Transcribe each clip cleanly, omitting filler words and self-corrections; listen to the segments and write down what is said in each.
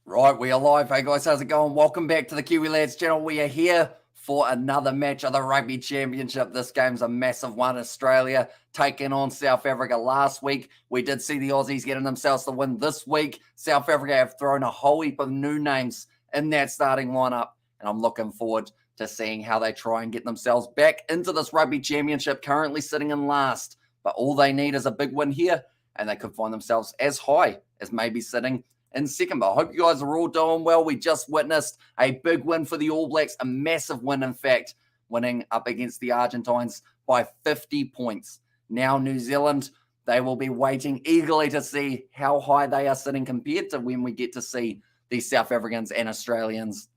Right, we are live. Hey guys, how's it going? Welcome back to the Kiwi Lads channel. We are here for another match of the Rugby Championship. This game's a massive one. Australia taking on South Africa last week. We did see the Aussies getting themselves the win this week. South Africa have thrown a whole heap of new names in that starting lineup, and I'm looking forward to seeing how they try and get themselves back into this Rugby Championship, currently sitting in last. But all they need is a big win here, and they could find themselves as high as maybe sitting in second. But I hope you guys are all doing well. We just witnessed a big win for the All Blacks, a massive win, in fact, winning up against the Argentines by 50 points. Now New Zealand, they will be waiting eagerly to see how high they are sitting compared to when we get to see these South Africans and Australians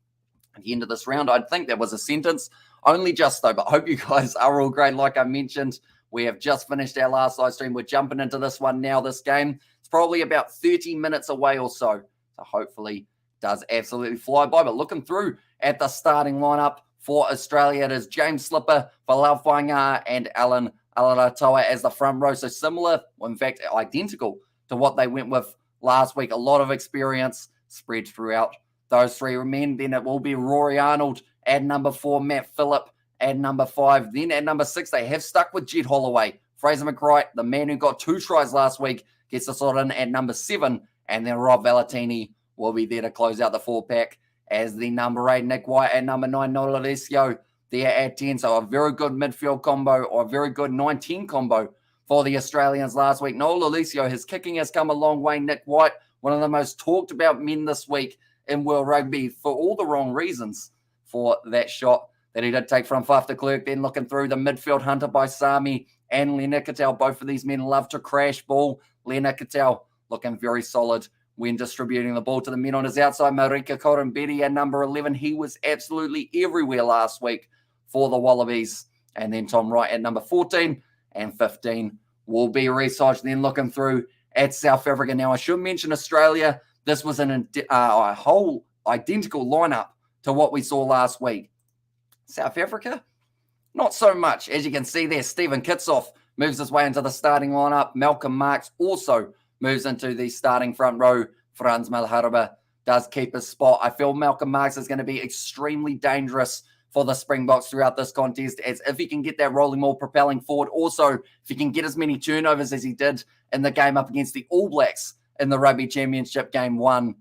at the end of this round. I think that was a sentence, only just though, but I hope you guys are all great. Like I mentioned, we have just finished our last live stream. We're jumping into this one now, this game. It's probably about 30 minutes away or so. So hopefully it does absolutely fly by. But looking through at the starting lineup for Australia, it is James Slipper, Falau Fainga'a, and Alan Alaratoa as the front row. So similar, well, in fact, identical to what they went with last week. A lot of experience spread throughout those three men. Then it will be Rory Arnold at number 4, Matt Phillip at number 5. Then at number 6, they have stuck with Jed Holloway. Fraser McWright, the man who got 2 tries last week, gets the slot in at number 7. And then Rob Valentini will be there to close out the 4-pack as the number 8, Nick White, at number 9, Nola Alessio there at 10. So a very good midfield combo, or a very good 9-10 combo for the Australians last week. Nola Alessio, his kicking has come a long way. Nick White, one of the most talked about men this week in World Rugby for all the wrong reasons for that shot that he did take from Faf de Klerk. Then looking through the midfield, Hunter by Sami and Leonard Cattell. Both of these men love to crash ball. Leonard Cattell looking very solid when distributing the ball to the men on his outside. Marika Korombedi at number 11. He was absolutely everywhere last week for the Wallabies. And then Tom Wright at number 14 and 15 will be Reece Hodge. Then looking through at South Africa. Now, I should mention Australia. This was a whole identical lineup to what we saw last week. South Africa, not so much. As you can see there, Stephen Kitsoff moves his way into the starting lineup. Malcolm Marx also moves into the starting front row. Franz Malherbe does keep his spot. I feel Malcolm Marx is going to be extremely dangerous for the Springboks throughout this contest, as if he can get that rolling ball propelling forward. Also, if he can get as many turnovers as he did in the game up against the All Blacks in the Rugby Championship Game 1,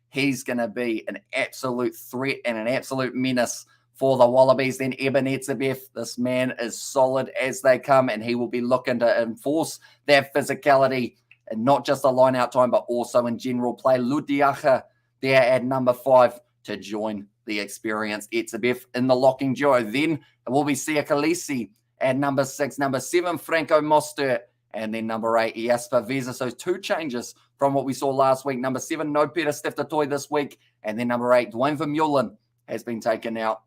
he's going to be an absolute threat and an absolute menace for the Wallabies. Then Eben Etzebeth, this man is solid as they come, and he will be looking to enforce that physicality, and not just the line-out time, but also in general play. Ludiacha there at number 5 to join the experienced Etzebeth in the locking duo. Then it will be Sia Khaleesi at number 6, number 7, Franco Mustert, and then number 8, Jasper Veza. So 2 changes from what we saw last week. Number 7, no Peter Steftatoy this week, and then number 8, Dwayne Vermeulen has been taken out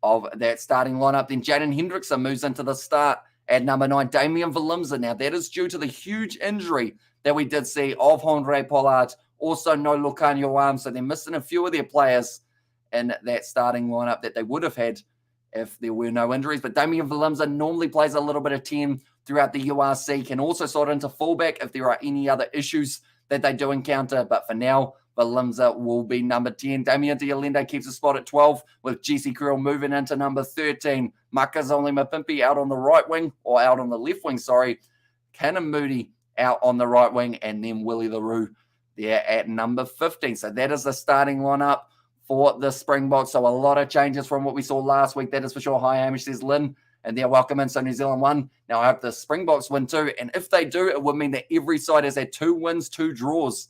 of that starting lineup. Then Jaden Hendrickson moves into the start at number 9. Damian Valimza. Now, that is due to the huge injury that we did see of Henry Pollard. Also, no Lucanio Arms. So they're missing a few of their players in that starting lineup that they would have had if there were no injuries. But Damian Valimza normally plays a little bit of 10 throughout the URC. Can also sort into fullback if there are any other issues that they do encounter. But for now, Valimza will be number 10. Damien Dialende keeps a spot at 12, with GC Krill moving into number 13. Makazole Mapimpi out on the right wing, or out on the left wing, sorry. Canon Moody out on the right wing, and then Willie LaRue there at number 15. So that is the starting lineup for the Springboks. So a lot of changes from what we saw last week. That is for sure. Hi, Hamish, says Lynn. And they're welcome in. So New Zealand won. Now I hope the Springboks win too. And if they do, it would mean that every side has had 2 wins, 2 draws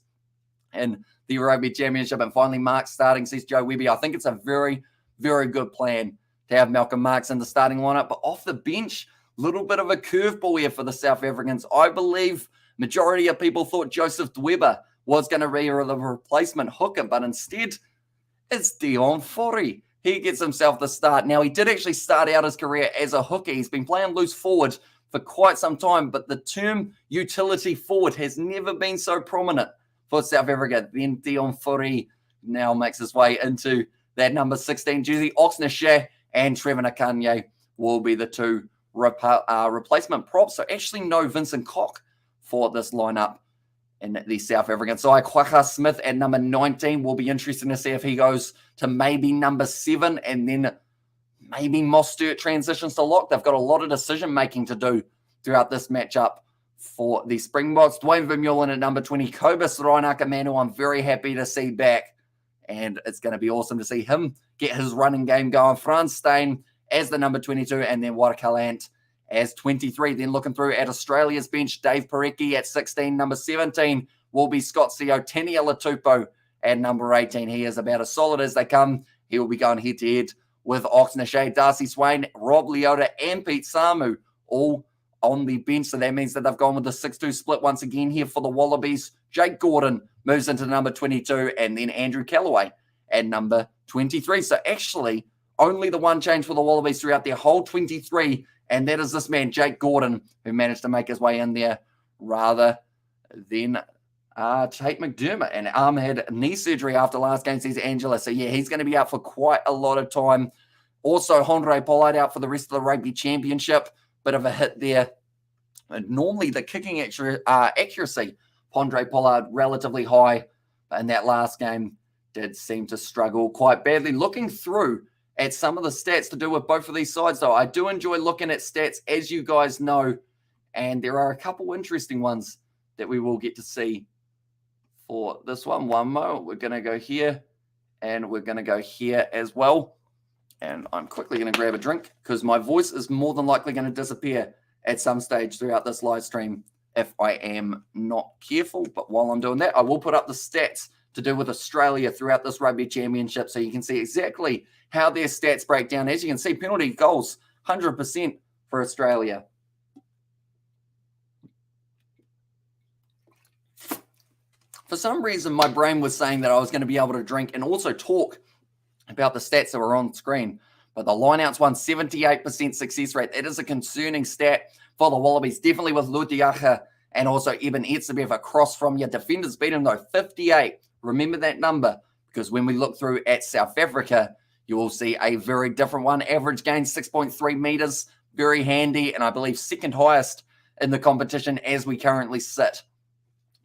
in the Rugby Championship. And finally, Mark starting, says Joe Webby. I think it's a very, very good plan to have Malcolm Marx in the starting lineup. But off the bench, a little bit of a curveball here for the South Africans. I believe majority of people thought Joseph Dweba was going to be the replacement hooker, but instead it's Dion Fori. He gets himself the start. Now, he did actually start out his career as a hooker. He's been playing loose forward for quite some time, but the term utility forward has never been so prominent for South Africa. Then Dion Fori now makes his way into that number 16 jersey. Oxner Shah and Trevor Nakanye will be the 2 replacement props. So actually no Vincent Koch for this lineup in the South African side. Kwagga Smith at number 19 will be interesting to see if he goes to maybe number 7 and then maybe Mustert transitions to lock. They've got a lot of decision-making to do throughout this matchup for the Springboks. Dwayne Vermeulen at number 20. Kobus Reinaka-Manu, I'm very happy to see back. And it's going to be awesome to see him get his running game going. Frans Steyn as the number 22, and then Warakalant as 23. Then looking through at Australia's bench, Dave Parecki at 16. Number 17 will be Scott Seo. Tenia Latupo at number 18. He is about as solid as they come. He will be going head-to-head with Oxnashade, Darcy Swain, Rob Leota, and Pete Samu, all on the bench. So that means that they've gone with the 6-2 split once again here for the Wallabies. Jake Gordon moves into number 22, and then Andrew Callaway at number 23. So actually, only the one change for the Wallabies throughout their whole 23, and that is this man, Jake Gordon, who managed to make his way in there rather than Tate McDermott. And had knee surgery after last game, says Angela. So yeah, he's going to be out for quite a lot of time. Also, Andre Pollard out for the rest of the Rugby Championship. Bit of a hit there. And normally the kicking accuracy, Andre Pollard relatively high, but in that last game did seem to struggle quite badly. Looking through at some of the stats to do with both of these sides, though, I do enjoy looking at stats, as you guys know, and there are a couple interesting ones that we will get to see for this one. One more. We're going to go here, and we're going to go here as well. And I'm quickly going to grab a drink because my voice is more than likely going to disappear at some stage throughout this live stream if I am not careful. But while I'm doing that, I will put up the stats to do with Australia throughout this Rugby Championship so you can see exactly how their stats break down. As you can see, penalty goals, 100% for Australia. For some reason, my brain was saying that I was going to be able to drink and also talk about the stats that were on screen. But the lineouts won 78% success rate. That is a concerning stat for the Wallabies, definitely with Lutiaga and also Eben Etzebeth across from your defenders beaten, though, 58. Remember that number, because when we look through at South Africa, you will see a very different one. Average gain, 6.3 meters, very handy, and I believe second highest in the competition as we currently sit.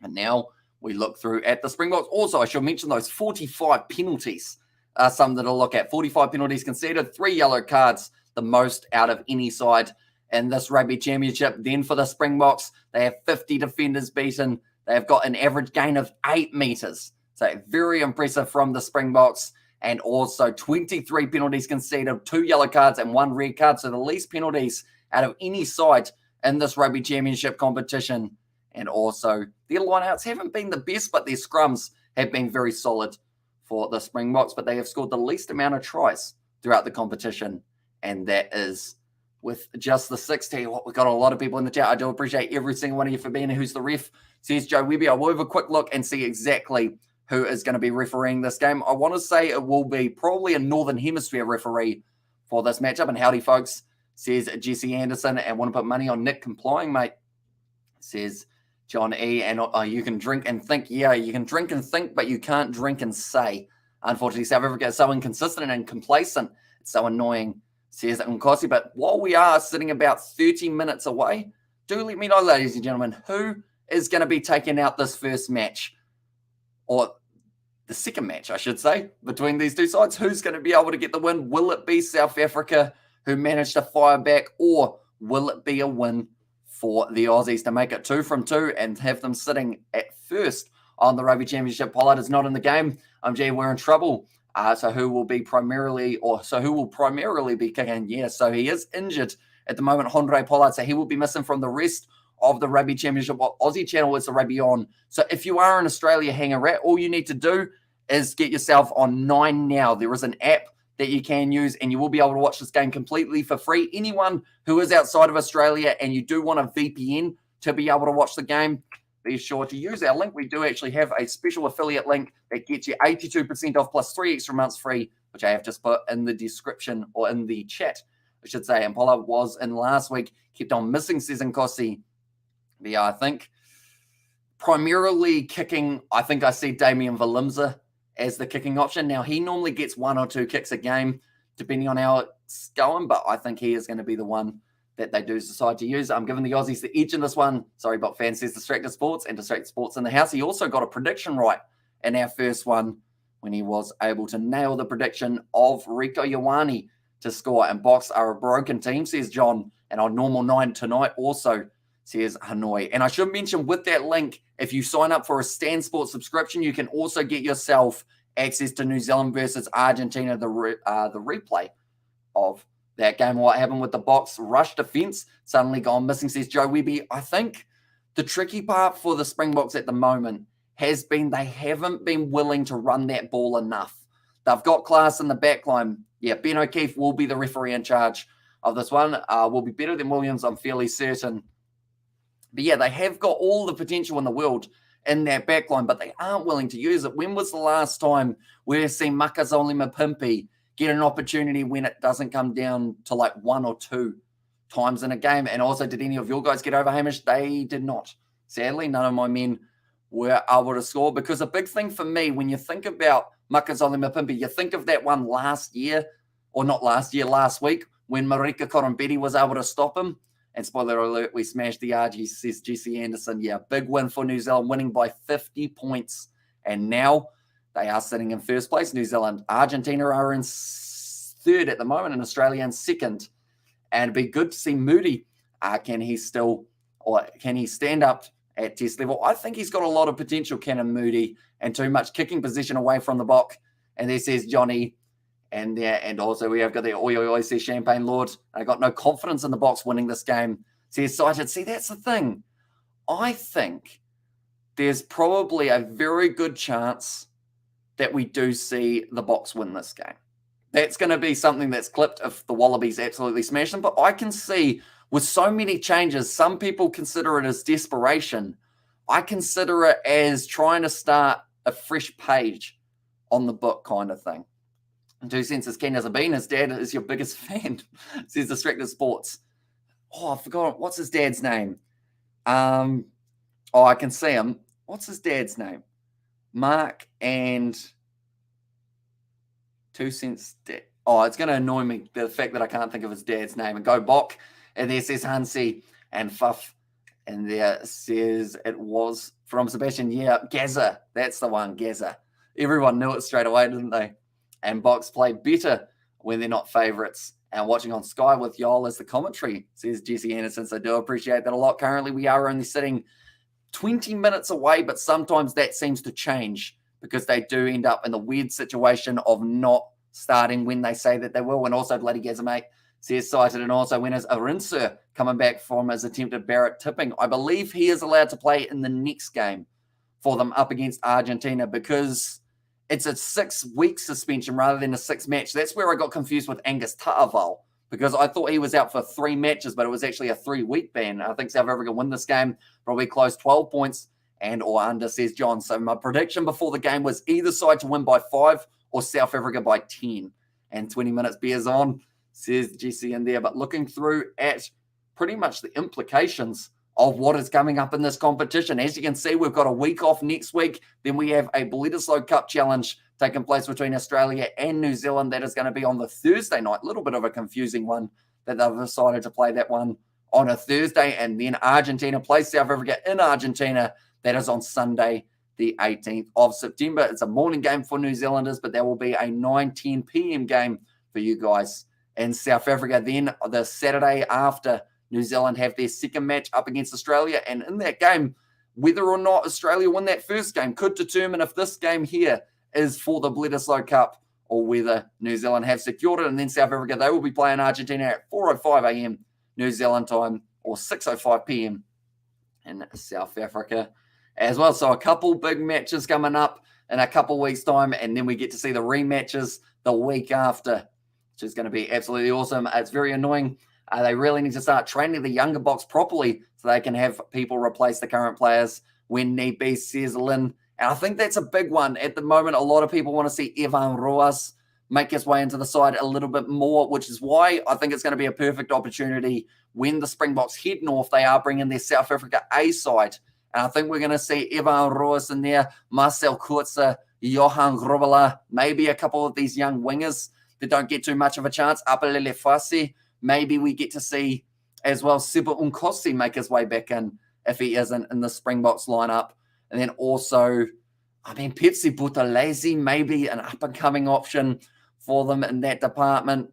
And now we look through at the Springboks. Also, I should mention those 45 penalties are something to look at. 45 penalties conceded, 3 yellow cards, the most out of any side in this Rugby Championship. Then for the Springboks, they have 50 defenders beaten. They have got an average gain of 8 meters. So very impressive from the Springboks. And also 23 penalties conceded, 2 yellow cards and 1 red card. So the least penalties out of any side in this Rugby Championship competition. And also their lineouts haven't been the best, but their scrums have been very solid for the Springboks. But they have scored the least amount of tries throughout the competition. And that is with just the 16. We've got a lot of people in the chat. I do appreciate every single one of you for being here. Who's the ref? Says Joe Webby. I will have a quick look and see exactly who is going to be refereeing this game. I want to say it will be probably a Northern Hemisphere referee for this matchup. And howdy, folks, says Jesse Anderson. And want to put money on Nick complying, mate, says John E. And you can drink and think. Yeah, you can drink and think, but you can't drink and say. Unfortunately, South Africa is so inconsistent and complacent. It's so annoying, says Nkosi. But while we are sitting about 30 minutes away, do let me know, ladies and gentlemen, who is going to be taking out this first match, or the second match, I should say, between these two sides. Who's going to be able to get the win? Will it be South Africa who managed to fire back, or will it be a win for the Aussies to make it 2 from 2 and have them sitting at first on the Rugby Championship? Pollard is not in the game. Gee, we're in trouble. So who will primarily be kicking? Yeah, so he is injured at the moment, Andre Pollard, so he will be missing from the rest of the Rugby Championship. What Aussie channel is the Rugby on? So if you are in Australia hanging around, all you need to do is get yourself on 9 Now. There is an app that you can use, and you will be able to watch this game completely for free. Anyone who is outside of Australia and you do want a VPN to be able to watch the game, be sure to use our link. We do actually have a special affiliate link that gets you 82% off plus 3 extra months free, which I have just put in the description, or in the chat, I should say. And Pollard was in last week, kept on missing, says Nkosi. Yeah, I think primarily kicking, I think I see Damian Valimza as the kicking option. Now, he normally gets 1 or 2 kicks a game, depending on how it's going, but I think he is going to be the one that they do decide to use. I'm giving the Aussies the edge in this one. Sorry, Bok fan says Distracted Sports and Distracted Sports in the house. He also got a prediction right in our first one when he was able to nail the prediction of Rieko Ioane to score. And Boks are a broken team, says John. And on normal 9 tonight also, says Hanoi. And I should mention with that link, if you sign up for a Stan Sports subscription, you can also get yourself access to New Zealand versus Argentina, the replay of that game. What happened with the Boks rush defense suddenly gone missing, says Joe Webby. I think the tricky part for the Springboks at the moment has been they haven't been willing to run that ball enough. They've got class in the back line. Yeah, Ben O'Keefe will be the referee in charge of this one. Will be better than Williams, I'm fairly certain. But yeah, they have got all the potential in the world in that back line, but they aren't willing to use it. When was the last time we've seen Makazole Mapimpi get an opportunity when it doesn't come down to like 1 or 2 times in a game? And also, did any of your guys get over, Hamish? They did not. Sadly, none of my men were able to score, because a big thing for me, when you think about Makazole Mapimpi, you think of that one last week, when Marika Korombedi was able to stop him. And spoiler alert, we smashed the RG, says GC Anderson. Yeah, big win for New Zealand, winning by 50 points. And now they are sitting in first place. New Zealand, Argentina are in third at the moment, and Australia in second. And it'd be good to see Moody. Can he stand up at test level? I think he's got a lot of potential, Canon Moody, and too much kicking position away from the Bok. And there says Johnny. And also we have got the oi, says Champagne Lord. I got no confidence in the Boks winning this game, says Cited. See, that's the thing. I think there's probably a very good chance that we do see the Boks win this game. That's going to be something that's clipped if the Wallabies absolutely smash them. But I can see with so many changes, some people consider it as desperation. I consider it as trying to start a fresh page on the book kind of thing. 2 cents as keen as a bean. His dad is your biggest fan, says Distracted Sports. Oh, I forgot. What's his dad's name? I can see him. What's his dad's name? Mark and 2 cents. Oh, it's going to annoy me, the fact that I can't think of his dad's name. And go Bok. And there says Hansi and Fuff. And there says it was from Sebastian. Yeah, Gaza. That's the one, Gaza. Everyone knew it straight away, didn't they? And Boks play better when they're not favourites. And watching on Sky with Yoel as the commentary, says Jesse Anderson. So I do appreciate that a lot. Currently, we are only sitting 20 minutes away, but sometimes that seems to change because they do end up in the weird situation of not starting when they say that they will. And also, Bloody Gazamate says Cited. And also, when is Arinsur coming back from his attempted Barrett tipping? I believe he is allowed to play in the next game for them up against Argentina, because it's a 6-week suspension rather than a 6-match. That's where I got confused with Angus Ta'aval, because I thought he was out for 3 matches, but it was actually a 3-week ban. I think South Africa win this game, probably close 12 points and or under, says John. So my prediction before the game was either side to win by 5 or South Africa by 10. And 20 minutes beers on, says Jesse in there. But looking through at pretty much the implications of what is coming up in this competition. As you can see, we've got a week off next week. Then we have a Bledisloe Cup Challenge taking place between Australia and New Zealand. That is going to be on the Thursday night. A little bit of a confusing one that they've decided to play that one on a Thursday. And then Argentina plays South Africa in Argentina. That is on Sunday, the 18th of September. It's a morning game for New Zealanders, but there will be a 9:10 p.m. game for you guys in South Africa. Then the Saturday after, New Zealand have their second match up against Australia. And in that game, whether or not Australia win that first game could determine if this game here is for the Bledisloe Cup or whether New Zealand have secured it. And then South Africa, they will be playing Argentina at 4:05 a.m. New Zealand time or 6:05 p.m. in South Africa as well. So a couple big matches coming up in a couple weeks' time. And then we get to see the rematches the week after, which is going to be absolutely awesome. It's very annoying. They really need to start training the younger Boks properly so they can have people replace the current players when need be, says Lynn. And I think that's a big one. At the moment, a lot of people want to see Evan Roas make his way into the side a little bit more, which is why I think it's going to be a perfect opportunity when the Springboks head north. They are bringing their South Africa A side. And I think we're going to see Evan Roas in there, Marcel Kurtzer, Johan Grobela, maybe a couple of these young wingers that don't get too much of a chance. Apelele Fasi. Maybe we get to see as well. Seba Unkosi make his way back in if he isn't in the Springboks lineup. And then also, Pepsi Buthelezi, maybe an up-and-coming option for them in that department.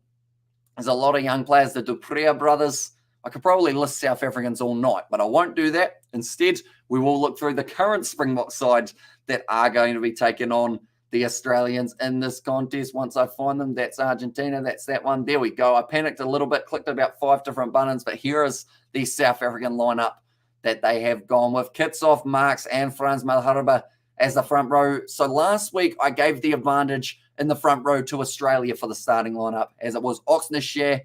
There's a lot of young players, the Duprea brothers. I could probably list South Africans all night, but I won't do that. Instead, we will look through the current Springbok side that are going to be taking on the Australians in this contest. Once I find them, that's Argentina, that's that one. There we go. I panicked a little bit, clicked about 5 different buttons, but here is the South African lineup that they have gone with. Kitsoff, Marks, and Frans Malherbe as the front row. So last week, I gave the advantage in the front row to Australia for the starting lineup, as it was Oxnashare,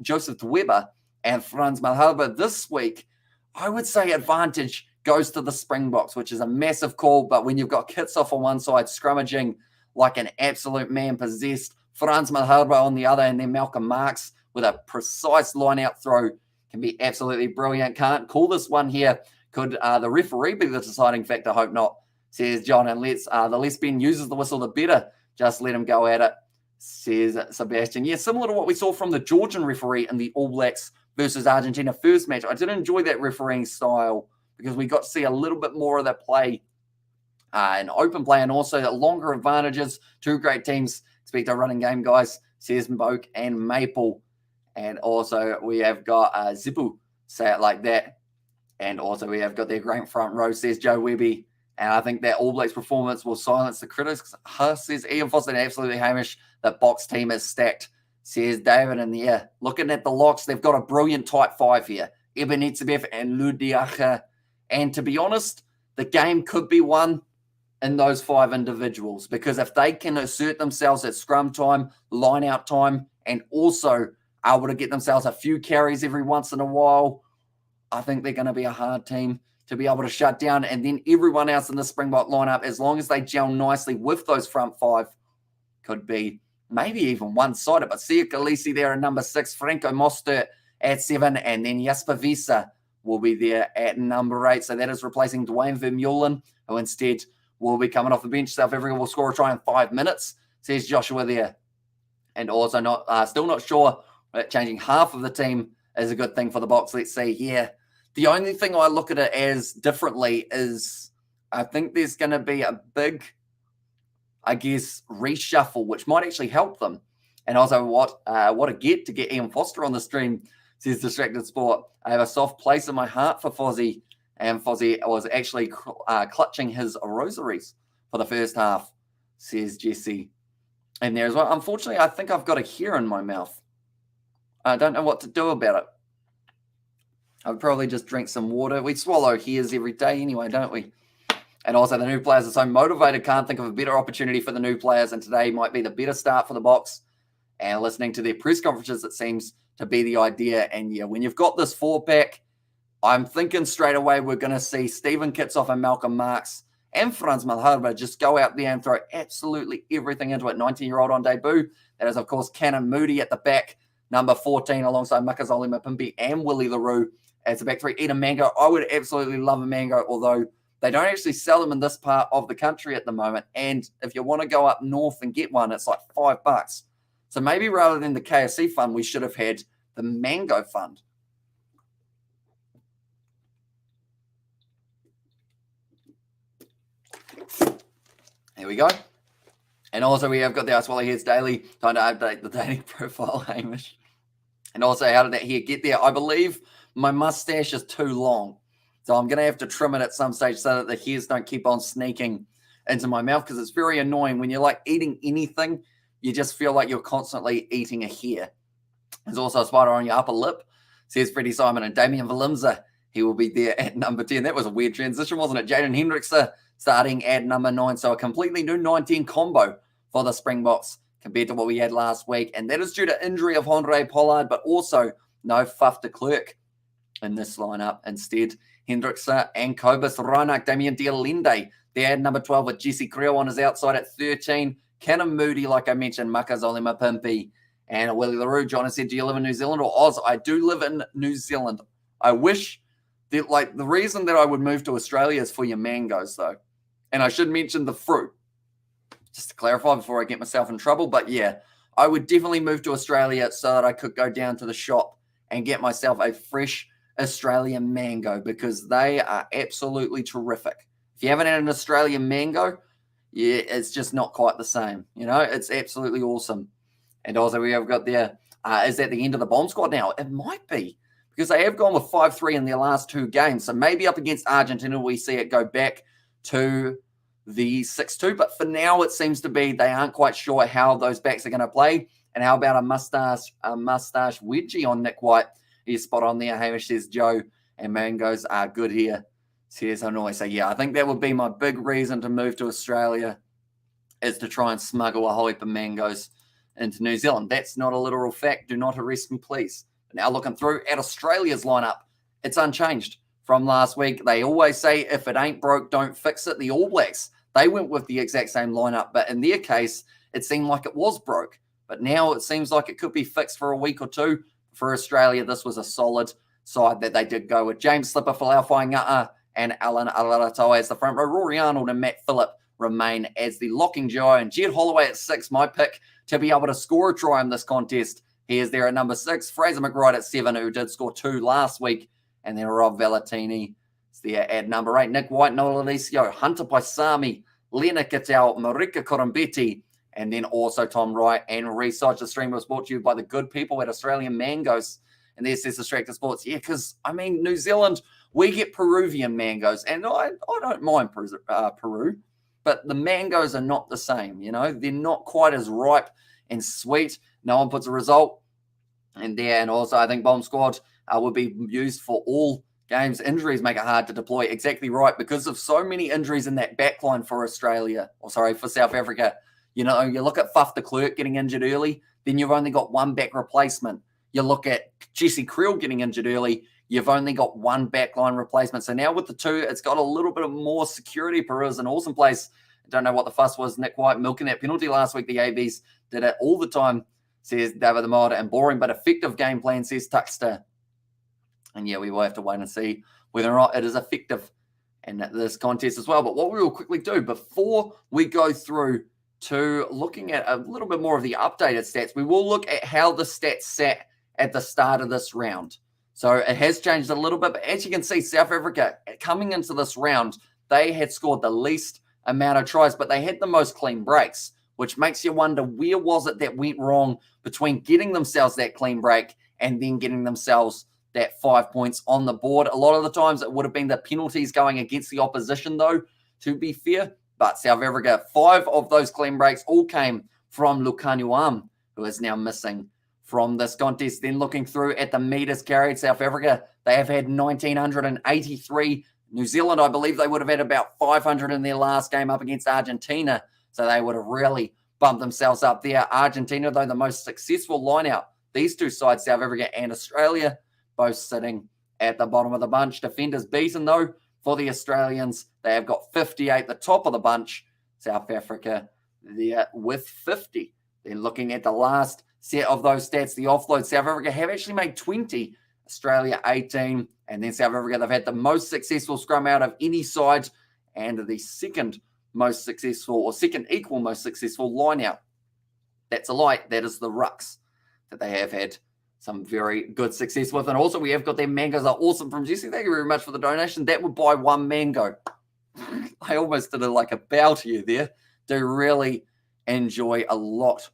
Joseph Weber, and Frans Malherbe. This week, I would say advantage goes to the Springboks, which is a massive call. But when you've got Kitsoff on one side, scrummaging like an absolute man possessed, Frans Malherbe on the other, and then Malcolm Marks with a precise line-out throw can be absolutely brilliant. Can't call this one here. Could the referee be the deciding factor? Hope not, says John. And the less Ben uses the whistle, the better. Just let him go at it, says Sebastian. Yeah, similar to what we saw from the Georgian referee in the All Blacks versus Argentina first match. I did enjoy that refereeing style because we got to see a little bit more of that play in open play, and also the longer advantages. Two great teams. Expect a running game, guys, says Mboke and Maple. And also we have got Zipu, say it like that. And also we have got their great front row, says Joe Webby. And I think that All Blacks performance will silence the critics, says Ian Foster. And absolutely, Hamish, that box team is stacked, says David. And yeah, looking at the locks, they've got a brilliant tight 5 here. Eben Etzebeth and Ludiacha. And to be honest, the game could be won in those 5 individuals, because if they can assert themselves at scrum time, line out time, and also able to get themselves a few carries every once in a while, I think they're going to be a hard team to be able to shut down. And then everyone else in the Springbok lineup, as long as they gel nicely with those front 5, could be maybe even one-sided. But Sia Khaleesi there at number 6, Franco Mustert at 7, and then Jasper Visa will be there at number 8. So that is replacing Dwayne Vermeulen, who instead will be coming off the bench. South Africa will score a try in 5 minutes, says Joshua there. And also still not sure that changing half of the team is a good thing for the Boks. Let's see here. The only thing I look at it as differently is I think there's going to be a big, reshuffle, which might actually help them. And also what a get to get Ian Foster on the stream, says Distracted Sport. I have a soft place in my heart for Fozzie. And Fozzie was actually clutching his rosaries for the first half, says Jesse. And there as well. Unfortunately, I think I've got a hair in my mouth. I don't know what to do about it. I'd probably just drink some water. We swallow hairs every day anyway, don't we? And also the new players are so motivated. Can't think of a better opportunity for the new players. And today might be the better start for the Boks. And listening to their press conferences, it seems to be the idea. And yeah, when you've got this 4-pack, I'm thinking straight away we're going to see Stephen Kitsoff and Malcolm Marks and Frans Malherbe just go out there and throw absolutely everything into it. 19-year-old on debut. That is, of course, Canon Moody at the back. Number 14 alongside Makazole Mapimpi and Willie LaRue as the back 3. Eat a mango. I would absolutely love a mango, although they don't actually sell them in this part of the country at the moment. And if you want to go up north and get one, it's like $5. So maybe rather than the KFC fund, we should have had the mango fund. Here we go. And also we have got the Swallow Heads Daily. Time to update the dating profile, Hamish. And also, how did that hair get there? I believe my mustache is too long. So I'm going to have to trim it at some stage so that the hairs don't keep on sneaking into my mouth, because it's very annoying. When you're like eating anything, you just feel like you're constantly eating a hair. There's also a spider on your upper lip, says Freddie Simon. And Damien Valimza, he will be there at number 10. That was a weird transition, wasn't it? Jaden Hendrickse starting at number 9. So a completely new 19 combo for the Springboks compared to what we had last week. And that is due to injury of Andre Pollard, but also no Faf de Klerk in this lineup. Instead, Hendrickse and Kobus Reinach, Damien Dialende, they had number 12 with Jesse Creel on his outside at 13. Canon Moody, like I mentioned, Makazole Mapimpi, and Willie LaRue. John has said, do you live in New Zealand or Oz? I do live in New Zealand. I wish that, like, the reason that I would move to Australia is for your mangoes, though. And I should mention the fruit, just to clarify before I get myself in trouble. But yeah, I would definitely move to Australia so that I could go down to the shop and get myself a fresh Australian mango, because they are absolutely terrific. If you haven't had an Australian mango, yeah, it's just not quite the same. It's absolutely awesome. And also we have got there, is that the end of the bomb squad now? It might be, because they have gone with 5-3 in their last 2 games. So maybe up against Argentina, we see it go back to the 6-2. But for now, it seems to be they aren't quite sure how those backs are going to play. And how about a mustache wedgie on Nick White? He's spot on there. Hamish says Joe and mangoes are good here. Says Hanoi. So yeah, I think that would be my big reason to move to Australia, is to try and smuggle a whole heap of mangoes into New Zealand. That's not a literal fact. Do not arrest me, please. But now looking through at Australia's lineup, it's unchanged from last week. They always say, if it ain't broke, don't fix it. The All Blacks, they went with the exact same lineup, but in their case, it seemed like it was broke. But now it seems like it could be fixed for a week or two. For Australia, this was a solid side that they did go with. James Slipper, Falau Whainga'a, and Alan Alaratoa as the front row. Rory Arnold and Matt Phillip remain as the locking duo. And Jed Holloway at 6, my pick to be able to score a try in this contest. He is there at number 6. Fraser McBride at 7, who did score 2 last week. And then Rob Valentini is there at number 8. Nick White, Noah Alessio, Hunter Paisami, Lena Kittel, Marika Korombeti, and then also Tom Wright and Research. The stream was brought to you by the good people at Australian Mangoes. And there says Distracted Sports. Yeah, because, New Zealand, we get Peruvian mangoes. And I don't mind Peru, but the mangoes are not the same, They're not quite as ripe and sweet. No one puts a result in there. And also, I think Bomb Squad would be used for all games. Injuries make it hard to deploy. Exactly right, because of so many injuries in that backline for for South Africa. You look at Faf de Klerk getting injured early, then you've only got 1 back replacement. You look at Jesse Creel getting injured early, you've only got 1 backline replacement. So now with the 2, it's got a little bit of more security. Peru is an awesome place. I don't know what the fuss was. Nick White milking that penalty last week. The ABs did it all the time, says David the Mod, and boring but effective game plan, says Tuxter. And yeah, we will have to wait and see whether or not it is effective in this contest as well. But what we will quickly do before we go through to looking at a little bit more of the updated stats, we will look at how the stats sat at the start of this round. So it has changed a little bit, but as you can see, South Africa, coming into this round, they had scored the least amount of tries, but they had the most clean breaks, which makes you wonder, where was it that went wrong between getting themselves that clean break and then getting themselves that 5 points on the board? A lot of the times it would have been the penalties going against the opposition, though, to be fair. But South Africa, 5 of those clean breaks all came from Lukanuam, who is now missing from this contest. Then looking through at the meters carried, South Africa, they have had 1,983. New Zealand, I believe they would have had about 500 in their last game up against Argentina. So they would have really bumped themselves up there. Argentina, though, the most successful line-out. These 2 sides, South Africa and Australia, both sitting at the bottom of the bunch. Defenders beaten, though, for the Australians. They have got 58, the top of the bunch. South Africa there with 50. Then looking at the last set of those stats, the offload, South Africa have actually made 20, Australia 18, and then South Africa, they've had the most successful scrum out of any side and the second most successful, or second equal most successful line out. That's a lie. That is the rucks that they have had some very good success with. And also we have got their mangoes are awesome from Jesse. Thank you very much for the donation. That would buy 1 mango. I almost did a bow to you there. Do really enjoy a lot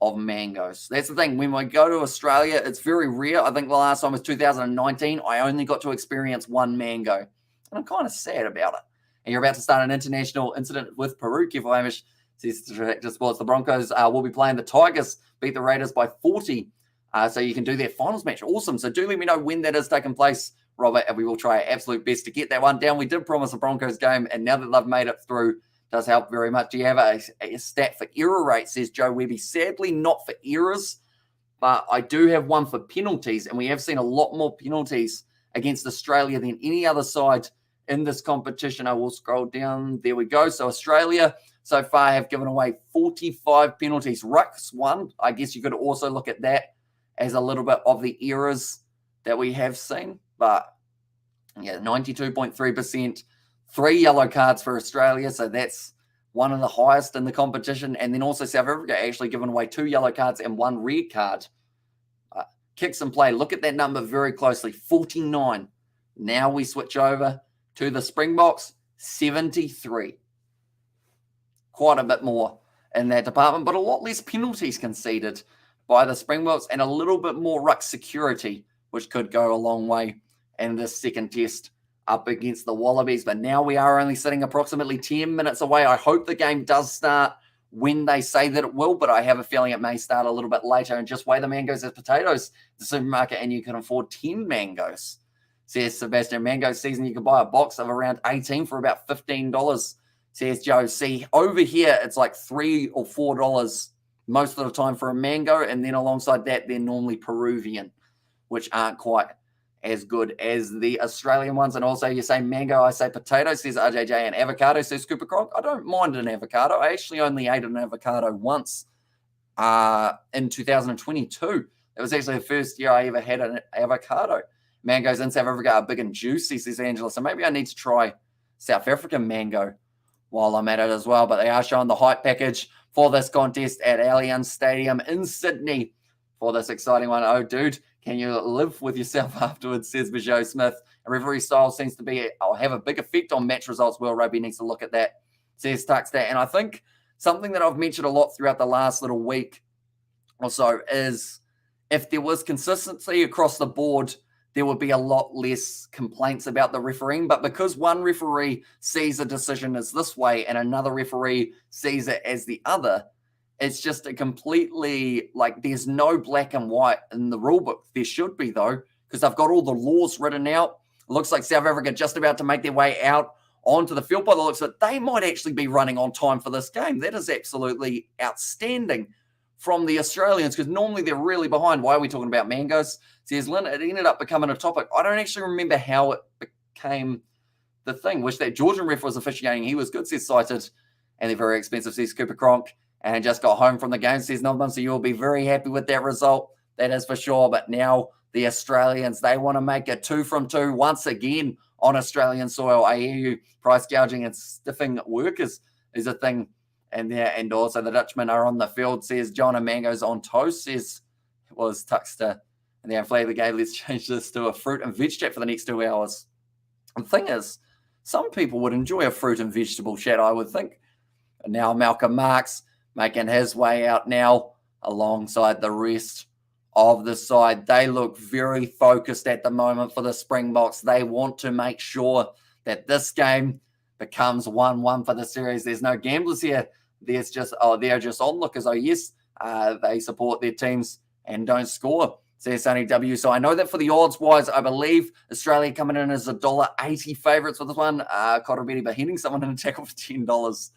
of mangoes. That's the thing. When we go to Australia, it's very rare. I think the last time was 2019. I only got to experience 1 mango. And I'm kind of sad about it. And you're about to start an international incident with Peru. Careful, Hamish, says Distracted Sports. The Broncos will be playing the Tigers, beat the Raiders by 40. So you can do their finals match. Awesome. So do let me know when that is taking place, Robert, and we will try our absolute best to get that one down. We did promise a Broncos game, and now that they've made it through, does help very much. Do you have a stat for error rate, says Joe Webby? Sadly, not for errors, but I do have one for penalties, and we have seen a lot more penalties against Australia than any other side in this competition. I will scroll down. There we go. So Australia so far have given away 45 penalties. Rucks won. I guess you could also look at that as a little bit of the errors that we have seen. But yeah, 92.3%. 3 yellow cards for Australia, so that's one of the highest in the competition. And then also South Africa actually given away 2 yellow cards and 1 red card. Kicks and play. Look at that number very closely, 49. Now we switch over to the Springboks, 73. Quite a bit more in that department, but a lot less penalties conceded by the Springboks and a little bit more ruck security, which could go a long way in this second test up against the Wallabies. But now we are only sitting approximately 10 minutes away. I hope the game does start when they say that it will, but I have a feeling it may start a little bit later. And just weigh the mangoes as potatoes at the supermarket, and you can afford 10 mangoes. Says Sebastian. Mango season, you can buy a box of around 18 for about $15. Says Joe. See, over here, it's like $3 or $4 most of the time for a mango. And then alongside that, they're normally Peruvian, which aren't quite as good as the Australian ones. And also, you say mango, I say potato, says RJJ, and avocado, says Cooper Cronk. I don't mind an avocado. I actually only ate an avocado once in 2022. It was actually the first year I ever had an avocado. Mangoes in South Africa are big and juicy, says Angela. So maybe I need to try South African mango while I'm at it as well. But they are showing the hype package for this contest at Allianz Stadium in Sydney for this exciting one. Oh, dude, can you live with yourself afterwards, says Bijou Smith. A referee style seems to have a big effect on match results. World Rugby needs to look at that, says Tuxstat. And I think something that I've mentioned a lot throughout the last little week or so is if there was consistency across the board, there would be a lot less complaints about the refereeing. But because one referee sees a decision as this way and another referee sees it as the other, it's just a completely, like, there's no black and white in the rule book. There should be, though, because I've got all the laws written out. It looks like South Africa just about to make their way out onto the field by the looks of it. They might actually be running on time for this game. That is absolutely outstanding from the Australians, because normally they're really behind. Why are we talking about mangoes? Says Lynn, it ended up becoming a topic. I don't actually remember how it became the thing. Wish that Georgian ref was officiating. He was good, says Cited. And they're very expensive, says Cooper Cronk. And just got home from the game, says Nobum. So you'll be very happy with that result. That is for sure. But now the Australians, they want to make it 2 from 2 once again on Australian soil. I hear you. Price gouging and stiffing workers is a thing. And also the Dutchmen are on the field, says John, and mangoes on toast, says it was Tuxter. And then flag the game, let's change this to a fruit and veg chat for the next 2 hours. The thing is, some people would enjoy a fruit and vegetable chat, I would think. And now Malcolm Marx making his way out now alongside the rest of the side. They look very focused at the moment for the Springboks. They want to make sure that this game becomes 1-1 for the series. There's no gamblers here. There's just, they're just onlookers. Oh, yes, they support their teams and don't score, says Sonny W. So I know that for the odds-wise, I believe Australia coming in as $1.80 favourites for this one. Cotter but hitting someone in a tackle for $10,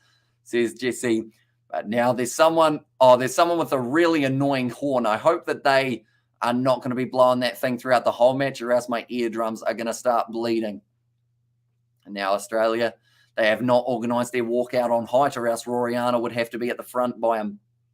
says Jesse. But now there's someone with a really annoying horn. I hope that they are not going to be blowing that thing throughout the whole match, or else my eardrums are going to start bleeding. And now Australia, they have not organised their walkout on height, or else Roriana would have to be at the front by a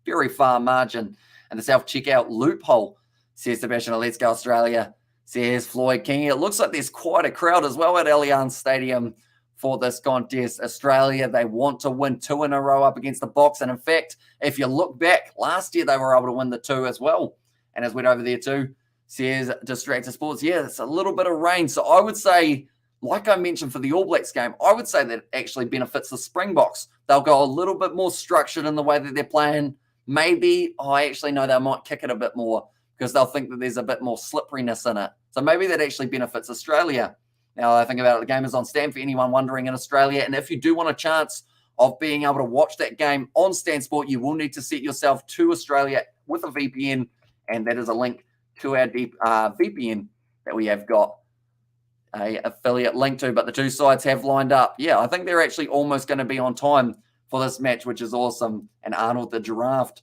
very far margin. And the self-checkout loophole, says Sebastian. Let's go Australia, says Floyd King. It looks like there's quite a crowd as well at Allianz Stadium for this contest. Australia, they want to win 2 in a row up against the Boks. And in fact, if you look back, last year they were able to win the 2 as well. And as we're over there too, says Distractor Sports, yeah, it's a little bit of rain. So I would say, like I mentioned for the All Blacks game, I would say that it actually benefits the Springboks. They'll go a little bit more structured in the way that they're playing. Maybe, I actually know they might kick it a bit more because they'll think that there's a bit more slipperiness in it. So maybe that actually benefits Australia. Now, I think about it, the game is on Stan for anyone wondering in Australia. And if you do want a chance of being able to watch that game on Stan Sport, you will need to set yourself to Australia with a VPN. And that is a link to our VPN that we have got a affiliate link to. But the two sides have lined up. Yeah, I think they're actually almost going to be on time for this match, which is awesome. And Arnold the Giraffe,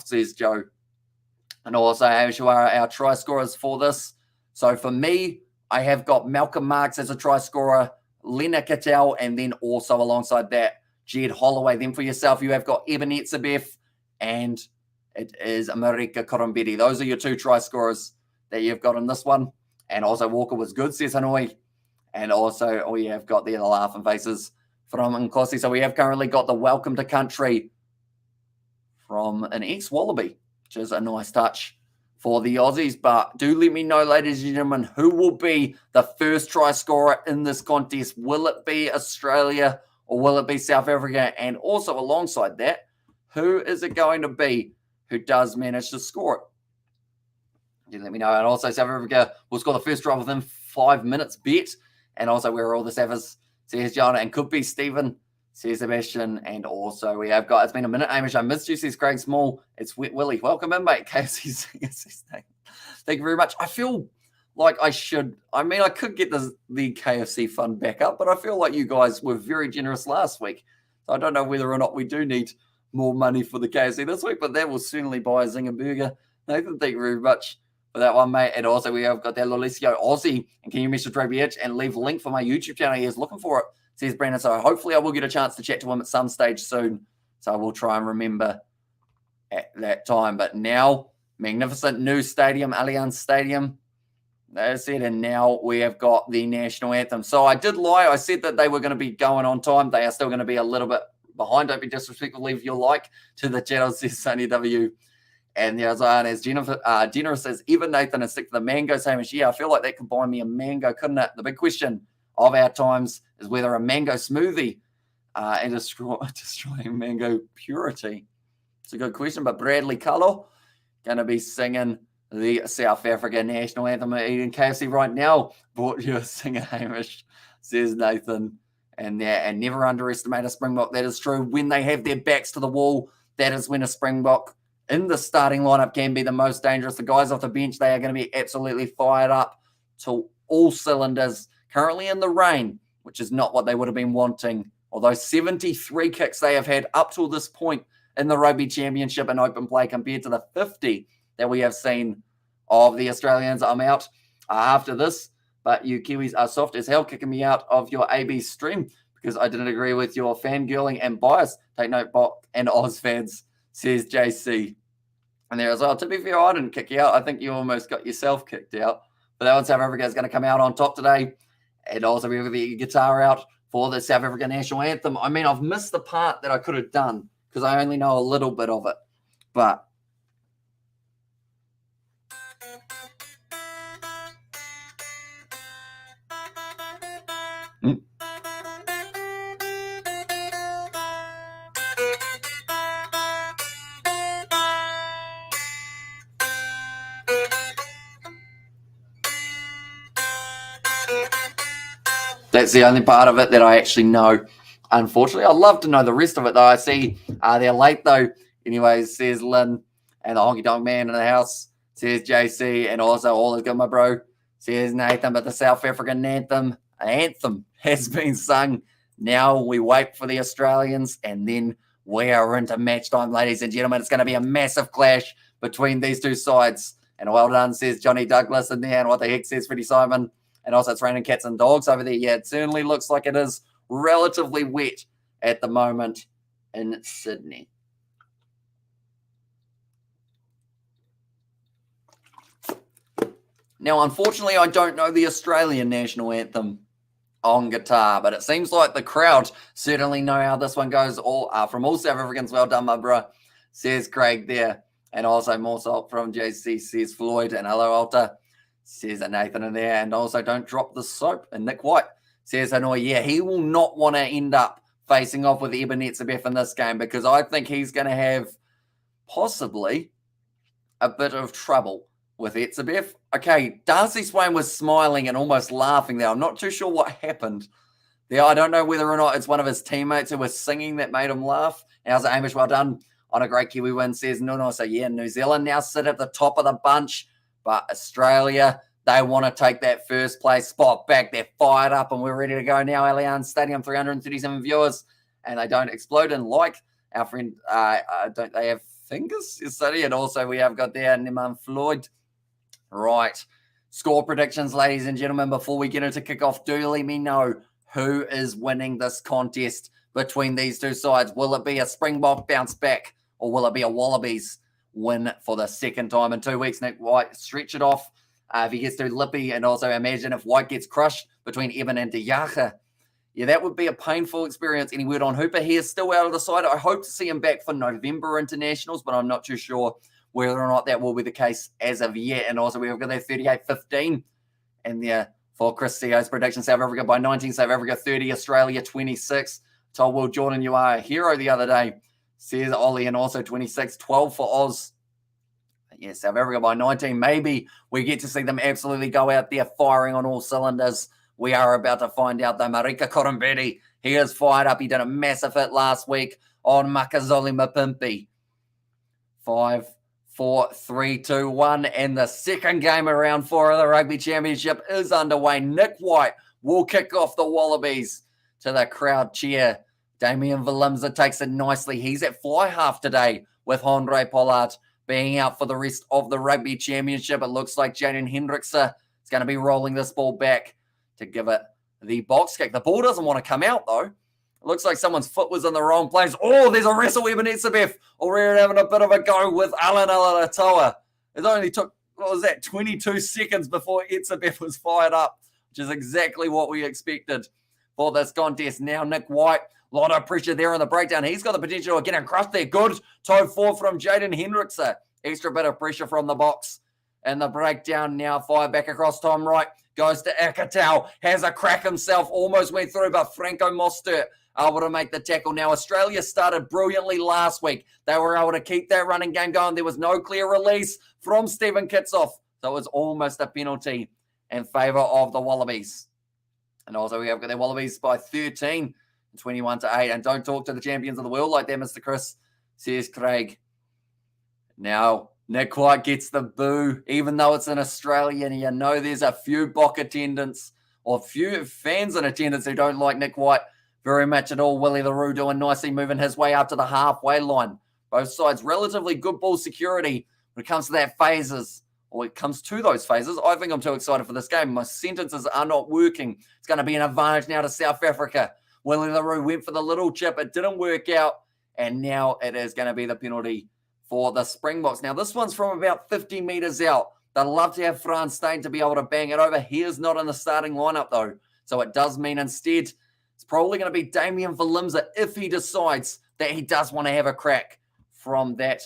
says Joe. And also, our try scorers for this. So for me, I have got Malcolm Marx as a try scorer, Lena Cattell, and then also alongside that, Jed Holloway. Then for yourself, you have got Eben Etzebeth, and it is Marika Korombedi. Those are your 2 try scorers that you've got in this one. And also Walker was good, says Hanoi. And also, you have got there the laughing faces from Nkosi. So we have currently got the welcome to country from an ex-Wallaby, which is a nice touch for the Aussies. But do let me know, ladies and gentlemen, who will be the first try scorer in this contest. Will it be Australia or will it be South Africa? And also alongside that, who is it going to be who does manage to score it? You let me know. And also South Africa will score the first try within 5 minutes bet. And also where are all the Savas? Says John, and could be Stephen, says Sebastian. And also we have got, it's been a minute, Amish. I missed you, says Craig Small. It's Wet Willie. Welcome in, mate. KFC's his name. Thank you very much. I feel like I should, I could get the KFC fund back up, but I feel like you guys were very generous last week. So I don't know whether or not we do need more money for the KFC this week, but that will certainly buy a Zinger burger. Nathan, thank you very much for that one, mate. And also we have got that Lolicio Aussie. And can you message Rugby Edge and leave a link for my YouTube channel? He is looking for it, says Brandon. So hopefully I will get a chance to chat to him at some stage soon. So I will try and remember at that time. But now, magnificent new stadium, Allianz Stadium. That's it. And now we have got the national anthem. So I did lie. I said that they were going to be going on time. They are still going to be a little bit behind. Don't be disrespectful. Leave your like to the channel, says Sunny W. And there's as generous says, even Nathan, and stick to the mango sandwich. Yeah, I feel like that could buy me a mango, couldn't it? The big question of our times is whether a mango smoothie and destroying mango purity. It's a good question. But Bradley Cullo going to be singing the South Africa national anthem. Eating KFC right now. Bought you a singer, Hamish, says Nathan. And never underestimate a Springbok. That is true. When they have their backs to the wall, that is when a Springbok in the starting lineup can be the most dangerous. The guys off the bench, they are going to be absolutely fired up to all cylinders. Currently in the rain, which is not what they would have been wanting. Although 73 kicks they have had up till this point in the Rugby Championship in open play compared to the 50 that we have seen of the Australians. I'm out after this. But you Kiwis are soft as hell, kicking me out of your AB stream because I didn't agree with your fangirling and bias. Take note, Bok and Oz fans, says JC. And there as well. To be fair, I didn't kick you out. I think you almost got yourself kicked out. But that one, South Africa is going to come out on top today. And also we have the guitar out for the South African national anthem. I've missed the part that I could have done because I only know a little bit of it. But that's the only part of it that I actually know. Unfortunately, I'd love to know the rest of it, though. I see they're late, though. Anyways, says Lynn, and the honky tonk man in the house, says JC, and also all is good, my bro, says Nathan. But the South African anthem has been sung. Now we wait for the Australians, and then we are into match time, ladies and gentlemen. It's going to be a massive clash between these two sides. And well done, says Johnny Douglas in there. And what the heck, says Freddie Simon. And also it's raining cats and dogs over there. Yeah, it certainly looks like it is relatively wet at the moment in Sydney. Now, unfortunately, I don't know the Australian national anthem on guitar, but it seems like the crowd certainly know how this one goes. All from all South Africans, well done, my bro, says Craig there. And also more salt from JC, says Floyd. And hello, Alta, says Nathan in there. And also don't drop the soap. And Nick White says Hanoi, yeah, he will not want to end up facing off with Eben Etzebeth in this game because I think he's going to have possibly a bit of trouble with Etzebeth. Okay, Darcy Swain was smiling and almost laughing there. I'm not too sure what happened there. I don't know whether or not it's one of his teammates who was singing that made him laugh. How's it, Amish? Well done on a great Kiwi win, says no. So, yeah, New Zealand now sit at the top of the bunch, but Australia, they want to take that first place spot back. They're fired up and we're ready to go now. Allianz Stadium, 337 viewers, and they don't explode. And like our friend, don't they have fingers? And also we have got there Neman Floyd. Right. Score predictions, ladies and gentlemen, before we get into kickoff, do let me know who is winning this contest between these two sides. Will it be a Springbok bounce back or will it be a Wallabies win for the second time in 2 weeks? Nick White, stretch it off if he gets too lippy. And also imagine if White gets crushed between Eben and Diacha. Yeah, that would be a painful experience. Any word on Hooper? He is still out of the side. I hope to see him back for November internationals, but I'm not too sure whether or not that will be the case as of yet. And also, we've got that 38-15. And there for Chris Ceo's prediction, South Africa by 19, South Africa 30, Australia 26. Told Will Jordan, you are a hero the other day, says Ollie, and also 26, 12 for Oz. Yeah, South Africa by 19. Maybe we get to see them absolutely go out there firing on all cylinders. We are about to find out, though. Marika Korombedi, he is fired up. He did a massive hit last week on Makazole Mapimpi. 5, 4, 3, 2, 1. And the second game of round 4 of the Rugby Championship is underway. Nick White will kick off the Wallabies to the crowd cheer. Damian Valimza takes it nicely. He's at fly half today with Andre Pollard being out for the rest of the Rugby Championship. It looks like Jaden Hendrickse is going to be rolling this ball back to give it the box kick. The ball doesn't want to come out, though. It looks like someone's foot was in the wrong place. Oh, there's a wrestle. Eben Etzebeth already having a bit of a go with Alan Alatoa. It only took, 22 seconds before Etzebeth was fired up, which is exactly what we expected for this contest. Now Nick White, a lot of pressure there on the breakdown. He's got the potential of getting crushed there. Good toe forward from Jaden Hendrickse. Extra bit of pressure from the box. And the breakdown now fired back across Tom Wright. Goes to Akatau. Has a crack himself. Almost went through, but Franco Mustert able to make the tackle. Now, Australia started brilliantly last week. They were able to keep that running game going. There was no clear release from Stephen Kitsoff. So it was almost a penalty in favour of the Wallabies. And also we have got the Wallabies by 13, 21-8. And don't talk to the champions of the world like that, Mr. Chris, says Craig. Now, Nick White gets the boo, even though it's an Australian. You know there's a few Bok attendants or few fans in attendance who don't like Nick White very much at all. Willie LaRue doing nicely, moving his way up to the halfway line. Both sides relatively good ball security when it comes to that phases, or it comes to those phases. I think I'm too excited for this game. My sentences are not working. It's going to be an advantage now to South Africa. Willie LaRue went for the little chip. It didn't work out, and now it is going to be the penalty for the Springboks. Now, this one's from about 50 metres out. They'd love to have Frans Steyn to be able to bang it over. He is not in the starting lineup, though. So it does mean instead it's probably going to be Damian Valimza if he decides that he does want to have a crack from that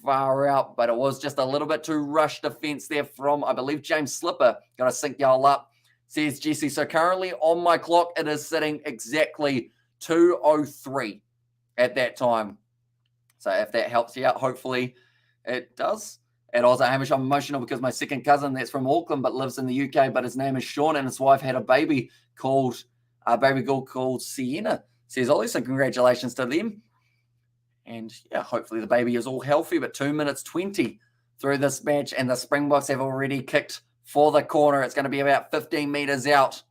far out. But it was just a little bit too rush defence there from, I believe, James Slipper. Got to sync y'all up, says Jesse. So currently on my clock, it is sitting exactly 2:03 at that time. So if that helps you out, hopefully it does. And also, Hamish, I'm emotional because my second cousin that's from Auckland but lives in the UK, but his name is Sean, and his wife had a baby called, a baby girl called Sienna. Says Ollie, so congratulations to them. And yeah, hopefully the baby is all healthy, but 2 minutes 20 through this match, and the Springboks have already kicked for the corner. It's going to be about 15 metres out.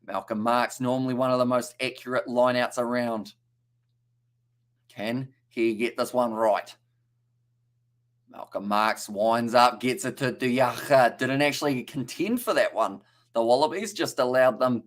Malcolm Marks, normally one of the most accurate lineouts around. Can he get this one right? Malcolm Marks winds up, gets it to Duyacha. Didn't actually contend for that one. The Wallabies just allowed them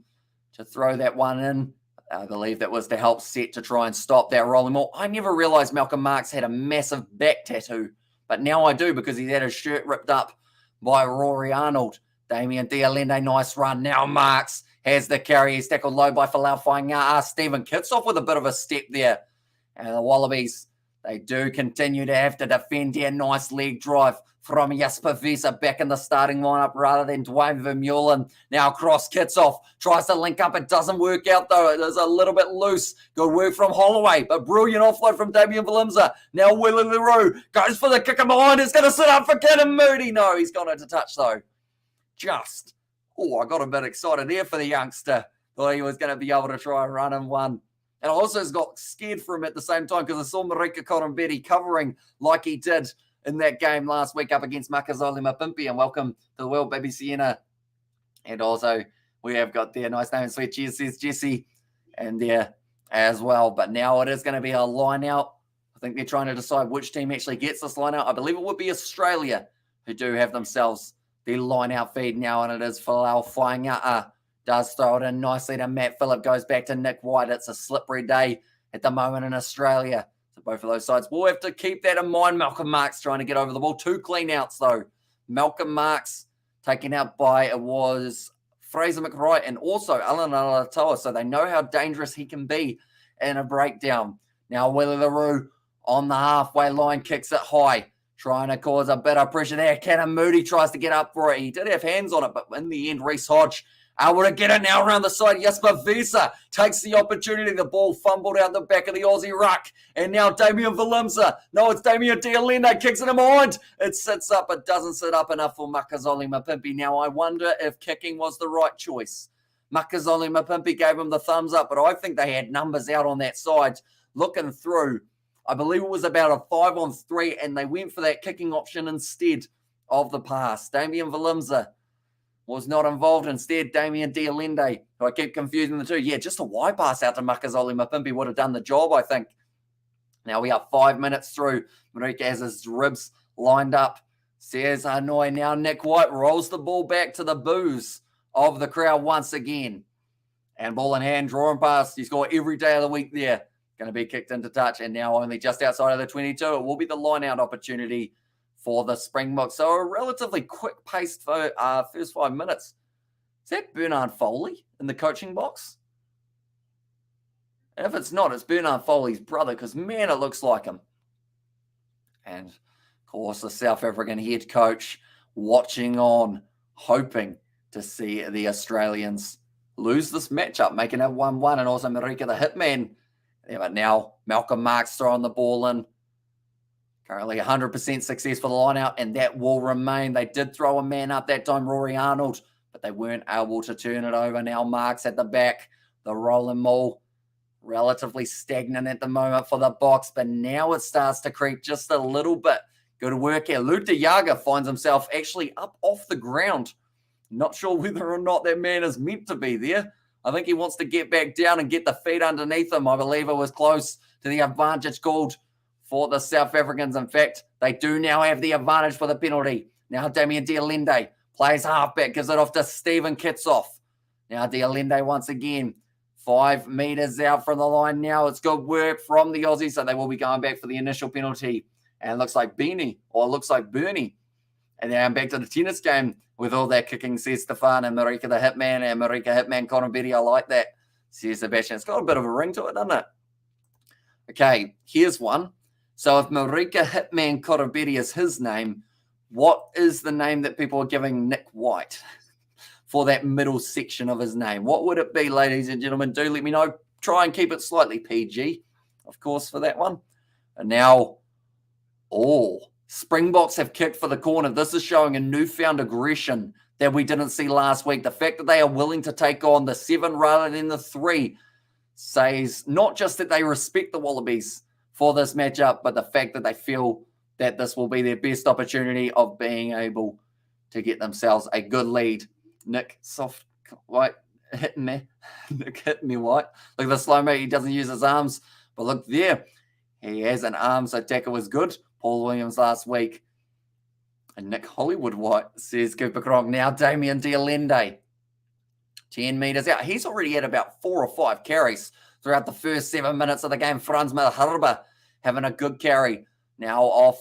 to throw that one in. I believe that was to help set to try and stop that rolling ball. I never realised Malcolm Marks had a massive back tattoo, but now I do because he's had his shirt ripped up by Rory Arnold. Damien Dialende, nice run. Now Marks has the carry. He's tackled low by Falau Fainga'a. Stephen Kitsoff with a bit of a step there. And the Wallabies, they do continue to have to defend here. Nice leg drive from Jasper Visa back in the starting lineup rather than Dwayne Vermeulen. Now cross Kitsoff, tries to link up. It doesn't work out though. It is a little bit loose. Good work from Holloway, but brilliant offload from Damian Valimza. Now Willie LaRue goes for the kick in behind. It's going to sit up for Cannon Moody. No, he's gone into touch though. Just, I got a bit excited there for the youngster. Thought he was going to be able to try and run in one. And I also got scared for him at the same time because I saw Marika Korombedi covering like he did in that game last week up against Makazole Mapimpi. And welcome to the world, baby Sienna. And also, we have got there, nice name and sweet cheers, says Jesse. And there as well. But now it is going to be a line out. I think they're trying to decide which team actually gets this line out. I believe it would be Australia who do have themselves the line out feed now. And it is Falau Fainga'a. Does throw it in nicely to Matt Phillip. Goes back to Nick White. It's a slippery day at the moment in Australia. So both of those sides will have to keep that in mind. Malcolm Marks trying to get over the ball. 2 clean outs though. Malcolm Marks taken out by, it was Fraser McWright, and also Alan Alatoa, so they know how dangerous he can be in a breakdown. Now Willie LaRue on the halfway line, kicks it high, trying to cause a bit of pressure there. Cannon Moody tries to get up for it. He did have hands on it, but in the end, Reece Hodge able to get it now around the side. Jesper Visa takes the opportunity. The ball fumbled out the back of the Aussie ruck. And now Damian Valimza. No, it's Damian Dialenda. Kicks it in behind. It sits up, but doesn't sit up enough for Makazole Mapimpi. Now, I wonder if kicking was the right choice. Makazole Mapimpi gave him the thumbs up, but I think they had numbers out on that side. Looking through, I believe it was about a 5-on-3, and they went for that kicking option instead of the pass. Damian Valimza was not involved. Instead, Damian Dialenda, who I keep confusing the two. Yeah, just a wide pass out to Makazole Mapimpi would have done the job, I think. Now we are 5 minutes through. Marika has his ribs lined up. Says Hanoi. Now Nick White rolls the ball back to the boos of the crowd once again. And ball in hand, drawing past. He's got every day of the week there. Going to be kicked into touch. And now only just outside of the 22. It will be the line-out opportunity for the Springboks. So a relatively quick-paced first 5 minutes. Is that Bernard Foley in the coaching box? And if it's not, it's Bernard Foley's brother, because, man, it looks like him. And, of course, the South African head coach watching on, hoping to see the Australians lose this matchup, making it 1-1, and also Marika the hitman. Yeah, but now Malcolm Marx throwing the ball in. Currently 100% success for the line-out, and that will remain. They did throw a man up that time, Rory Arnold, but they weren't able to turn it over. Now Marx at the back, the rolling maul, relatively stagnant at the moment for the box, but now it starts to creep just a little bit. Good work here. Luke Yaga finds himself actually up off the ground. Not sure whether or not that man is meant to be there. I think he wants to get back down and get the feet underneath him. I believe it was close to the advantage called for the South Africans. In fact, they do now have the advantage for the penalty. Now Damian Dialenda plays halfback, gives it off to Stephen Kitsoff. Now Dialenda once again, 5 meters out from the line now. It's good work from the Aussies, so they will be going back for the initial penalty. And it looks like Bernie. And then back to the tennis game with all that kicking, says Stefan, and Marika the hitman, and Marika hitman Connor I like that, says Sebastian. It's got a bit of a ring to it, doesn't it? Okay, here's one. So if Marika hitman Korobetti is his name, what is the name that people are giving Nick White for that middle section of his name? What would it be, ladies and gentlemen? Do let me know. Try and keep it slightly PG, of course, for that one. And now, Springboks have kicked for the corner. This is showing a newfound aggression that we didn't see last week. The fact that they are willing to take on the 7 rather than the 3 says not just that they respect the Wallabies for this matchup, but the fact that they feel that this will be their best opportunity of being able to get themselves a good lead. Nick soft White hitting me. Nick hitting me White. Look at the slow-mo. He doesn't use his arms. But look there. He has an arm, so tackle was good. Paul Williams last week. And Nick Hollywood White says Cooper Cronk. Now Damian Dialenda. 10 meters out. He's already had about 4 or 5 carries throughout the first 7 minutes of the game. Franz Maharba having a good carry. Now off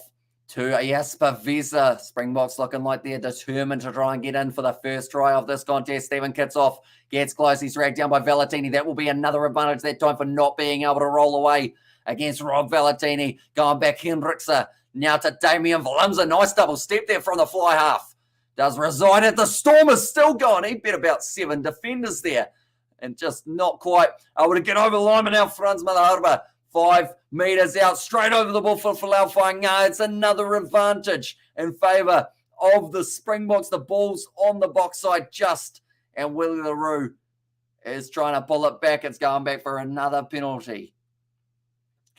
to Jesper Visa. Springboks looking like they're determined to try and get in for the first try of this contest. Stephen Kitsoff gets close. He's dragged down by Valentini. That will be another advantage that time for not being able to roll away against Rob Valentini. Going back Hendrickse. Now to Damian Valimza. Nice double step there from the fly half. Does reside at the Storm is still going. He beat about 7 defenders there. And just not quite able to get over the line. But now Franz Maharba, 5 meters out, straight over the ball for Folau Fainga'a. It's another advantage in favour of the Springboks. The ball's on the box side just. And Willie LaRue is trying to pull it back. It's going back for another penalty.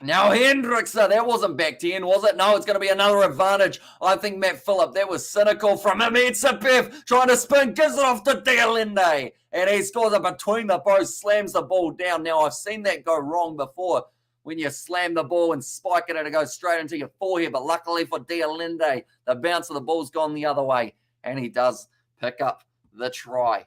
Now Hendrickse, that wasn't back 10, was it? No, it's going to be another advantage. I think Matt Phillip, that was cynical from him. It's a Biff trying to spin, gives it off to Dialenda. And he scores it between the posts, slams the ball down. Now, I've seen that go wrong before when you slam the ball and spike it and it goes straight into your forehead. But luckily for Dialenda, the bounce of the ball's gone the other way. And he does pick up the try.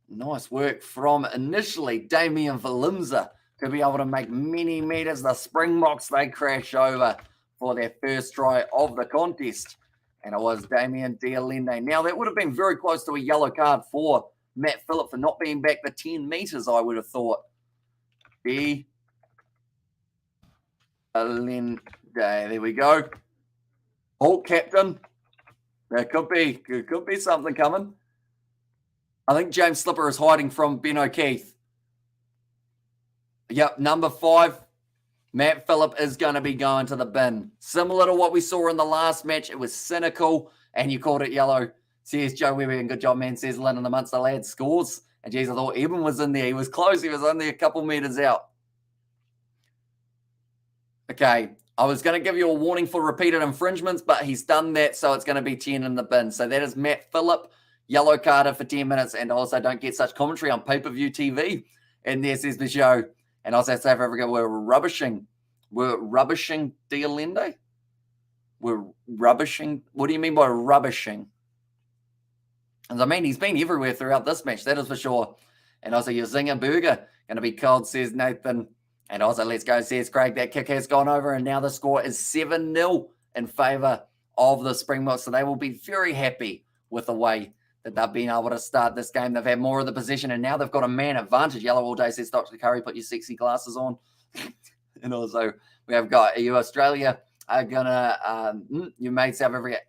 Nice work from initially Damian Valimza to be able to make many meters. The Springboks, they crash over for their first try of the contest. And it was Damien Dialende. Now, that would have been very close to a yellow card for Matt Phillip for not being back the 10 metres, I would have thought. Dialende. There we go. Oh, captain. There could be something coming. I think James Slipper is hiding from Ben O'Keefe. Yep, number 5. Matt Phillip is going to be going to the bin. Similar to what we saw in the last match, it was cynical, and you called it yellow. Says Joe Webber, and good job, man. Says Lynn and the Munster lad scores. And geez, I thought Eben was in there. He was close. He was only a couple metres out. Okay, I was going to give you a warning for repeated infringements, but he's done that, so it's going to be 10 in the bin. So that is Matt Phillip, yellow carded for 10 minutes, and also don't get such commentary on pay-per-view TV. And there says the show. And also South Africa were rubbishing Dialende? We're rubbishing? What do you mean by rubbishing? And I mean, he's been everywhere throughout this match, that is for sure. And also your Zinger Burger, going to be cold, says Nathan. And also, let's go, says Craig. That kick has gone over, and now the score is 7-0 in favour of the Springboks. So they will be very happy with the way that they've been able to start this game. They've had more of the possession, and now they've got a man advantage. Yellow all day, says Dr. Curry. Put your sexy glasses on. And also, we have got you, Australia, are going to, you made South Africa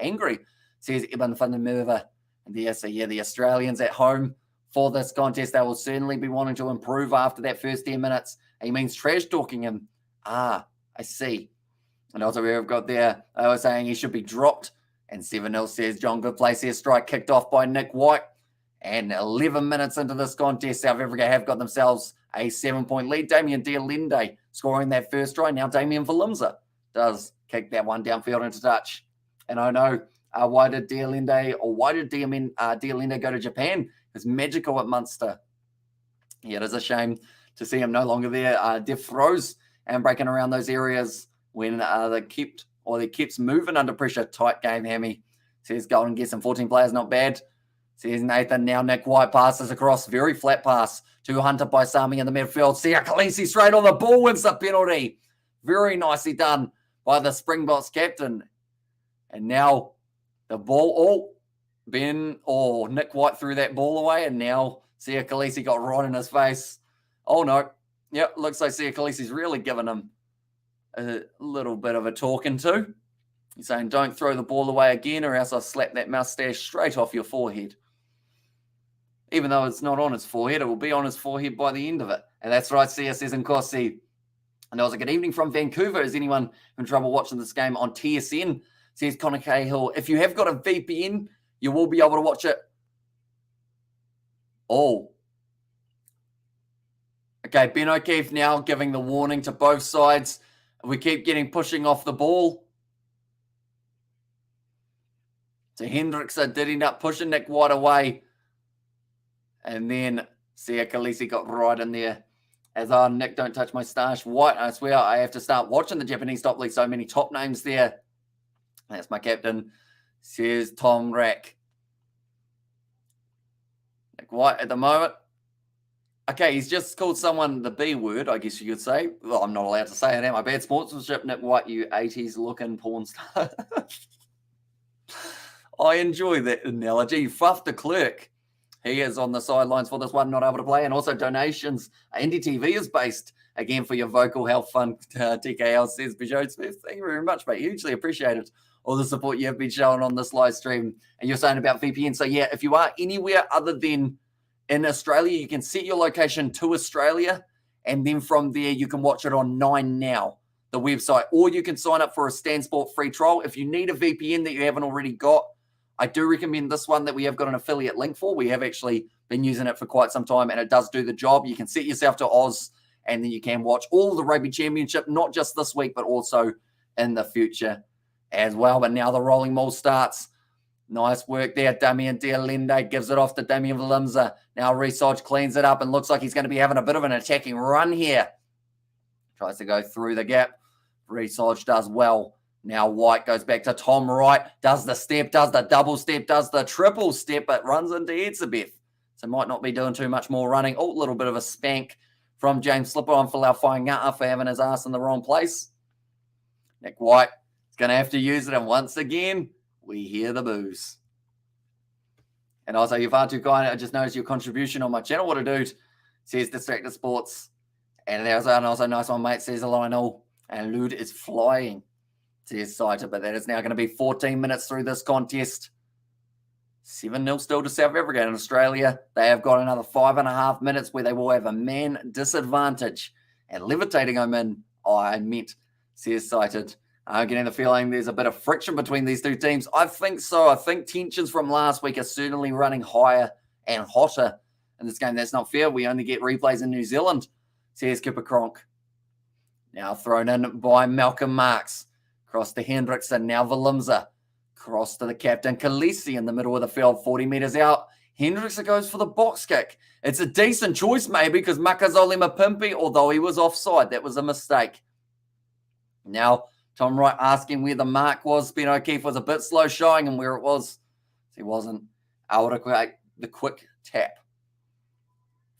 angry, says Ibn van der Merwe. And the Australians at home for this contest, they will certainly be wanting to improve after that first 10 minutes. He means trash talking him. I see. And also, we've got there, they were saying he should be dropped. And 7-0 says John, good place here. Strike kicked off by Nick White. And 11 minutes into this contest, South Africa have got themselves a 7-point lead. Damien Dialende scoring that first try. Now Damien Valimza does kick that one downfield into touch. And I know, why did Dialende go to Japan? It was magical at Munster. Yeah, it is a shame to see him no longer there. Death throws and breaking around those areas when they keeps moving under pressure. Tight game, Hammy. Says Golden gets some 14 players, not bad. Says Nathan. Now Nick White passes across. Very flat pass to Hunter by Sami in the midfield. Sia Khaleesi straight on the ball, wins the penalty. Very nicely done by the Springboks captain. And now the ball, Nick White threw that ball away, and now Sia Khaleesi got right in his face. Oh, no. Yep, looks like Sia Khaleesi's really giving him a little bit of a talking to. He's saying, don't throw the ball away again, or else I'll slap that mustache straight off your forehead. Even though it's not on his forehead, it will be on his forehead by the end of it. And that's right, Sia says in Nkosi. And there was a good evening from Vancouver. Is anyone having trouble watching this game on TSN? Says Connor Cahill. If you have got a VPN, you will be able to watch it. Oh. Okay, Ben O'Keefe now giving the warning to both sides. We keep pushing off the ball. So Hendrickson did end up pushing Nick White away. And then Sia Khaleesi got right in there. As Nick, don't touch my stash. White, I swear I have to start watching the Japanese top league. So many top names there. That's my captain, says Tom Rack. Nick White at the moment. Okay, he's just called someone the B word, I guess you could say. Well, I'm not allowed to say it. My bad sportsmanship, Nick White, you 80s looking porn star. I enjoy that analogy. Fuff the clerk. He is on the sidelines for this one, not able to play. And also donations. Indie TV is based, again, for your vocal health fund. TKL says, Bijou Smith, thank you very much, mate. Hugely appreciated all the support you have been showing on this live stream. And you're saying about VPN. So, yeah, if you are anywhere other than in Australia, you can set your location to Australia. And then from there, you can watch it on 9 Now, the website. Or you can sign up for a Stansport free trial. If you need a VPN that you haven't already got, I do recommend this one that we have got an affiliate link for. We have actually been using it for quite some time, and it does do the job. You can set yourself to Oz, and then you can watch all the Rugby Championship, not just this week, but also in the future as well. But now the rolling maul starts. Nice work there. Damien Dialende gives it off to Damien Valimza. Now Resodge cleans it up and looks like he's going to be having a bit of an attacking run here. Tries to go through the gap. Resodge does well. Now White goes back to Tom Wright, does the step, does the double step, does the triple step, but runs into Etzebeth. So might not be doing too much more running. Oh, a little bit of a spank from James Slipper on Falafai for having his ass in the wrong place. Nick White is going to have to use it, and once again, We hear the boos. And also, you're far too kind. I just noticed your contribution on my channel. What a dude. Says Distracted Sports. And there's also a nice one, mate. Says Lionel. And Lude is flying. Says Cited. But that is now going to be 14 minutes through this contest. 7-0 still to South Africa. And Australia, they have got another 5.5 minutes where they will have a man disadvantage. And levitating home in, I meant, says Cited. I'm getting the feeling there's a bit of friction between these two teams. I think so. I think tensions from last week are certainly running higher and hotter in this game. That's not fair. We only get replays in New Zealand, says Kipper Cronk. Now thrown in by Malcolm Marx. Cross to Hendrickson. Now Valimza. Cross to the captain, Khaleesi, in the middle of the field, 40 metres out. Hendrickson goes for the box kick. It's a decent choice, maybe, because Makazole Mapimpi, although he was offside, that was a mistake. Now, Tom Wright asking where the mark was. Ben O'Keefe was a bit slow showing him where it was. He wasn't able to create the quick tap.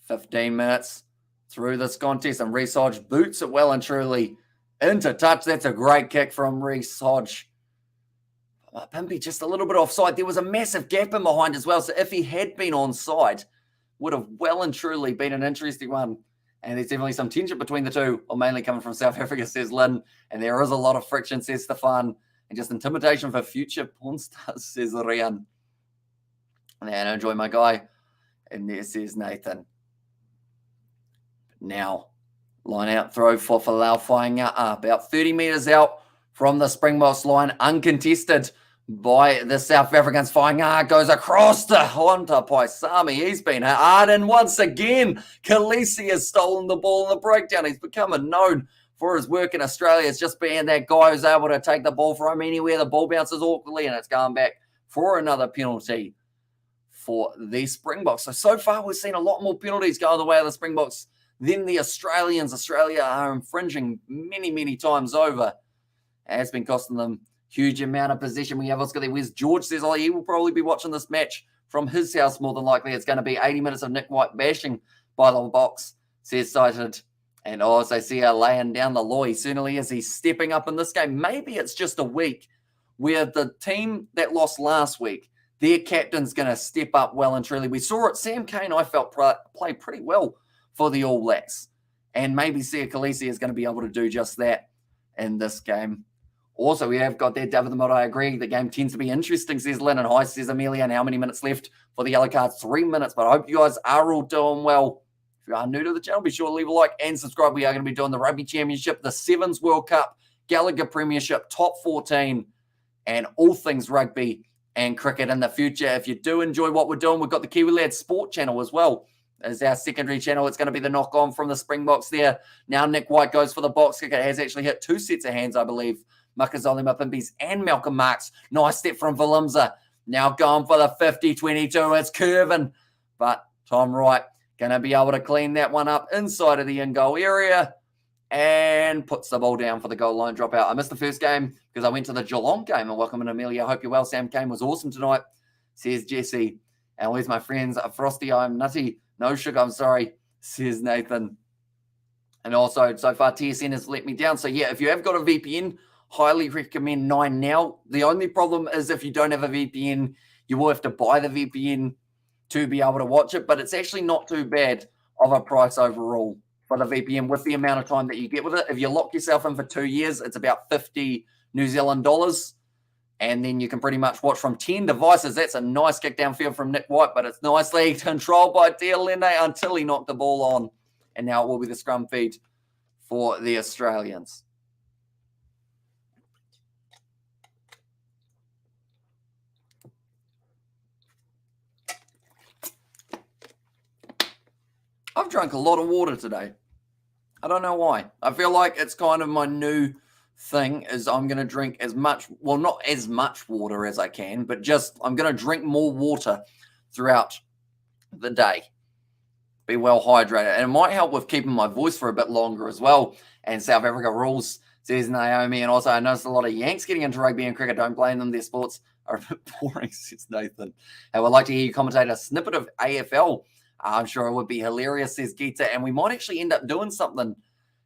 15 minutes through this contest, and Reece Hodge boots it well and truly into touch. That's a great kick from Reece Hodge. Pimpy just a little bit offside. There was a massive gap in behind as well. So if he had been onside, would have well and truly been an interesting one. And there's definitely some tension between the two, or mainly coming from South Africa, says Lynn. And there is a lot of friction, says Stefan. And just intimidation for future porn stars, says Rian. And I enjoy my guy. And there says Nathan. Now, line out throw for Falau flying out about 30 metres out from the Springboks line, uncontested by the South Africans. Flying goes across to Honta Paisami. He's been hard, and once again, Khaleesi has stolen the ball in the breakdown. He's become known for his work in Australia. It's just being that guy who's able to take the ball from anywhere. The ball bounces awkwardly, and it's going back for another penalty for the Springboks. So far, we've seen a lot more penalties go the way of the Springboks than the Australians. Australia are infringing many, many times over. It has been costing them huge amount of possession. We have Oscar there. Where's George? Says, he will probably be watching this match from his house more than likely. It's going to be 80 minutes of Nick White bashing by the box, says Cited. And as I see her laying down the law, he certainly is. He's stepping up in this game. Maybe it's just a week where the team that lost last week, their captain's going to step up well and truly. We saw it. Sam Cane, I felt, play pretty well for the All Blacks. And maybe Sia Khaleesi is going to be able to do just that in this game. Also, we have got there, David the Mod. I agree. The game tends to be interesting, says Lennon. Hi, says Amelia. And how many minutes left for the yellow cards? 3 minutes. But I hope you guys are all doing well. If you are new to the channel, be sure to leave a like and subscribe. We are going to be doing the Rugby Championship, the Sevens World Cup, Gallagher Premiership, Top 14, and all things rugby and cricket in the future. If you do enjoy what we're doing, we've got the Kiwi Lads Sport channel as well as our secondary channel. It's going to be the knock-on from the Springboks there. Now Nick White goes for the box kick. It has actually hit 2 sets of hands, I believe. Makazole Mapimpi's and Malcolm Marx. Nice step from Valimza. Now going for the 50-22. It's curving. But Tom Wright going to be able to clean that one up inside of the in-goal area and puts the ball down for the goal line dropout. I missed the first game because I went to the Geelong game. And welcome in, Amelia. I hope you're well. Sam Cane was awesome tonight, says Jesse. And where's my friends? Frosty, I'm nutty. No sugar, I'm sorry, says Nathan. And also, so far, TSN has let me down. So, yeah, if you have got a VPN, highly recommend 9 now. The only problem is if you don't have a VPN, you will have to buy the VPN to be able to watch it. But it's actually not too bad of a price overall for the VPN with the amount of time that you get with it. If you lock yourself in for 2 years, it's about 50 New Zealand dollars. And then you can pretty much watch from 10 devices. That's a nice kick downfield from Nick White, but it's nicely controlled by Dialene until he knocked the ball on. And now it will be the scrum feed for the Australians. I've drunk a lot of water today. I don't know why. I feel like it's kind of my new thing is I'm going to drink as much, well, not as much water as I can, but just I'm going to drink more water throughout the day. Be well hydrated. And it might help with keeping my voice for a bit longer as well. And South Africa rules, says Naomi. And also I noticed a lot of Yanks getting into rugby and cricket. Don't blame them. Their sports are a bit boring, says Nathan. I would like to hear you commentate a snippet of AFL. I'm sure it would be hilarious, says Gita. And we might actually end up doing something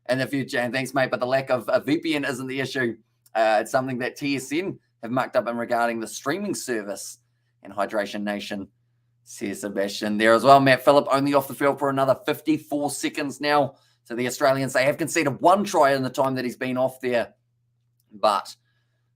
in the future. And thanks, mate. But the lack of a VPN isn't the issue. It's something that TSN have mucked up in regarding the streaming service and Hydration Nation, says Sebastian there as well. Matt Phillip only off the field for another 54 seconds now. So the Australians, they have conceded 1 try in the time that he's been off there. But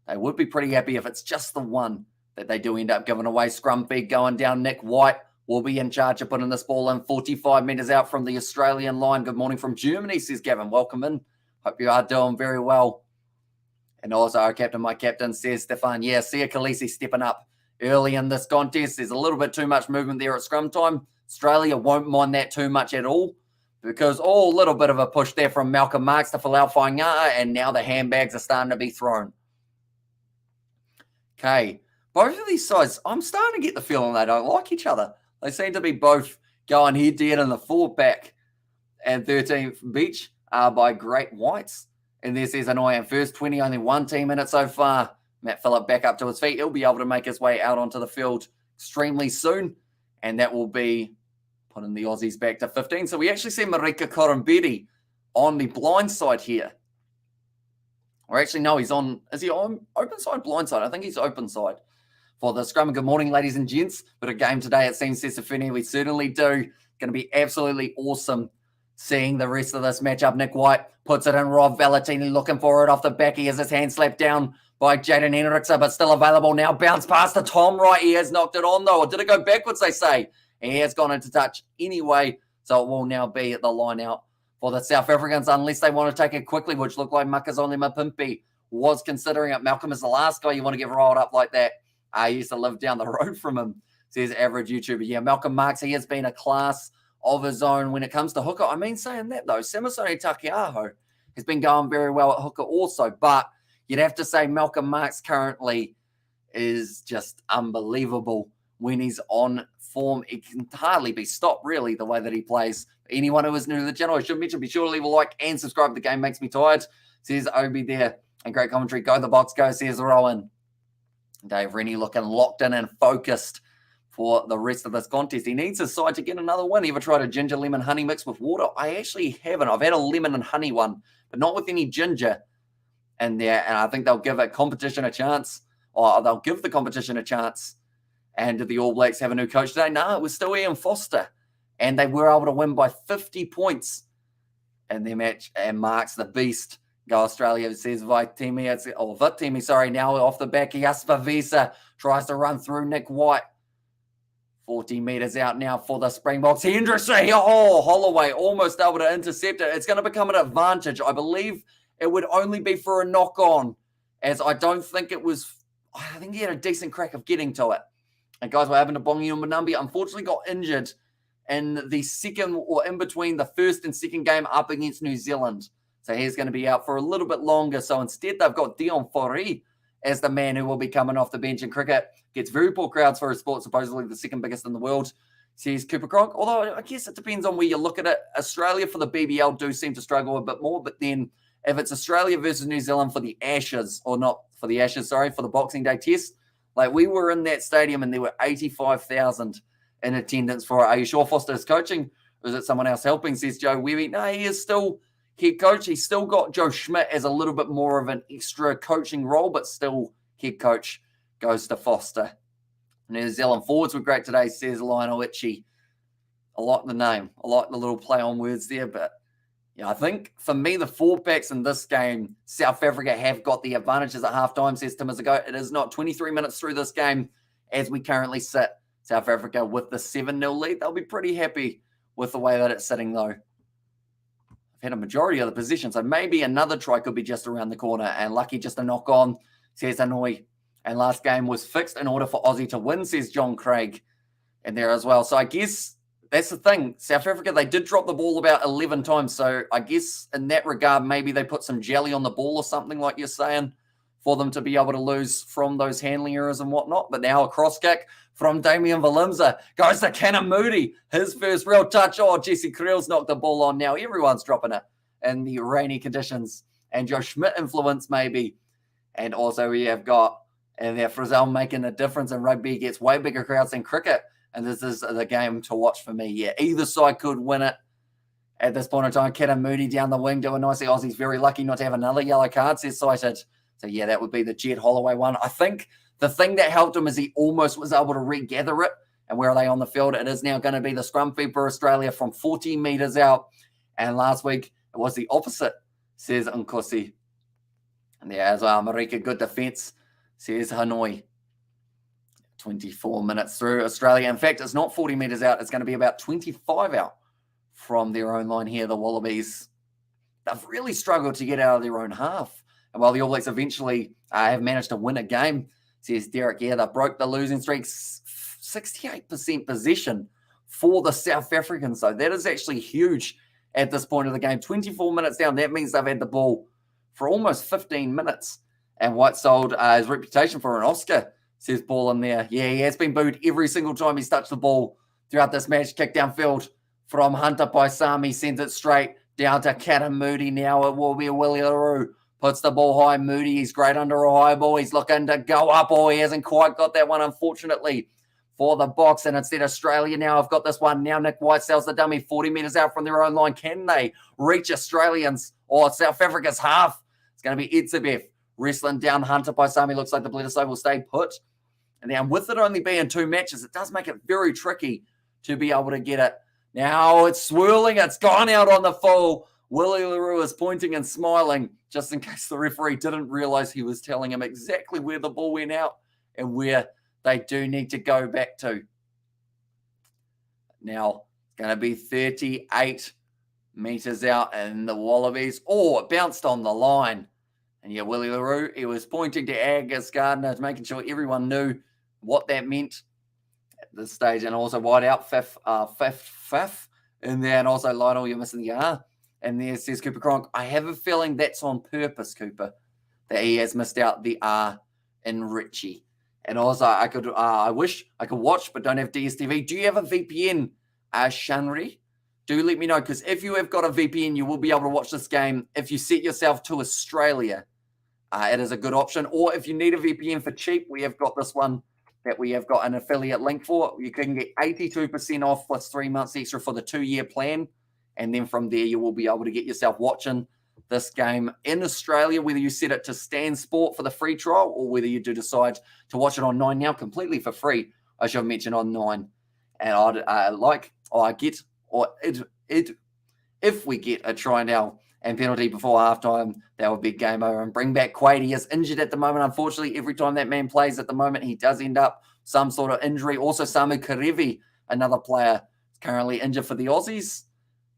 they would be pretty happy if it's just the one that they do end up giving away. Scrum feed going down. Nick White will be in charge of putting this ball in 45 metres out from the Australian line. Good morning from Germany, says Gavin. Welcome in. Hope you are doing very well. And also our captain, my captain, says Stefan, yeah, Sia Khaleesi stepping up early in this contest. There's a little bit too much movement there at scrum time. Australia won't mind that too much at all because, a little bit of a push there from Malcolm Marx to Folau Fainga'a, and now the handbags are starting to be thrown. Okay, both of these sides, I'm starting to get the feeling they don't like each other. They seem to be both going head-to-head in the full-back and 13th beach by Great Whites. And this is annoying. First 20, only 1 team in it so far. Matt Phillip back up to his feet. He'll be able to make his way out onto the field extremely soon. And that will be putting the Aussies back to 15. So we actually see Marika Korombedi on the blind side here. Or actually, no, is he on open side, blind side? I think he's open side for the scrum. Good morning, ladies and gents. But a game today, it seems, Sesafini. We certainly do. Going to be absolutely awesome seeing the rest of this matchup. Nick White puts it in. Rob Valentini looking for it off the back. He has his hand slapped down by Jaden Henriksen, but still available now. Bounce past to Tom Wright. He has knocked it on, though. Or did it go backwards, they say? And he has gone into touch anyway. So it will now be at the line out for the South Africans, unless they want to take it quickly, which looked like Makazole Mapimpi was considering it. Malcolm is the last guy you want to get rolled up like that. I used to live down the road from him, says average YouTuber. Yeah, Malcolm Marx, he has been a class of his own when it comes to hooker. I mean, saying that, though, Samisoni Takiaho has been going very well at hooker also, but you'd have to say Malcolm Marx currently is just unbelievable when he's on form. It can hardly be stopped, really, the way that he plays. Anyone who is new to the channel, I should mention, be sure to leave a like and subscribe. The game makes me tired, says Obi there. And great commentary. Go the box, go, says Rowan. Dave Rennie looking locked in and focused for the rest of this contest. He needs his side to get another win. Ever tried a ginger lemon honey mix with water? I actually haven't. I've had a lemon and honey one, but not with any ginger in there. And I think they'll give a competition a chance, or they'll give the competition a chance. And did the All Blacks have a new coach today? No, it was still Ian Foster. And they were able to win by 50 points in their match. And Marks the beast. Go Australia, says Vitimi, sorry, now off the back. Jasper Visa tries to run through Nick White. 40 metres out now for the Springboks. Hendrickson, Holloway almost able to intercept it. It's going to become an advantage. I believe it would only be for a knock-on, as I don't think it was, I think he had a decent crack of getting to it. And guys, what happened to Bongi Umanambi? Unfortunately got injured in the second, or in between the first and second game up against New Zealand. So he's going to be out for a little bit longer. So instead, they've got Dion Forey as the man who will be coming off the bench in cricket. Gets very poor crowds for his sport, supposedly the second biggest in the world, says Cooper Cronk. Although I guess it depends on where you look at it. Australia for the BBL do seem to struggle a bit more. But then if it's Australia versus New Zealand for the Ashes, or not for the Ashes, sorry, for the Boxing Day test, like we were in that stadium and there were 85,000 in attendance for it. Are you sure Foster is coaching? Or is it someone else helping, says Joe Webby? No, he is still head coach. He's still got Joe Schmidt as a little bit more of an extra coaching role, but still head coach goes to Foster. New Zealand forwards were great today, says Lionel Itchy. I like the name. I like the little play on words there, but yeah, I think for me, the forward backs in this game, South Africa have got the advantages at halftime, says Tim Ago. It is not 23 minutes through this game as we currently sit. South Africa with the 7-0 lead. They'll be pretty happy with the way that it's sitting, though. Had a majority of the position, so maybe another try could be just around the corner, and lucky just a knock on, says Hanoi. And last game was fixed in order for Aussie to win, says John Craig in there as well. So I guess that's the thing. South Africa, they did drop the ball about 11 times, so I guess in that regard, maybe they put some jelly on the ball or something like you're saying for them to be able to lose from those handling errors and whatnot. But now a cross kick from Damian Valimza goes to Cannon Moody. His first real touch. Oh, Jesse Creel's knocked the ball on now. Everyone's dropping it in the rainy conditions. And Joe Schmidt influence maybe. And also we have got, and there Frizzell making a difference in rugby. Gets way bigger crowds than cricket. And this is the game to watch for me. Yeah, either side could win it at this point in time. Cannon Moody down the wing doing nicely. Aussie's very lucky not to have another yellow card, says Cited. So, yeah, that would be the Jed Holloway one. I think the thing that helped him is he almost was able to regather it. And where are they on the field? It is now going to be the scrum feed for Australia from 40 metres out. And last week, it was the opposite, says Nkosi. And there as well, Marika, good defence, says Hanoi. 24 minutes through Australia. In fact, it's not 40 metres out. It's going to be about 25 out from their own line here. The Wallabies, they've really struggled to get out of their own half. And while the All Blacks eventually have managed to win a game, says Derek, yeah, they broke the losing streak, 68% possession for the South Africans. So that is actually huge at this point of the game. 24 minutes down, that means they've had the ball for almost 15 minutes. And White sold his reputation for an Oscar, says Ball in there. Yeah, he has been booed every single time he's touched the ball throughout this match. Kick downfield from Hunter Paisami, sends it straight down to Katam Moody. Now it will be Willie LaRue. Puts the ball high. Moody, he's great under a high ball. He's looking to go up. Oh, he hasn't quite got that one, unfortunately, for the box. And instead, Australia now have got this one. Now Nick White sells the dummy 40 metres out from their own line. Can they reach Australians or South Africa's half? It's going to be Etzebeth wrestling down Hunter Paisami. Looks like the Bledisloe will stay put. And now with it only being 2 matches, it does make it very tricky to be able to get it. Now it's swirling. It's gone out on the full. Willie LaRue is pointing and smiling just in case the referee didn't realise he was telling him exactly where the ball went out and where they do need to go back to. Now it's going to be 38 metres out and the Wallabies. Oh, it bounced on the line. And yeah, Willie LaRue, he was pointing to Agus Gardner, making sure everyone knew what that meant at this stage. And also wide out, fifth. And then also Lionel, you're missing the R. And there says Cooper Cronk, I have a feeling that's on purpose, Cooper, that he has missed out the R in Richie. And also, I wish I could watch, but don't have DSTV. Do you have a VPN, Shanri? Do let me know, because if you have got a VPN, you will be able to watch this game. If you set yourself to Australia, it is a good option. Or if you need a VPN for cheap, we have got this one that we have got an affiliate link for. You can get 82% off plus 3 months extra for the 2-year plan. And then from there, you will be able to get yourself watching this game in Australia, whether you set it to Stan Sport for the free trial or whether you do decide to watch it on 9 now completely for free. I should have mentioned on 9. And if we get a try now and penalty before halftime, that would be game over. And bring back Quaid. He is injured at the moment. Unfortunately, every time that man plays at the moment, he does end up some sort of injury. Also, Samu Karevi, another player, is currently injured for the Aussies.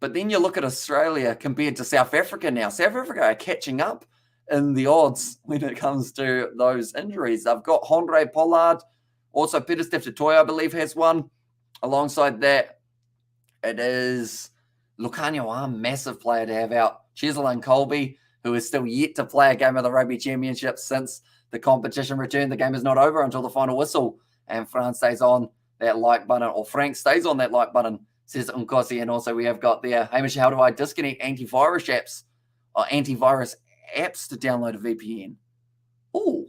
But then you look at Australia compared to South Africa now. South Africa are catching up in the odds when it comes to those injuries. They've got Andre Pollard. Also, Peter Steph-Totoy, I believe, has one. Alongside that, it is Lucanio, a massive player to have out. Cheslin Colby, who is still yet to play a game of the Rugby Championship since the competition returned. The game is not over until the final whistle. And Frank stays on that like button, says Nkosi. And also we have got there, Hamish, how do I disconnect antivirus apps to download a VPN? Oh,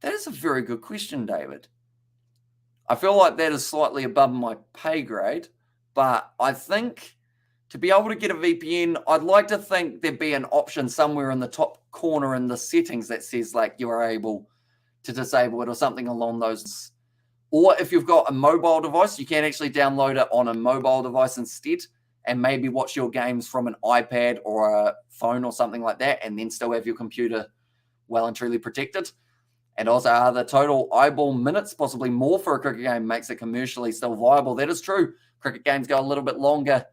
that is a very good question, David. I feel like that is slightly above my pay grade, but I think to be able to get a VPN, I'd like to think there'd be an option somewhere in the top corner in the settings that says like you are able to disable it or something along those. Or if you've got a mobile device, you can actually download it on a mobile device instead and maybe watch your games from an iPad or a phone or something like that and then still have your computer well and truly protected. And also the total eyeball minutes, possibly more for a cricket game, makes it commercially still viable. That is true. Cricket games go a little bit longer.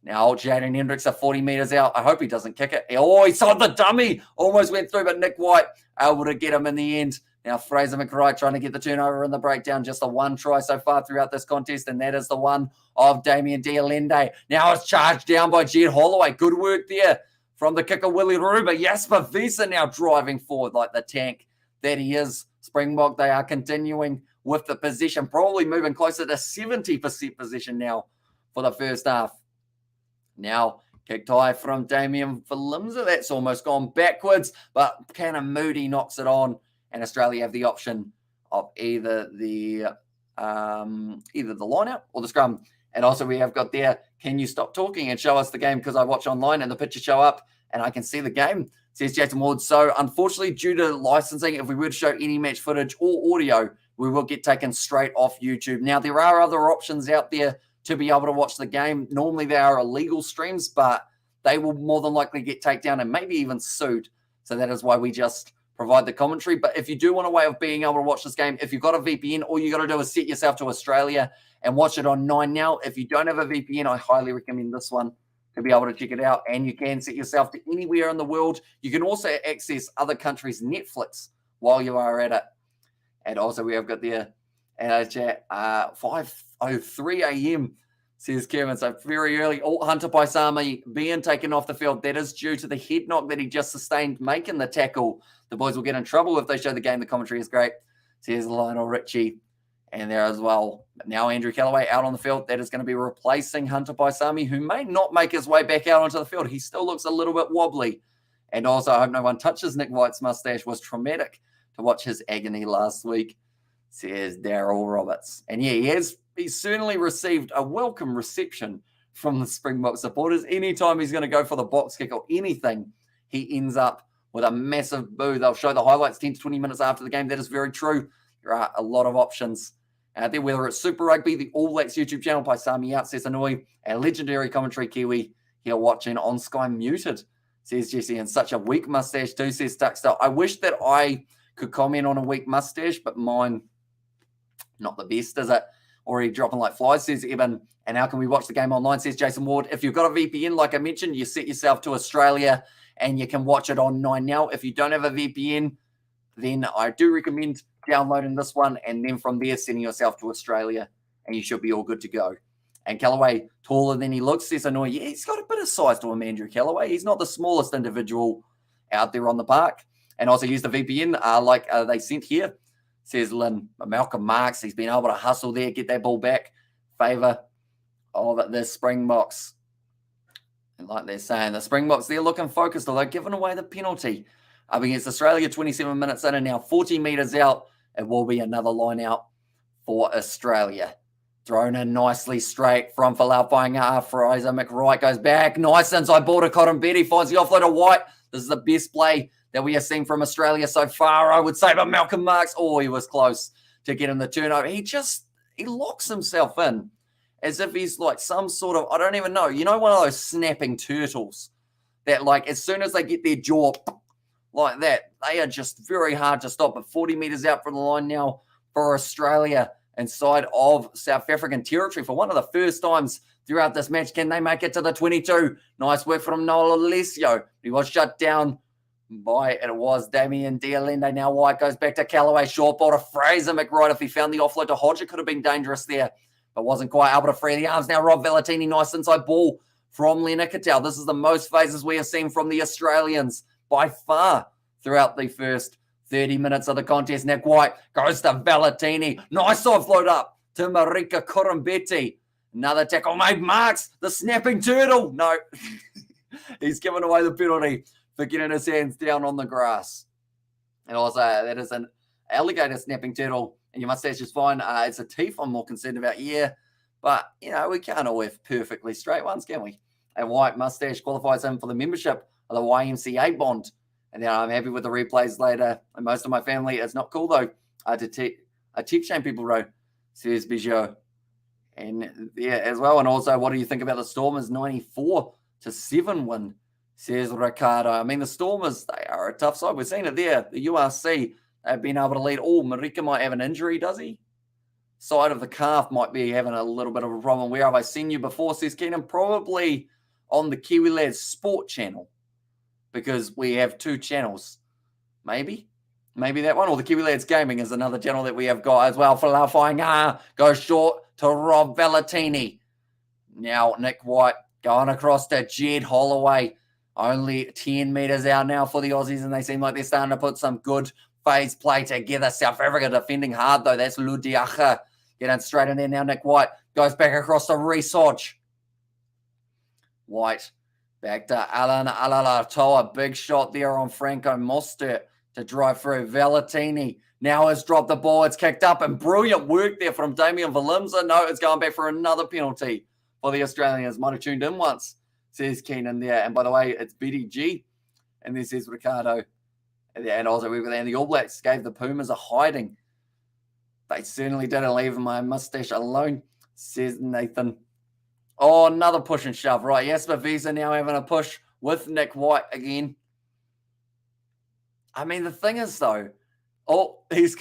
Now, Jaden Hendricks are 40 metres out. I hope he doesn't kick it. Oh, he saw the dummy. Almost went through, but Nick White able to get him in the end. Now, Fraser McRae trying to get the turnover in the breakdown. Just the one try so far throughout this contest, and that is the one of Damien Dialende. Now it's charged down by Jed Holloway. Good work there from the kicker, Willie LaRue. But Jasper Wiese now driving forward like the tank that he is. Springbok, they are continuing with the possession, probably moving closer to 70% possession now for the first half. Now, kicked high from Damian Valimza. That's almost gone backwards, but Katam Moody knocks it on. And Australia have the option of either the line-out or the scrum. And also we have got there, can you stop talking and show us the game? Because I watch online and the pictures show up and I can see the game. says Jason Ward. So unfortunately, due to licensing, if we were to show any match footage or audio, we will get taken straight off YouTube. Now, there are other options out there to be able to watch the game. Normally, they are illegal streams, but they will more than likely get taken down and maybe even sued. So that is why we just provide the commentary. But if you do want a way of being able to watch this game, if you've got a VPN, all you got to do is set yourself to Australia and watch it on 9 Now. If you don't have a VPN, I highly recommend this one to be able to check it out. And you can set yourself to anywhere in the world. You can also access other countries' Netflix while you are at it. And also we have got there chat 5:03 a.m. says Kevin. So very early. Hunter Paisami being taken off the field. That is due to the head knock that he just sustained making the tackle. The boys will get in trouble if they show the game. The commentary is great. Says Lionel Richie. And there as well. Now Andrew Callaway out on the field. That is going to be replacing Hunter Paisami, who may not make his way back out onto the field. He still looks a little bit wobbly. And also, I hope no one touches Nick White's mustache. Was traumatic to watch his agony last week, says Daryl Roberts. And yeah, he's certainly received a welcome reception from the Springbok supporters. Anytime he's going to go for the box kick or anything, he ends up with a massive boo. They'll show the highlights 10 to 20 minutes after the game. That is very true. There are a lot of options out there, whether it's Super Rugby, the All Blacks YouTube channel, Paisami out, says Anui, and legendary commentary Kiwi here watching on Sky Muted, says Jesse, and such a weak mustache too, says Duckstyle. I wish that I could comment on a weak mustache, but mine, not the best, is it? Already dropping like flies, says Evan. And how can we watch the game online, says Jason Ward? If you've got a VPN, like I mentioned, you set yourself to Australia and you can watch it on 9 Now. If you don't have a VPN, then I do recommend downloading this one, and then from there, sending yourself to Australia, and you should be all good to go. And Callaway, taller than he looks, says Annoy. Yeah, he's got a bit of size to him, Andrew Callaway. He's not the smallest individual out there on the park. And also use the VPN like they sent here, says Lynn. Malcolm Marks, he's been able to hustle there, get that ball back. Favour of the Springboks. And like they're saying, the Springboks, they're looking focused, although giving away the penalty up against Australia, 27 minutes in, and now 40 metres out. It will be another line out for Australia. Thrown in nicely straight from Falau Fainga'a. Fraser McWright goes back. Nice inside ball to Cotton Betty. Finds the offload to White. This is the best play that we have seen from Australia so far, I would say. But Malcolm Marks, he was close to getting the turnover. He locks himself in as if he's like some sort of, I don't even know, one of those snapping turtles that like as soon as they get their jaw like that, they are just very hard to stop. But 40 metres out from the line now for Australia inside of South African territory for one of the first times throughout this match. Can they make it to the 22? Nice work from Noel Alessio. He was shut down by, it was Damien Dialende. Now White goes back to Callaway. Short ball to Fraser McWright. If he found the offload to Hodge, it could have been dangerous there, but wasn't quite able to free the arms. Now Rob Valentini, nice inside ball from Leonard Cattell. This is the most phases we have seen from the Australians by far throughout the first 30 minutes of the contest. Nick White goes to Valentini. Nice offload up to Marika Kurambeti. Another tackle made. Marks, the snapping turtle. No, he's given away the penalty for getting his hands down on the grass. And also, that is an alligator snapping turtle. And your mustache is fine. It's a teeth I'm more concerned about. Yeah, but, we can't all have perfectly straight ones, can we? A White mustache qualifies him for the membership of the YMCA bond. And then I'm happy with the replays later. And most of my family, it's not cool though. A tip shame people wrote, says Bijou. And yeah, as well. And also, what do you think about the Stormers 94-7 win, says Ricardo. I mean, the Stormers, they are a tough side. We've seen it there. The URC, they've been able to lead. Marika might have an injury, does he? Side of the calf might be having a little bit of a problem. Where have I seen you before, says Keenan? Probably on the Kiwi Lads Sport channel, because we have two channels. Maybe that one, or the Kiwi Lads Gaming is another channel that we have got as well. Falau Fainga'a goes short to Rob Valentini. Now Nick White going across to Jed Holloway. Only 10 metres out now for the Aussies, and they seem like they're starting to put some good phase play together. South Africa defending hard, though. That's Ludiacha getting straight in there now. Nick White goes back across to Reece Hodge. White back to Alan Alalatoa. Big shot there on Franco Mustert to drive through. Valentini now has dropped the ball. It's kicked up, and brilliant work there from Damian Valimza. No, it's going back for another penalty for the Australians. Might have tuned in once, says Keenan there. And by the way, it's BDG And then says Ricardo. And also, the All Blacks gave the Pumas a hiding. They certainly didn't leave my mustache alone, says Nathan. Oh, another push and shove. Right, Jasper Wiese now having a push with Nick White again. I mean, the thing is, though, it's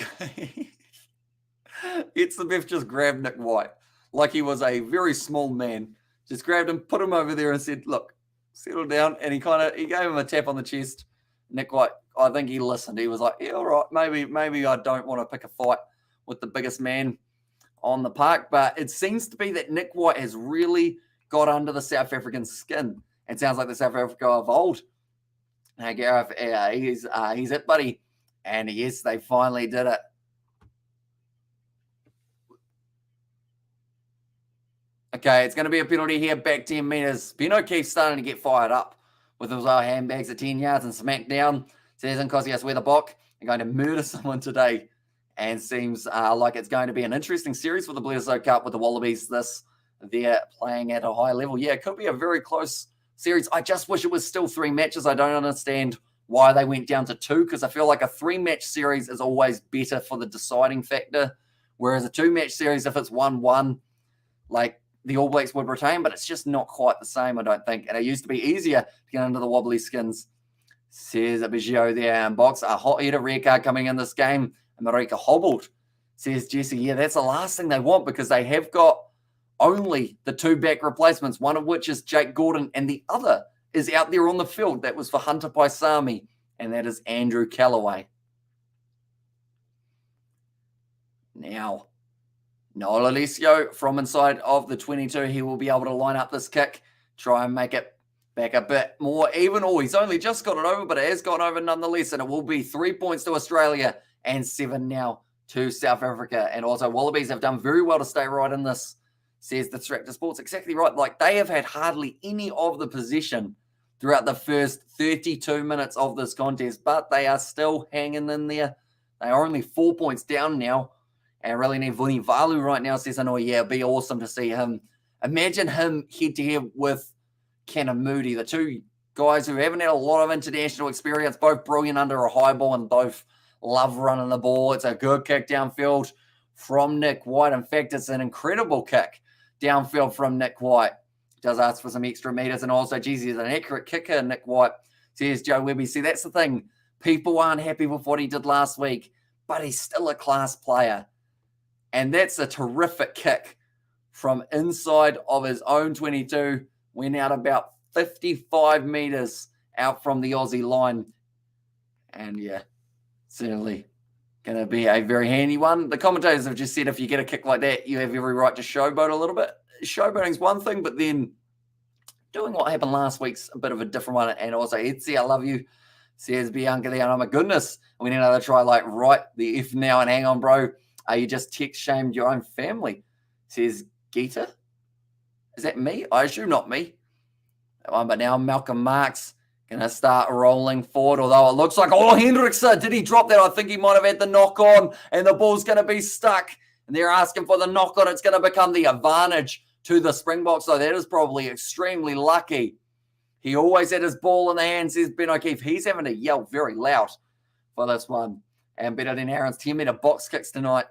the Biff just grabbed Nick White like he was a very small man. Just grabbed him, put him over there and said, look, settle down. And he gave him a tap on the chest. Nick White, I think he listened. He was like, yeah, all right, maybe I don't want to pick a fight with the biggest man on the park. But it seems to be that Nick White has really got under the South African skin. It sounds like the South Africa of old. Now, Gareth, he's it, buddy. And yes, they finally did it. Okay, it's going to be a penalty here, back 10 metres. Ben O'Keefe's starting to get fired up with those handbags at 10 yards and smack down. Says Nkosias Weatherbach, they're going to murder someone today. And seems like it's going to be an interesting series for the Bledisloe Cup with the Wallabies. They're playing at a high level. Yeah, it could be a very close series. I just wish it was still 3 matches. I don't understand why they went down to 2, because I feel like a 3-match series is always better for the deciding factor. Whereas a 2-match series, if it's 1-1, like the All Blacks would retain, but it's just not quite the same, I don't think. And it used to be easier to get under the wobbly skins. Says Biggio there in box. A hot hitter rear card coming in this game. And Marika hobbled. Says Jesse, yeah, that's the last thing they want, because they have got only the 2 back replacements, one of which is Jake Gordon, and the other is out there on the field. That was for Hunter Paisami, and that is Andrew Callaway. Now, Noel Alessio from inside of the 22. He will be able to line up this kick, try and make it back a bit more even. Oh, he's only just got it over, but it has gone over nonetheless, and it will be 3 points to Australia and 7 now to South Africa. And also, Wallabies have done very well to stay right in this, says the Tractor Sports. Exactly right. Like, they have had hardly any of the possession throughout the first 32 minutes of this contest, but they are still hanging in there. They are only 4 points down now. And really need Vunivalu right now, says, oh yeah, it'd be awesome to see him. Imagine him head-to-head with Canon Moody, the 2 guys who haven't had a lot of international experience, both brilliant under a high ball and both love running the ball. It's a good kick downfield from Nick White. In fact, it's an incredible kick downfield from Nick White. Does ask for some extra meters, and also, geez, he's an accurate kicker, Nick White, says Joe Webby. See, that's the thing. People aren't happy with what he did last week, but he's still a class player. And that's a terrific kick from inside of his own 22. Went out about 55 meters out from the Aussie line. And yeah, certainly going to be a very handy one. The commentators have just said if you get a kick like that, you have every right to showboat a little bit. Showboating's one thing, but then doing what happened last week's a bit of a different one. And also, Etsy, I love you, says Bianca there. And oh my goodness, we need another try, like right the F now, and hang on, bro. You just text-shamed your own family, says Geeta. Is that me? I assume not me. But now Malcolm Marks going to start rolling forward, although it looks like, Hendrickson, did he drop that? I think he might have had the knock-on, and the ball's going to be stuck. And they're asking for the knock-on. It's going to become the advantage to the Springboks, so that is probably extremely lucky. He always had his ball in the hand, says Ben O'Keefe. He's having to yell very loud for this one. And better than Aaron's 10-meter box kicks tonight,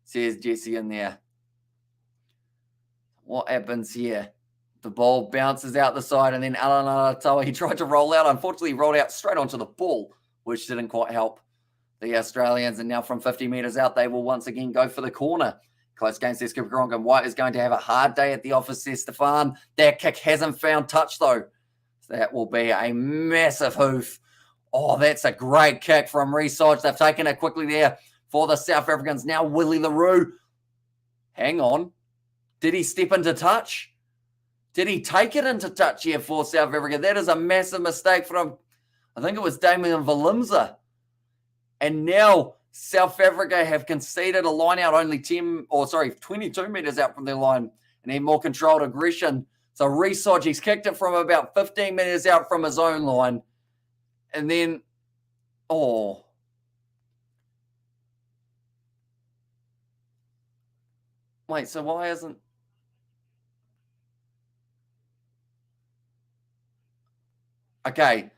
says Jesse in there. What happens here? The ball bounces out the side, and then Alan Alatoa, he tried to roll out. Unfortunately, he rolled out straight onto the ball, which didn't quite help the Australians. And now from 50 metres out, they will once again go for the corner. Close game, says Skipper Gronk, and White is going to have a hard day at the office, says Stefan. That kick hasn't found touch, though. So that will be a massive hoof. Oh, that's a great kick from Research. They've taken it quickly there for the South Africans. Now Willie LaRue. Hang on. Did he step into touch? Did he take it into touch here for South Africa? That is a massive mistake from, I think it was Damian Valimza. And now South Africa have conceded a line out only 22 metres out from their line and need more controlled aggression. So Research, he's kicked it from about 15 metres out from his own line. And then, wait, so why isn't... Okay.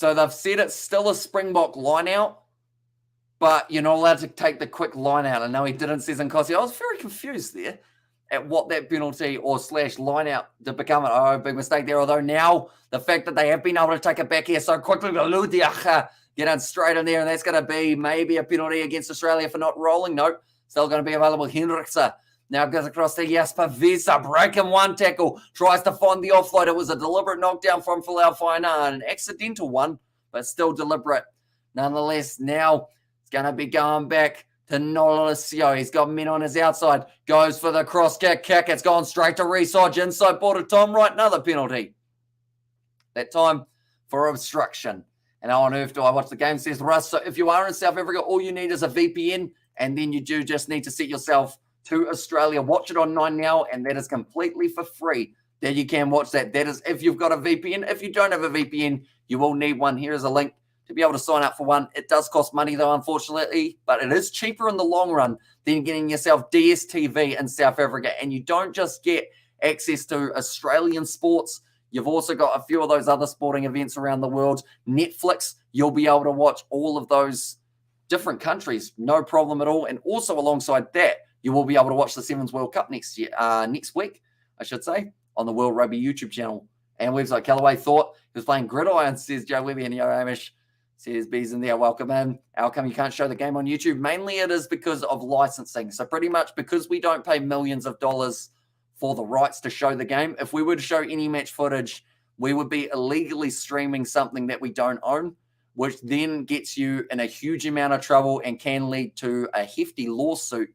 So they've said it's still a Springbok line out, but you're not allowed to take the quick line out. And no, he didn't, says Nkosi. I was very confused there at what that penalty or / line out to become a big mistake there. Although now the fact that they have been able to take it back here so quickly, Ludiacha get in straight in there, and that's going to be maybe a penalty against Australia for not rolling. Nope, still going to be available. Hendrickse now goes across to Jasper Visa, breaking one tackle, tries to find the offload. It was a deliberate knockdown from Folau Faina, an accidental one, but still deliberate. Nonetheless, now it's going to be going back to Nolasio. He's got men on his outside, goes for the cross kick. It's gone straight to Research, inside border. Tom Wright, another penalty. That time for obstruction. And how on earth do I watch the game, says Russ. So if you are in South Africa, all you need is a VPN, and then you do just need to set yourself to Australia. Watch it on 9Now, and that is completely for free. There you can watch that. That is if you've got a VPN. If you don't have a VPN, you will need one. Here is a link to be able to sign up for one. It does cost money, though, unfortunately, but it is cheaper in the long run than getting yourself DSTV in South Africa. And you don't just get access to Australian sports. You've also got a few of those other sporting events around the world. Netflix, you'll be able to watch all of those different countries, no problem at all. And also alongside that, you will be able to watch the Sevens World Cup next week, I should say, on the World Rugby YouTube channel. And website Callaway thought he was playing Gridiron, says Joe Webby, and Yo Amish says Bees in there. Welcome in. How come you can't show the game on YouTube? Mainly it is because of licensing. So pretty much because we don't pay millions of dollars for the rights to show the game. If we were to show any match footage, we would be illegally streaming something that we don't own, which then gets you in a huge amount of trouble and can lead to a hefty lawsuit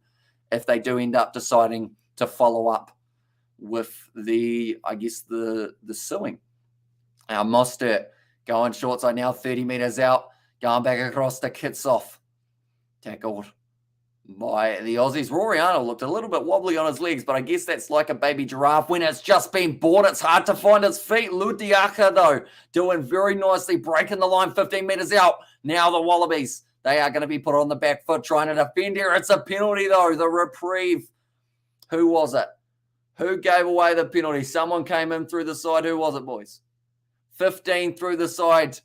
if they do end up deciding to follow up with the suing. Our Mustert going short side now, 30 meters out, going back across to Kitsoff. Tackled by the Aussies. Rory Arnold looked a little bit wobbly on his legs, but I guess that's like a baby giraffe. When it's just been bought, it's hard to find his feet. Ludiaka, though, doing very nicely, breaking the line 15 meters out. Now the Wallabies, they are going to be put on the back foot, trying to defend here. It's a penalty, though, the reprieve. Who was it? Who gave away the penalty? Someone came in through the side. Who was it, boys? 15 through the side.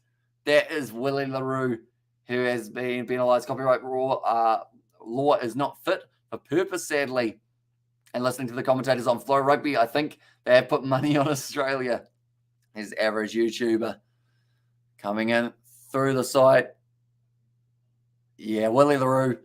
That is Willie LaRue, who has been penalised. Copyright law is not fit for purpose, sadly. And listening to the commentators on Flow Rugby, I think they have put money on Australia. His average YouTuber coming in through the side. Yeah, Willie LaRue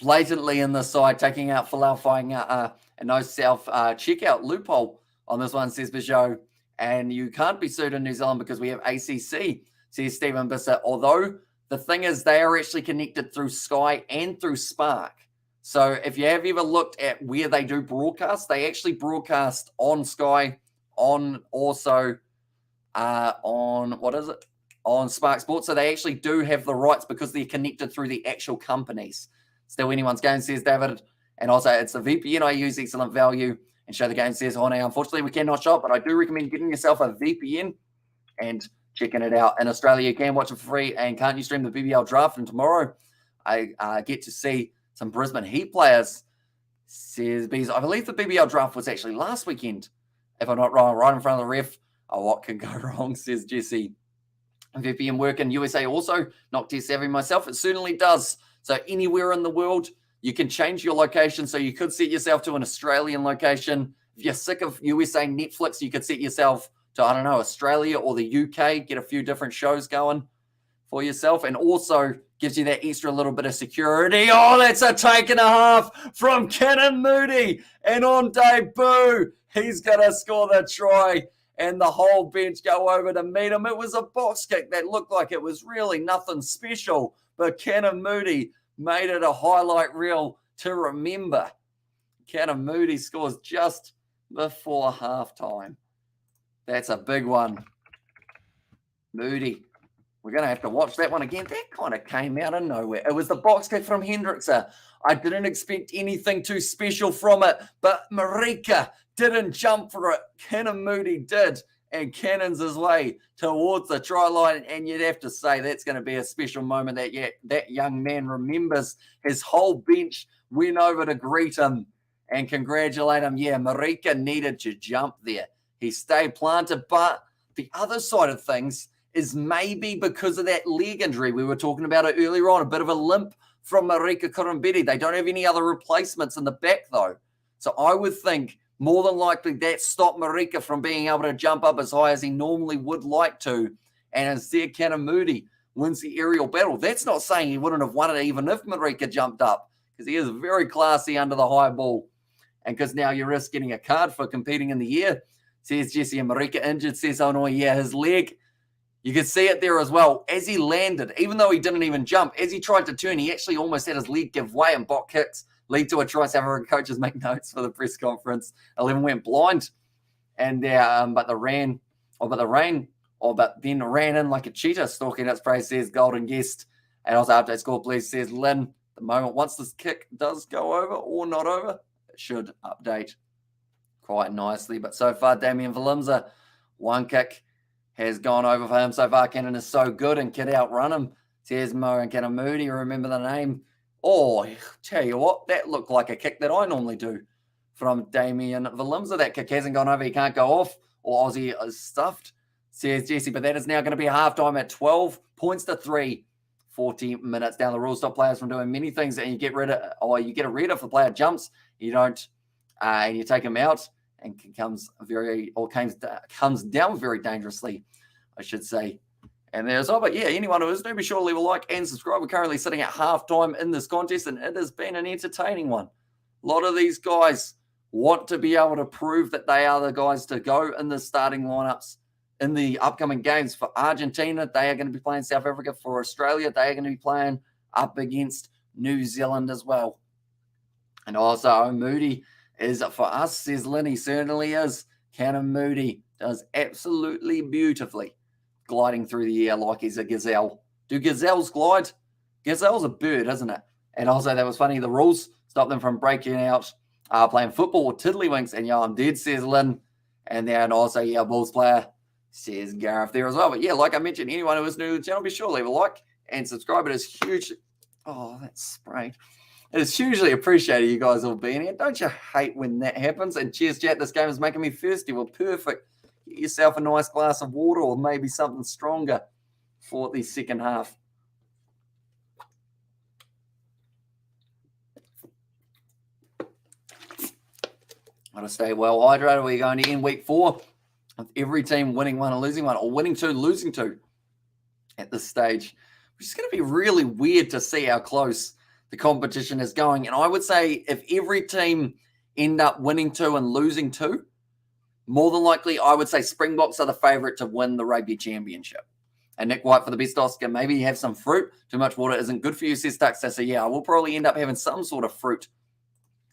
blatantly in the side, taking out Folau Fainga'a, and no self checkout loophole on this one, says Bijou. And you can't be sued in New Zealand because we have ACC, says Stephen Bissett. Although the thing is, they are actually connected through Sky and through Spark. So if you have ever looked at where they do broadcast, they actually broadcast on Sky, on also on Spark Sports. So they actually do have the rights because they're connected through the actual companies. Still anyone's game, says David. And also it's a VPN I use, excellent value. And Show the Game says, oh, now, unfortunately, we cannot shop, but I do recommend getting yourself a VPN and checking it out. In Australia, you can watch it for free. And can't you stream the BBL draft? And tomorrow, I get to see some Brisbane Heat players, says Bees. I believe the BBL draft was actually last weekend, if I'm not wrong, right in front of the ref. Oh, what can go wrong, says Jesse. VPN work in USA also, not tech savvy myself. It certainly does. So anywhere in the world, you can change your location. So you could set yourself to an Australian location. If you're sick of USA Netflix, you could set yourself to, I don't know, Australia or the UK, get a few different shows going for yourself, and also gives you that extra little bit of security. Oh, that's a take and a half from Cannon Moody. And on debut, he's going to score the try, and the whole bench go over to meet him. It was a box kick that looked like it was really nothing special, but Cannon Moody made it a highlight reel to remember. Cannon Moody scores just before halftime. That's a big one. Moody. We're going to have to watch that one again. That kind of came out of nowhere. It was the box kick from Hendrickse. I didn't expect anything too special from it, but Marika didn't jump for it. Cannon Moody did, and cannons his way towards the try line. And you'd have to say that's going to be a special moment that young man remembers. His whole bench went over to greet him and congratulate him. Yeah, Marika needed to jump there. He stayed planted, but the other side of things, is maybe because of that leg injury. We were talking about it earlier on, a bit of a limp from Marika Kuramberi. They don't have any other replacements in the back, though. So I would think more than likely that stopped Marika from being able to jump up as high as he normally would like to. And instead, Kanamudi wins the aerial battle. That's not saying he wouldn't have won it even if Marika jumped up, because he is very classy under the high ball. And because now you risk getting a card for competing in the air, says Jesse. And Marika injured, says, oh no, yeah, his leg. You could see it there as well. As he landed, even though he didn't even jump, as he tried to turn, he actually almost had his leg give way, and bot kicks lead to a try. South African coaches make notes for the press conference. 11 went blind, and but then ran in like a cheetah, stalking its prey, says Golden Guest. And also update score, please, says Lynn. The moment once this kick does go over or not over, it should update quite nicely. But so far, Damian Valimza, one kick has gone over for him so far. Cannon is so good and can outrun him. Says Mo and Kanamudi, remember the name. Oh, tell you what, that looked like a kick that I normally do from Damian Valimza. That kick hasn't gone over. He can't go off, or Aussie is stuffed, says Jesse. But that is now going to be halftime at 12 points to 3. 40 minutes down. The rules stop players from doing many things, and you get rid of, or you get a red if the player jumps. You don't, and you take him out, and comes down very dangerously, I should say. And there's, but yeah, anyone who is new, be sure to leave a like and subscribe. We're currently sitting at halftime in this contest, and it has been an entertaining one. A lot of these guys want to be able to prove that they are the guys to go in the starting lineups in the upcoming games. For Argentina, they are going to be playing South Africa. For Australia, they are going to be playing up against New Zealand as well. And also, Moody is for us, says Lenny, certainly is. Cannon Moody does absolutely beautifully, gliding through the air like he's a gazelle. Do gazelles glide? Gazelle's a bird, isn't it? And also, that was funny, the rules stop them from breaking out, playing football or tiddlywinks. And yeah, I'm dead, says Lynn. And then also, yeah, Bulls player, says Gareth there as well. But yeah, like I mentioned, anyone who is new to the channel, be sure to leave a like and subscribe. It is huge. Oh, that's sprayed. It is hugely appreciated you guys all being here. Don't you hate when that happens? And cheers, chat. This game is making me thirsty. Well, perfect. Get yourself a nice glass of water or maybe something stronger for the second half. Got to stay well hydrated. We're going to end week 4 with every team winning one and losing one, or winning 2, losing 2 at this stage, which is going to be really weird to see how close the competition is going. And I would say if every team end up winning 2 and losing 2, more than likely, I would say Springboks are the favourite to win the Rugby Championship. And Nick White for the best Oscar. Maybe have some fruit. Too much water isn't good for you, says Tuxter. So yeah, I will probably end up having some sort of fruit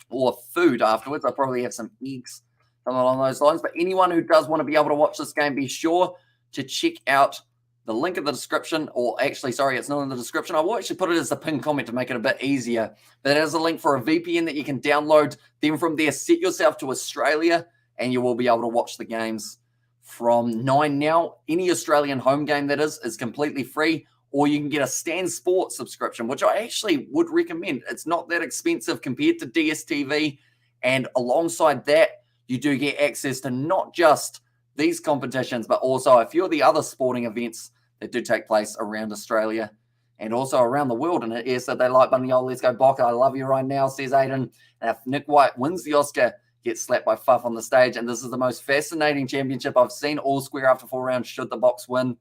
or food afterwards. I'll probably have some eggs, something along those lines. But anyone who does want to be able to watch this game, be sure to check out the link in the description, or actually, sorry, it's not in the description. I will actually put it as a pinned comment to make it a bit easier. But it is a link for a VPN that you can download. Then from there, set yourself to Australia, and you will be able to watch the games from 9 now. Any Australian home game, that is completely free. Or you can get a Stan Sports subscription, which I actually would recommend. It's not that expensive compared to DSTV. And alongside that, you do get access to not just these competitions, but also a few of the other sporting events that do take place around Australia and also around the world. And it is that they like Bunny, let's go Boca. I love you right now, says Aiden. And if Nick White wins the Oscar, gets slapped by Fuff on the stage. And this is the most fascinating championship I've seen, all square after 4 rounds should the Box win.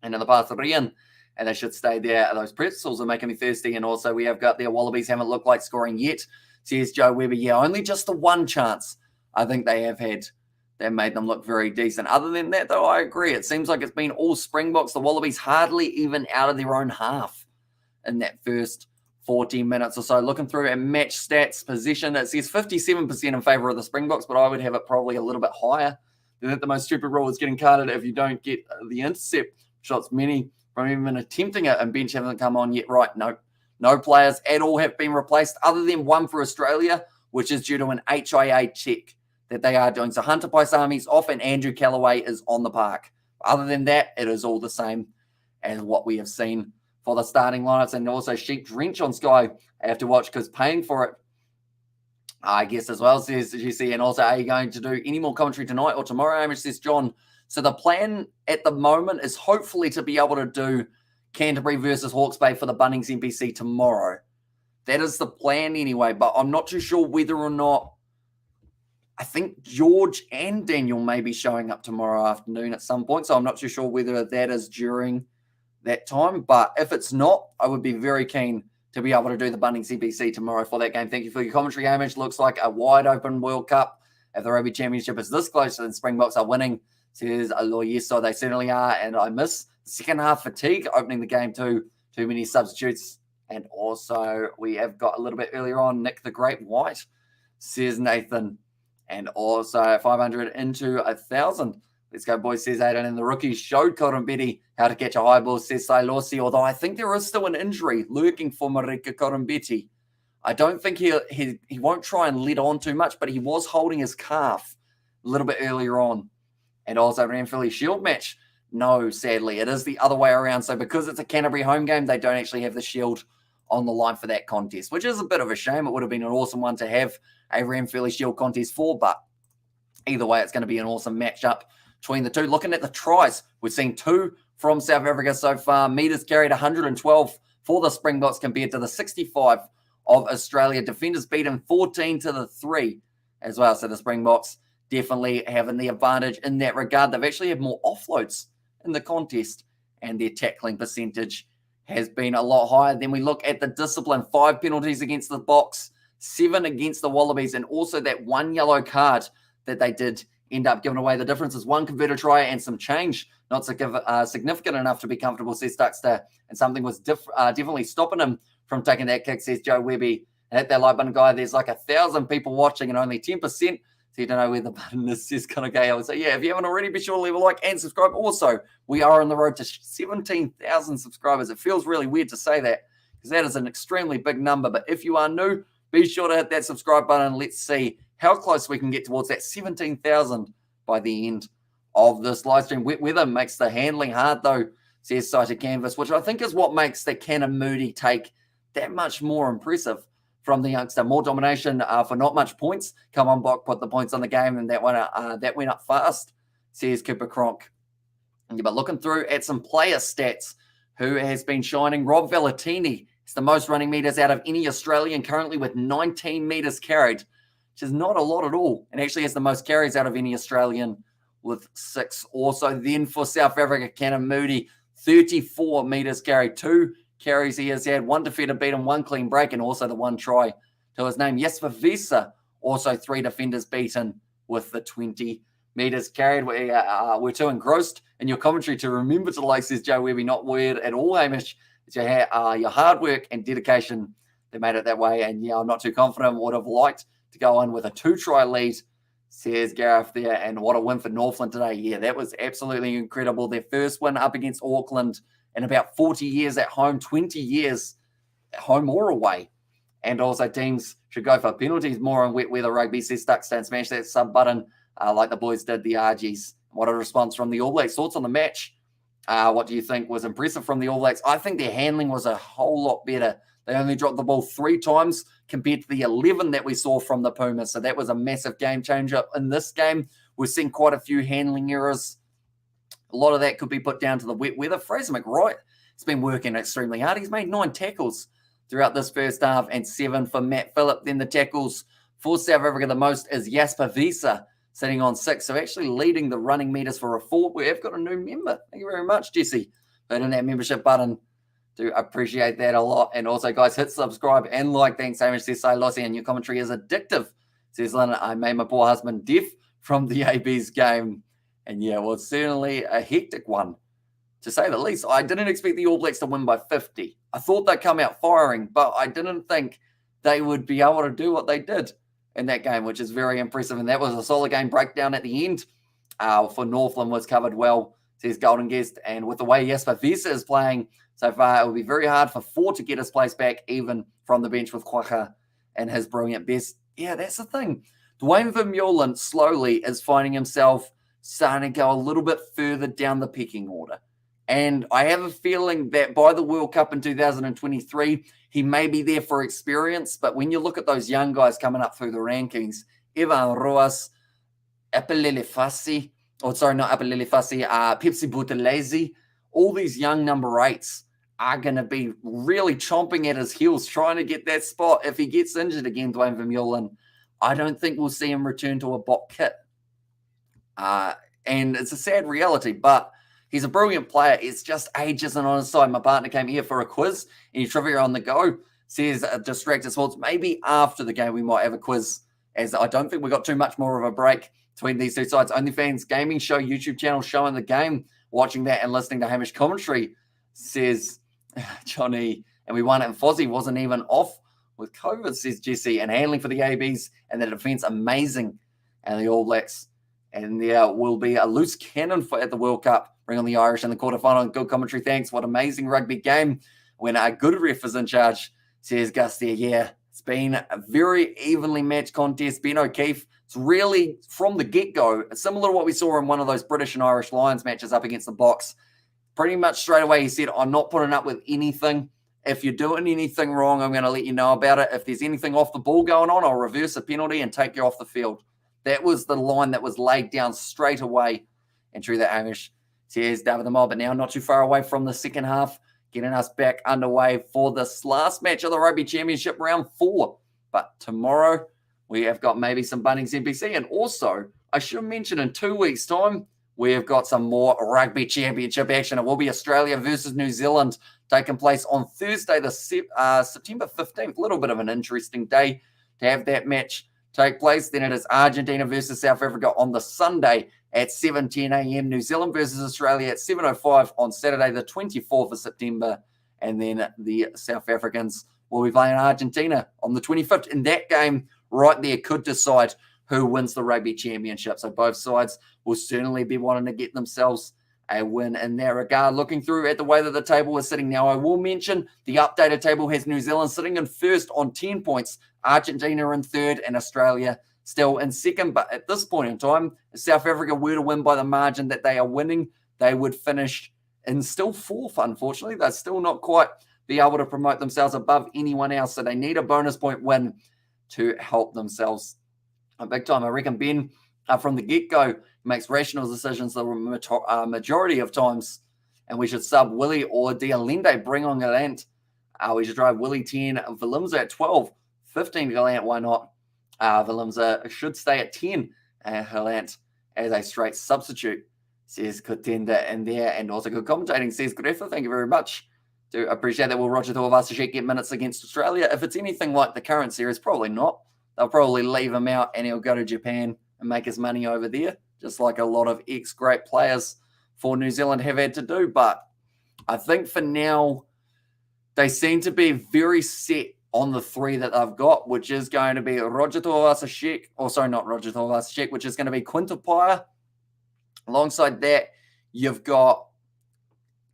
And in the past, Rian, and they should stay there. Those pretzels are making me thirsty. And also we have got their Wallabies haven't looked like scoring yet, says Joe Weber. Yeah, only just the one chance I think they have had that made them look very decent. Other than that, though, I agree. It seems like it's been all Springboks. The Wallabies hardly even out of their own half in that first 14 minutes or so. Looking through at match stats, position, it says 57% in favour of the Springboks, but I would have it probably a little bit higher. I think the most stupid rule is getting carded if you don't get the intercept shots. Many from even attempting it, and bench haven't come on yet. Right, no players at all have been replaced, other than one for Australia, which is due to an HIA check that they are doing. So Hunter Paisami's off and Andrew Callaway is on the park. Other than that, it is all the same as what we have seen for the starting lineups. And also Sheep Drench on Sky, I have to watch because paying for it, I guess, as well, says GC. And also, are you going to do any more commentary tonight or tomorrow? Amish, says John. So the plan at the moment is hopefully to be able to do Canterbury versus Hawke's Bay for the Bunnings NPC tomorrow. That is the plan anyway, but I'm not too sure whether or not. I think George and Daniel may be showing up tomorrow afternoon at some point, so I'm not too sure whether that is during that time. But if it's not, I would be very keen to be able to do the Bunnings NPC tomorrow for that game. Thank you for your commentary, Hamish. Looks like a wide open World Cup. If the Rugby Championship is this close and Springboks are winning, says yes, so they certainly are. And I miss second half fatigue opening the game too. Too many substitutes. And also we have got a little bit earlier on, Nick the Great White, says Nathan. And also 500 into 1,000. Let's go, boys, says Aidan. And the rookies showed Korombeti how to catch a high ball, says Sailosi. Although I think there is still an injury lurking for Marika Korombeti. I don't think he won't try and lead on too much, but he was holding his calf a little bit earlier on. And also Ranfurly Shield match. No, sadly, it is the other way around. So because it's a Canterbury home game, they don't actually have the Shield on the line for that contest, which is a bit of a shame. It would have been an awesome one to have a Ranfurly Shield contest for, but either way, it's going to be an awesome matchup between the two. Looking at the tries, we've seen 2 from South Africa so far. Meters carried 112 for the Springboks compared to the 65 of Australia. Defenders beaten 14-3 as well. So the Springboks definitely having the advantage in that regard. They've actually had more offloads in the contest, and their tackling percentage has been a lot higher. Then we look at the discipline. 5 penalties against the Boks, 7 against the Wallabies, and also that 1 yellow card that they did end up giving away. The difference is 1 converted try and some change, not significant enough to be comfortable, says Stuckster, and something was definitely stopping him from taking that kick, says Joe Webby. And hit that like button, guy. There's like 1,000 people watching and only 10%, so you don't know where the button is, says Conor Gale. So yeah, if you haven't already, be sure to leave a like and subscribe. Also, we are on the road to 17,000 subscribers. It feels really weird to say that because that is an extremely big number, but if you are new, be sure to hit that subscribe button. Let's see how close we can get towards that 17,000 by the end of this live stream. Wet weather makes the handling hard, though, says Sighted Canvas, which I think is what makes the Cannon Moody take that much more impressive from the youngster. More domination for not much points. Come on, Bok, put the points on the game, and that went up fast, says Cooper Cronk. Yeah, but looking through at some player stats, who has been shining? Rob Valentini. It's the most running meters out of any Australian, currently with 19 meters carried, which is not a lot at all, and actually has the most carries out of any Australian with 6. Also then for South Africa, Cannon Moody, 34 meters carried, 2 carries he has had, 1 defender beaten, 1 clean break, and also the 1 try to his name. Yes, for Visa, also 3 defenders beaten with the 20 meters carried. We're too engrossed in your commentary to remember to like, says Joe Webby. Not weird at all, Hamish. It's your hard work and dedication that made it that way. And yeah, I'm not too confident. Would have liked to go on with a 2-try lead, says Gareth there. And what a win for Northland today. Yeah, that was absolutely incredible. Their first win up against Auckland in about 40 years at home, 20 years at home or away. And also teams should go for penalties more on wet weather rugby, says Stuckstone. Smash that sub button like the boys did the RGs. What a response from the All Blacks. Thoughts on the match? What do you think was impressive from the All Blacks? I think their handling was a whole lot better. They only dropped the ball 3 times compared to the 11 that we saw from the Pumas. So that was a massive game changer. In this game, we're seeing quite a few handling errors. A lot of that could be put down to the wet weather. Fraser McWright has been working extremely hard. He's made 9 tackles throughout this first half and 7 for Matt Phillip. Then the tackles for South Africa, the most is Jasper Visa, sitting on 6. So actually leading the running meters for a forward. We have got a new member. Thank you very much, Jesse. Hitting that membership button. Do appreciate that a lot. And also, guys, hit subscribe and like. Thanks, Hamish, says Lossie, and your commentary is addictive, says Lynn. I made my poor husband deaf from the AB's game. And yeah, well, it's certainly a hectic one, to say the least. I didn't expect the All Blacks to win by 50. I thought they'd come out firing, but I didn't think they would be able to do what they did in that game, which is very impressive. And that was a solid game breakdown at the end. For Northland was covered well, says Golden Guest. And with the way Jasper Visa is playing so far, it will be very hard for Ford to get his place back, even from the bench with Kwaka and his brilliant best. Yeah, that's the thing. Dwayne Vermeulen slowly is finding himself starting to go a little bit further down the pecking order. And I have a feeling that by the World Cup in 2023, he may be there for experience. But when you look at those young guys coming up through the rankings, Evan Roas, Epelele Fassi, not Apalele Fasi, Pepsi Buthelezi. All these young number 8s are going to be really chomping at his heels, trying to get that spot. If he gets injured again, Dwayne Vermeulen, I don't think we'll see him return to a Bok kit. And it's a sad reality, but he's a brilliant player. It's just age isn't on his side. My partner came here for a quiz, any trivia on the go, says distracted sports. Maybe after the game we might have a quiz, as I don't think we got too much more of a break between these two sides. OnlyFans Gaming Show YouTube channel showing the game, watching that and listening to Hamish commentary, says Johnny, and we won it, and Fozzie wasn't even off with COVID, says Jesse, and handling for the ABs and the defense amazing, and the All Blacks. And there will be a loose cannon at the World Cup. Bring on the Irish in the quarterfinal. Good commentary, thanks. What amazing rugby game when a good ref is in charge, says Gus there. Yeah, it's been a very evenly matched contest. Ben O'Keefe, it's really from the get-go, similar to what we saw in one of those British and Irish Lions matches up against the Boks. Pretty much straight away he said, I'm not putting up with anything. If you're doing anything wrong, I'm going to let you know about it. If there's anything off the ball going on, I'll reverse a penalty and take you off the field. That was the line that was laid down straight away. And through that, Hamish says David the Mob, but now not too far away from the second half, getting us back underway for this last match of the Rugby Championship round 4. But tomorrow we have got maybe some Bunnings NPC. And also, I should mention in 2 weeks' time, we have got some more Rugby Championship action. It will be Australia versus New Zealand taking place on Thursday, the September 15th. A little bit of an interesting day to have that match take place. Then it is Argentina versus South Africa on the Sunday at 7:10 a.m. New Zealand versus Australia at 7:05 on Saturday, the 24th of September. And then the South Africans will be playing Argentina on the 25th. And that game right there could decide who wins the Rugby Championship. So both sides will certainly be wanting to get themselves a win in that regard. Looking through at the way that the table is sitting now, I will mention the updated table has New Zealand sitting in first on 10 points, Argentina in third, and Australia still in second. But at this point in time, if South Africa were to win by the margin that they are winning, they would finish in still fourth, unfortunately. They're still not quite be able to promote themselves above anyone else. So they need a bonus point win to help themselves a big time. I reckon Ben, from the get-go, makes rational decisions the majority of times, and we should sub Willie or Dialende, bring on Gallant. We should drive Willie 10, Valimza at 12, 15 Gallant, why not? Valimza should stay at 10, Gallant as a straight substitute, says Contender in there, and also good commentating, says Greffa, thank you very much. Do appreciate that. Will Roger Tuivasa-Sheck get minutes against Australia? If it's anything like the current series, probably not. They'll probably leave him out and he'll go to Japan and make his money over there, just like a lot of ex-great players for New Zealand have had to do. But I think for now, they seem to be very set on the three that they've got, which is going to be Roger Tuivasa-Sheck, or sorry, not Roger Tuivasa-Sheck, which is going to be Quinta Paya. Alongside that, you've got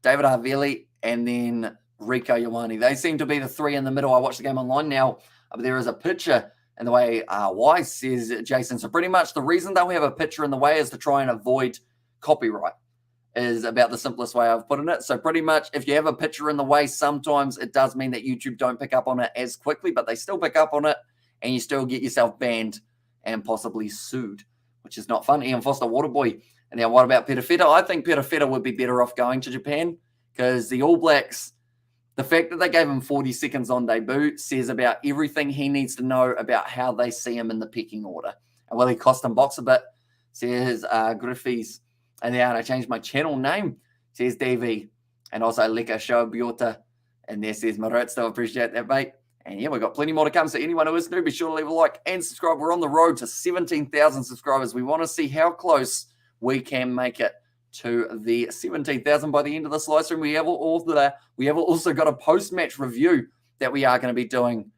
David Havili and then Rico Ioane. They seem to be the three in the middle. I watched the game online now, but there is a picture in the way Wise says, Jason. So pretty much the reason they'll have a picture in the way is to try and avoid copyright, is about the simplest way I've put it. So pretty much if you have a picture in the way, sometimes it does mean that YouTube don't pick up on it as quickly, but they still pick up on it and you still get yourself banned and possibly sued, which is not fun. Ian Foster, Waterboy. And now what about Peter Feta? I think Peter Feta would be better off going to Japan because the All Blacks, the fact that they gave him 40 seconds on debut says about everything he needs to know about how they see him in the pecking order. And will he cost him box a bit? Says Griffiths. And then I changed my channel name, says Davey. And also Leka Shobiota. And there says Marat. Still appreciate that, mate. And yeah, we've got plenty more to come. So anyone who is new, be sure to leave a like and subscribe. We're on the road to 17,000 subscribers. We want to see how close we can make it to the 17,000 by the end of this live stream. We have also got a post-match review that we are going to be doing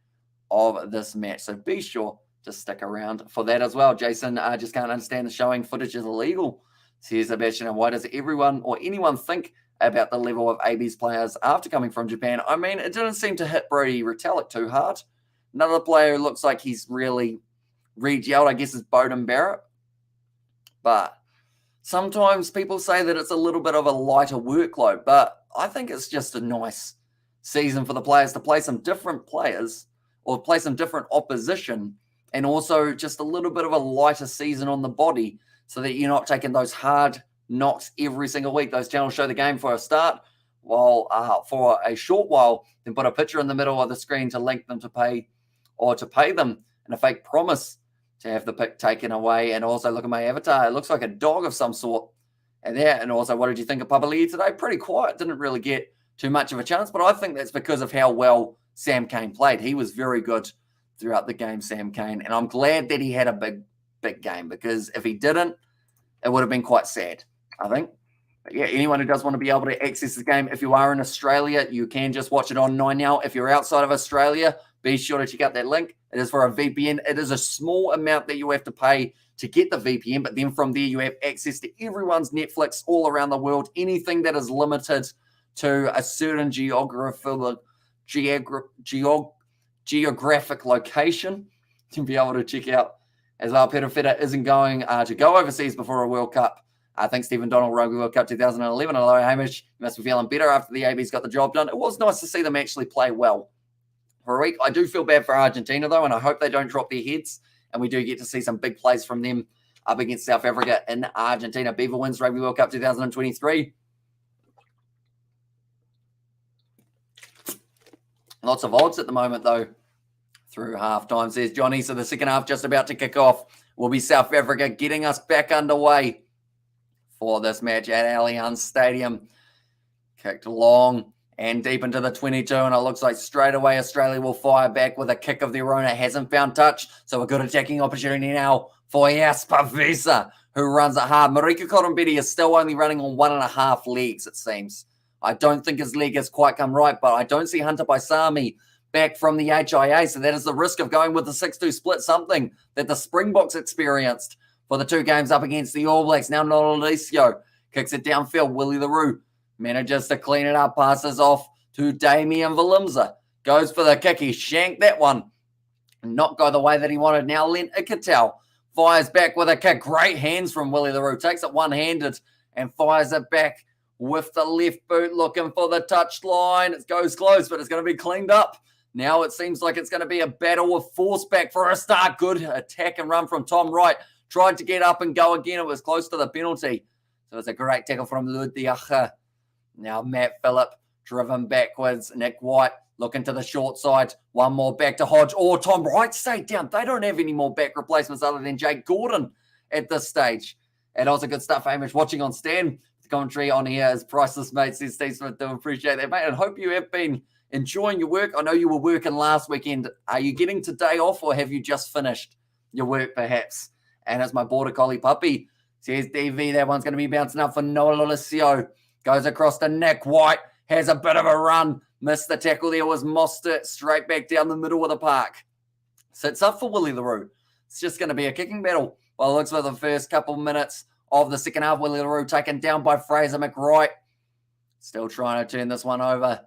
of this match. So be sure to stick around for that as well. Jason, just can't understand the showing footage is illegal, says Sebastian. Why does everyone or anyone think about the level of AB's players after coming from Japan? I mean, it didn't seem to hit Brody Retallick too hard. Another player who looks like he's really re-gelled, I guess, is Bowden Barrett. But sometimes people say that it's a little bit of a lighter workload, but I think it's just a nice season for the players to play some different players or play some different opposition and also just a little bit of a lighter season on the body so that you're not taking those hard knocks every single week. Those channels show the game for a start, while for a short while, then put a picture in the middle of the screen to link them to pay, or to pay them in a fake promise to have the pick taken away. And also look at my avatar. It looks like a dog of some sort. And also, what did you think of Papali'i today? Pretty quiet. Didn't really get too much of a chance, but I think that's because of how well Sam Cane played. He was very good throughout the game, Sam Cane. And I'm glad that he had a big game, because if he didn't, it would have been quite sad, I think. But yeah, anyone who does want to be able to access the game, if you are in Australia, you can just watch it on 9Now. If you're outside of Australia, be sure to check out that link. It is for a VPN. It is a small amount that you have to pay to get the VPN, but then from there you have access to everyone's Netflix all around the world. Anything that is limited to a certain geographic location to be able to check out as well. Peter Feta isn't going to go overseas before a World Cup. I think Stephen Donald, Rugby World Cup 2011. Hello, Hamish. You must be feeling better after the AB's got the job done. It was nice to see them actually play well for a week. I do feel bad for Argentina, though, and I hope they don't drop their heads, and we do get to see some big plays from them up against South Africa in Argentina. Beaver wins Rugby World Cup 2023. Lots of odds at the moment, though, through halftime, says Johnny. So the second half just about to kick off. Will be South Africa getting us back underway for this match at Allianz Stadium. Kicked long and deep into the 22, and it looks like straight away Australia will fire back with a kick of their own. It hasn't found touch, so a good attacking opportunity now for Jasper Visa, who runs it hard. Marika Korombedi is still only running on 1.5 legs, it seems. I don't think his leg has quite come right, but I don't see Hunter Paisami back from the HIA, so that is the risk of going with the 6-2 split, something that the Springboks experienced for the 2 games up against the All Blacks. Now Nolalicio kicks it downfield. Willie LaRue manages to clean it up, passes off to Damian Valimza. Goes for the kick. He shanked that one. Not go the way that he wanted. Now Lent Ikatel fires back with a kick. Great hands from Willie LaRue. Takes it one-handed and fires it back with the left boot, looking for the touch line. It goes close, but it's going to be cleaned up. Now it seems like it's going to be a battle of force back for a start. Good attack and run from Tom Wright. Tried to get up and go again. It was close to the penalty. So it's a great tackle from Ludiacha. Now Matt Phillip driven backwards. Nick White looking to the short side. One more back to Hodge. Or Tom Wright stayed down. They don't have any more back replacements other than Jake Gordon at this stage. And also good stuff, Hamish. Watching on Stan. The commentary on here is priceless, mate. Says Steve Smith. Do appreciate that, mate. And hope you have been enjoying your work. I know you were working last weekend. Are you getting today off, or have you just finished your work perhaps? And it's my border collie puppy. Says DV, that one's going to be bouncing up for Nolalicio. Goes across to Nick White. Has a bit of a run. Missed the tackle there. Was Mustert straight back down the middle of the park. Sits up for Willie LaRue. It's just going to be a kicking battle. Well, it looks like the first couple minutes of the second half. Willie LaRue taken down by Fraser McWright. Still trying to turn this one over.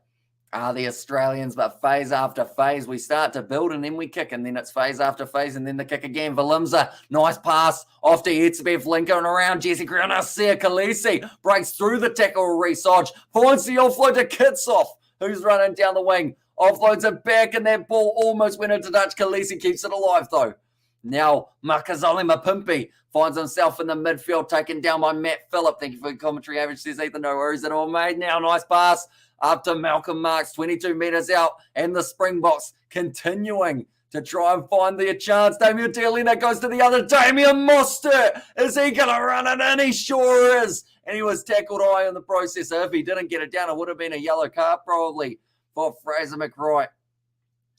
The Australians, but phase after phase, we start to build and then we kick, and then it's phase after phase, and then the kick again. Valimza, nice pass off to Etzebeth, Lincoln around Jesse Green. Sia Khaleesi breaks through the tackle. Reece Hodge finds the offload to Kitsoff, who's running down the wing. Offloads it back, and that ball almost went into touch. Khaleesi keeps it alive, though. Now, Makazole Mapimpi finds himself in the midfield, taken down by Matt Phillip. Thank you for the commentary, Average. Says Ethan, no worries at all, mate. Now, nice pass up to Malcolm Marks, 22 metres out, and the Springboks continuing to try and find their chance. Damien Tialina goes to the other. Damian Mustert, is he going to run it in? He sure is. And he was tackled high in the process. So if he didn't get it down, it would have been a yellow card probably for Fraser McWright.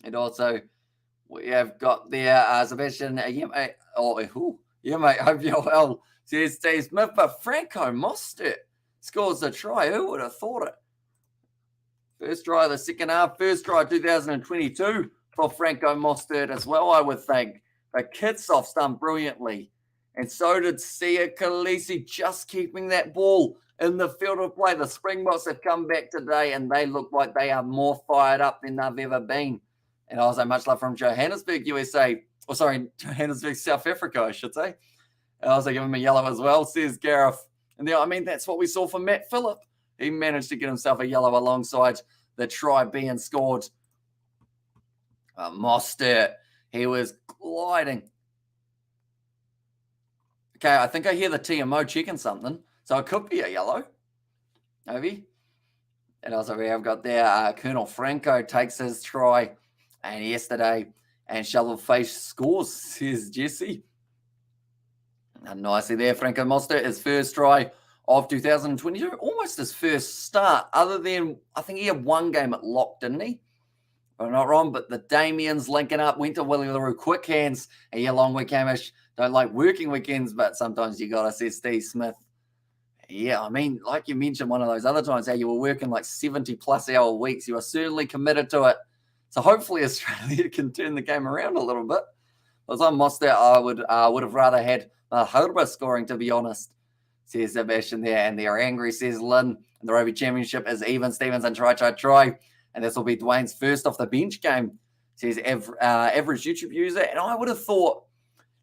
And also, we have got there Sebastian, mate, hope you're well. Says Steve Smith, but Franco Mustert scores a try. Who would have thought it? First try of the second half, first try of 2022 for Franco Mustert as well, I would think. But Kitsoff's done brilliantly. And so did Sia Khaleesi, just keeping that ball in the field of play. The Springboks have come back today, and they look like they are more fired up than they've ever been. And also much love from Johannesburg, USA. Johannesburg, South Africa, I should say. And also give him a yellow as well, says Gareth. And that's what we saw from Matt Phillip. He managed to get himself a yellow alongside the try being scored. Mustert, he was gliding. Okay, I think I hear the TMO checking something. So it could be a yellow. Maybe. And also we have got there Colonel Franco takes his try and yesterday. And shovel face scores, says Jesse. And nicely there, Franco Mustert, his first try of 2022. Almost his first start, other than, I think he had one game at lock, didn't he? If I'm not wrong, but the Damians linking up, went to Willie LaRue, quick hands. A year long week, Hamish. Don't like working weekends, but sometimes you got to, say Steve Smith. Yeah, I mean, like you mentioned one of those other times, how you were working like 70-plus hour weeks. You are certainly committed to it. So hopefully Australia can turn the game around a little bit. I was on Mustert, I would have rather had Harba scoring, to be honest, says Sebastian there. And they're angry, says Lynn. And the Rugby Championship is even, Stevens, and try. And this will be Dwayne's first off the bench game, says average YouTube user. And I would have thought,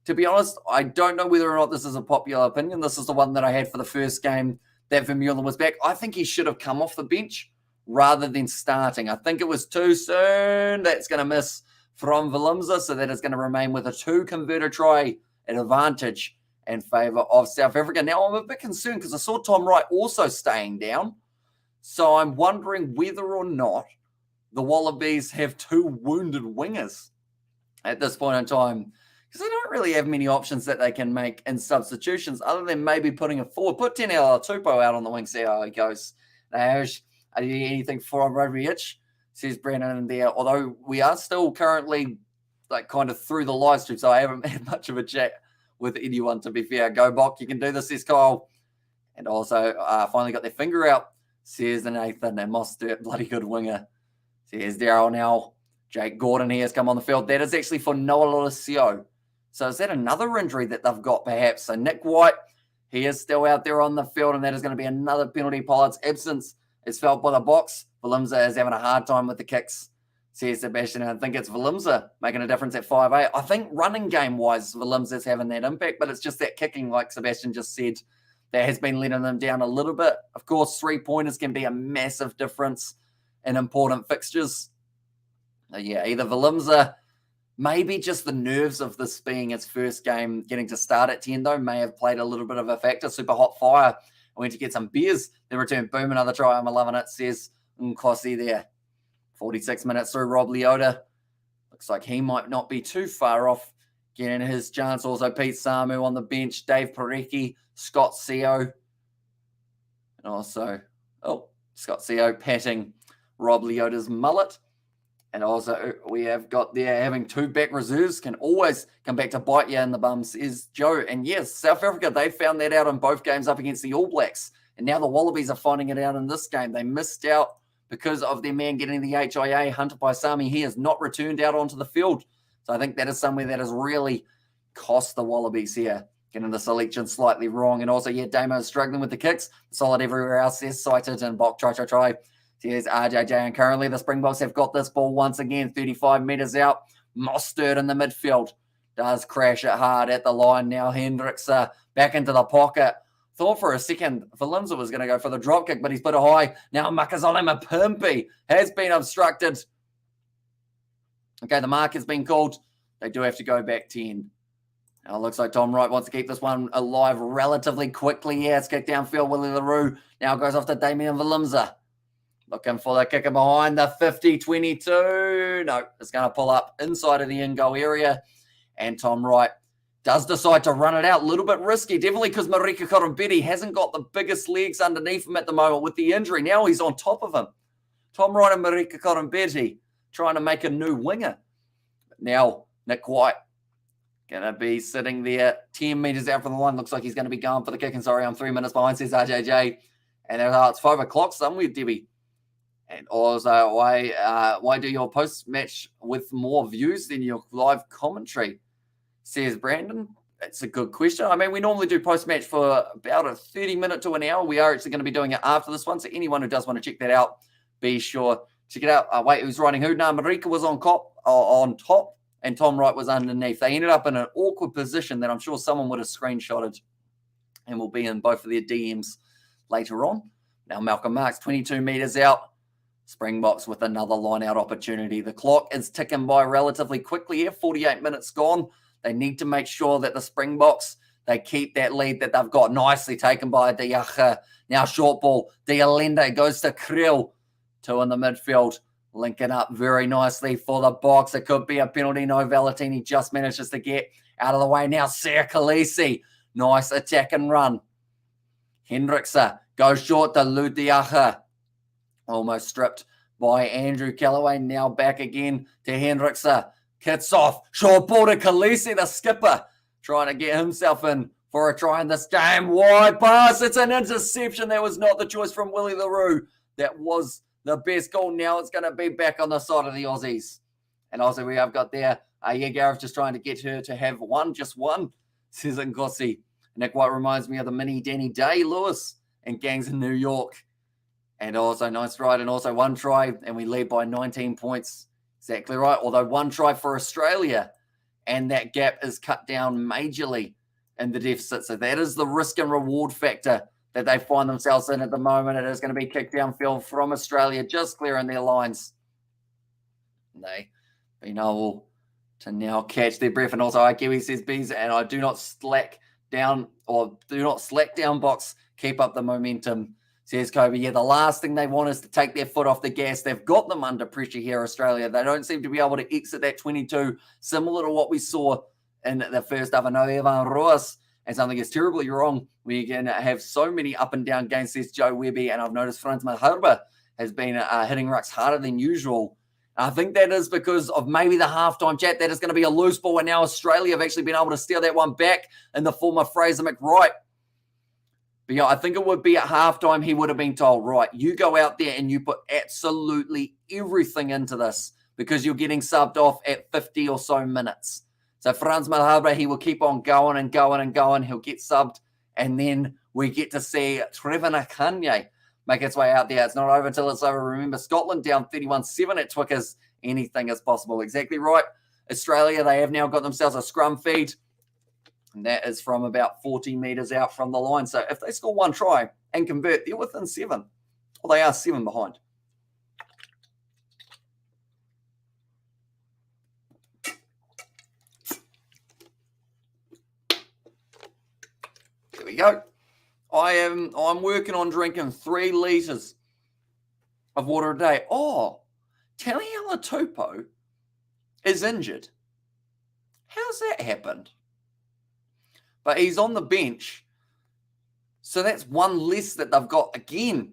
to be honest, I don't know whether or not this is a popular opinion. This is the one that I had for the first game that Vermeulen was back. I think he should have come off the bench rather than starting. I think it was too soon. That's going to miss from Valimza, so that is going to remain with a 2-converter try at advantage in favour of South Africa. Now, I'm a bit concerned because I saw Tom Wright also staying down. So I'm wondering whether or not the Wallabies have 2 wounded wingers at this point in time, because they don't really have many options that they can make in substitutions other than maybe putting it forward. Put Tenela Tupo out on the wing, see how he goes. Are you anything for Rugby Itch? Says Brandon there. Although we are still currently like kind of through the live stream, so I haven't had much of a chat with anyone, to be fair. Go Bok, you can do this, says Kyle. And also finally got their finger out, says Nathan. And Mustert, bloody good winger, says Daryl. Now Jake Gordon here has come on the field. That is actually for Noah Lolesio. So is that another injury that they've got perhaps? So Nick White, he is still out there on the field, and that is going to be another penalty. Pilot's absence is felt by the box. Valimza is having a hard time with the kicks, says Sebastian. I think it's Valimza making a difference at 5'8". I think running game-wise, Valimza is having that impact, but it's just that kicking, like Sebastian just said, that has been letting them down a little bit. Of course, 3-pointers can be a massive difference in important fixtures. Yeah, either Valimza, maybe just the nerves of this being its first game, getting to start at 10, though, may have played a little bit of a factor. Super hot fire. I went to get some beers, then returned, boom, another try. I'm loving it, says Nkossi there. 46 minutes through. Rob Leota. Looks like he might not be too far off getting his chance. Also, Pete Samu on the bench. Dave Parecki, Scott Seo. And also, Scott Seo patting Rob Leota's mullet. And also, we have got there having 2 back reserves can always come back to bite you in the bums, is Joe. And yes, South Africa, they found that out in both games up against the All Blacks. And now the Wallabies are finding it out in this game. They missed out because of their man getting the HIA. Hunter Paisami, he has not returned out onto the field. So I think that is somewhere that has really cost the Wallabies here, getting the selection slightly wrong. And also, yeah, Damo is struggling with the kicks. Solid everywhere else. There's Cited and Bok, try. Here's RJJ, and currently the Springboks have got this ball once again, 35 metres out. Mustert in the midfield does crash it hard at the line. Now Hendricks back into the pocket. Thought for a second Valimza was going to go for the drop kick, but he's put it high. Now Makazole Mapimpi has been obstructed. Okay, the mark has been called. They do have to go back 10. Now it looks like Tom Wright wants to keep this one alive relatively quickly. Yeah, it's kicked downfield. Willie LaRue now goes off to Damian Valimza. Looking for the kicker behind the 50-22. No, it's going to pull up inside of the in-goal area. And Tom Wright does decide to run it out. A little bit risky, definitely because Marika Korombete hasn't got the biggest legs underneath him at the moment with the injury. Now he's on top of him. Tom Wright and Marika Korombete trying to make a new winger. Now, Nick White going to be sitting there 10 metres out from the line. Looks like he's going to be going for the kick. And sorry, I'm 3 minutes behind, says RJJ. And it's 5 o'clock somewhere, Debbie. And also, why do your post-match with more views than your live commentary, says Brandon. That's a good question. I mean, we normally do post-match for about a 30-minute to an hour. We are actually going to be doing it after this one. So anyone who does want to check that out, be sure to check it out. Wait, who's writing who? No, Marika was on top, and Tom Wright was underneath. They ended up in an awkward position that I'm sure someone would have screenshotted and will be in both of their DMs later on. Now, Malcolm Marks, 22 metres out. Springboks with another line-out opportunity. The clock is ticking by relatively quickly here. 48 minutes gone. They need to make sure that the Springboks they keep that lead that they've got. Nicely taken by Diacha. Now short ball. Dialende goes to Krill. 2 in the midfield. Linking up very nicely for the box. It could be a penalty. No, Valentini just manages to get out of the way. Now Ser Khaleesi. Nice attack and run. Hendrickse goes short to Ludiacha. Almost stripped by Andrew Callaway. Now back again to Hendrickse. Kits off. Short ball to Khaleesi, the skipper. Trying to get himself in for a try in this game. Wide pass. It's an interception. That was not the choice from Willie LaRue. That was the best goal. Now it's going to be back on the side of the Aussies. And also we have got there, Gareth just trying to get her to have just one, says Ngosi. And that quite reminds me of the mini Danny Day-Lewis and gangs in New York. And also nice stride and also 1 try. And we lead by 19 points. Exactly right. Although 1 try for Australia. And that gap is cut down majorly in the deficit. So that is the risk and reward factor that they find themselves in at the moment. It is going to be kicked downfield from Australia, just clearing their lines. They being able to now catch their breath. And also, Kiwi says, Bees, and I do not slack down box. Keep up the momentum, says Kobe. Yeah, the last thing they want is to take their foot off the gas. They've got them under pressure here, Australia. They don't seem to be able to exit that 22, similar to what we saw in the first half. I know Evan Ruas, and something is terribly wrong. We can have so many up and down games, says Joe Webby, and I've noticed Franz Maharba has been hitting rucks harder than usual. And I think that is because of maybe the halftime chat. That is going to be a loose ball, and now Australia have actually been able to steal that one back in the form of Fraser McWright. But yeah, I think it would be at halftime he would have been told, right, you go out there and you put absolutely everything into this because you're getting subbed off at 50 or so minutes. So Franz Maharba, he will keep on going and going and going. He'll get subbed. And then we get to see Trevor Nakanye make its way out there. It's not over until it's over. Remember, Scotland down 31-7 at Twickers. Anything is possible. Exactly right. Australia, they have now got themselves a scrum feed. And that is from about 40 metres out from the line. So if they score 1 try and convert, they're within 7. Well, they are 7 behind. There we go. I'm working on drinking 3 litres of water a day. Oh, Taliela Tupou is injured. How's that happened? But he's on the bench. So that's 1 less that they've got again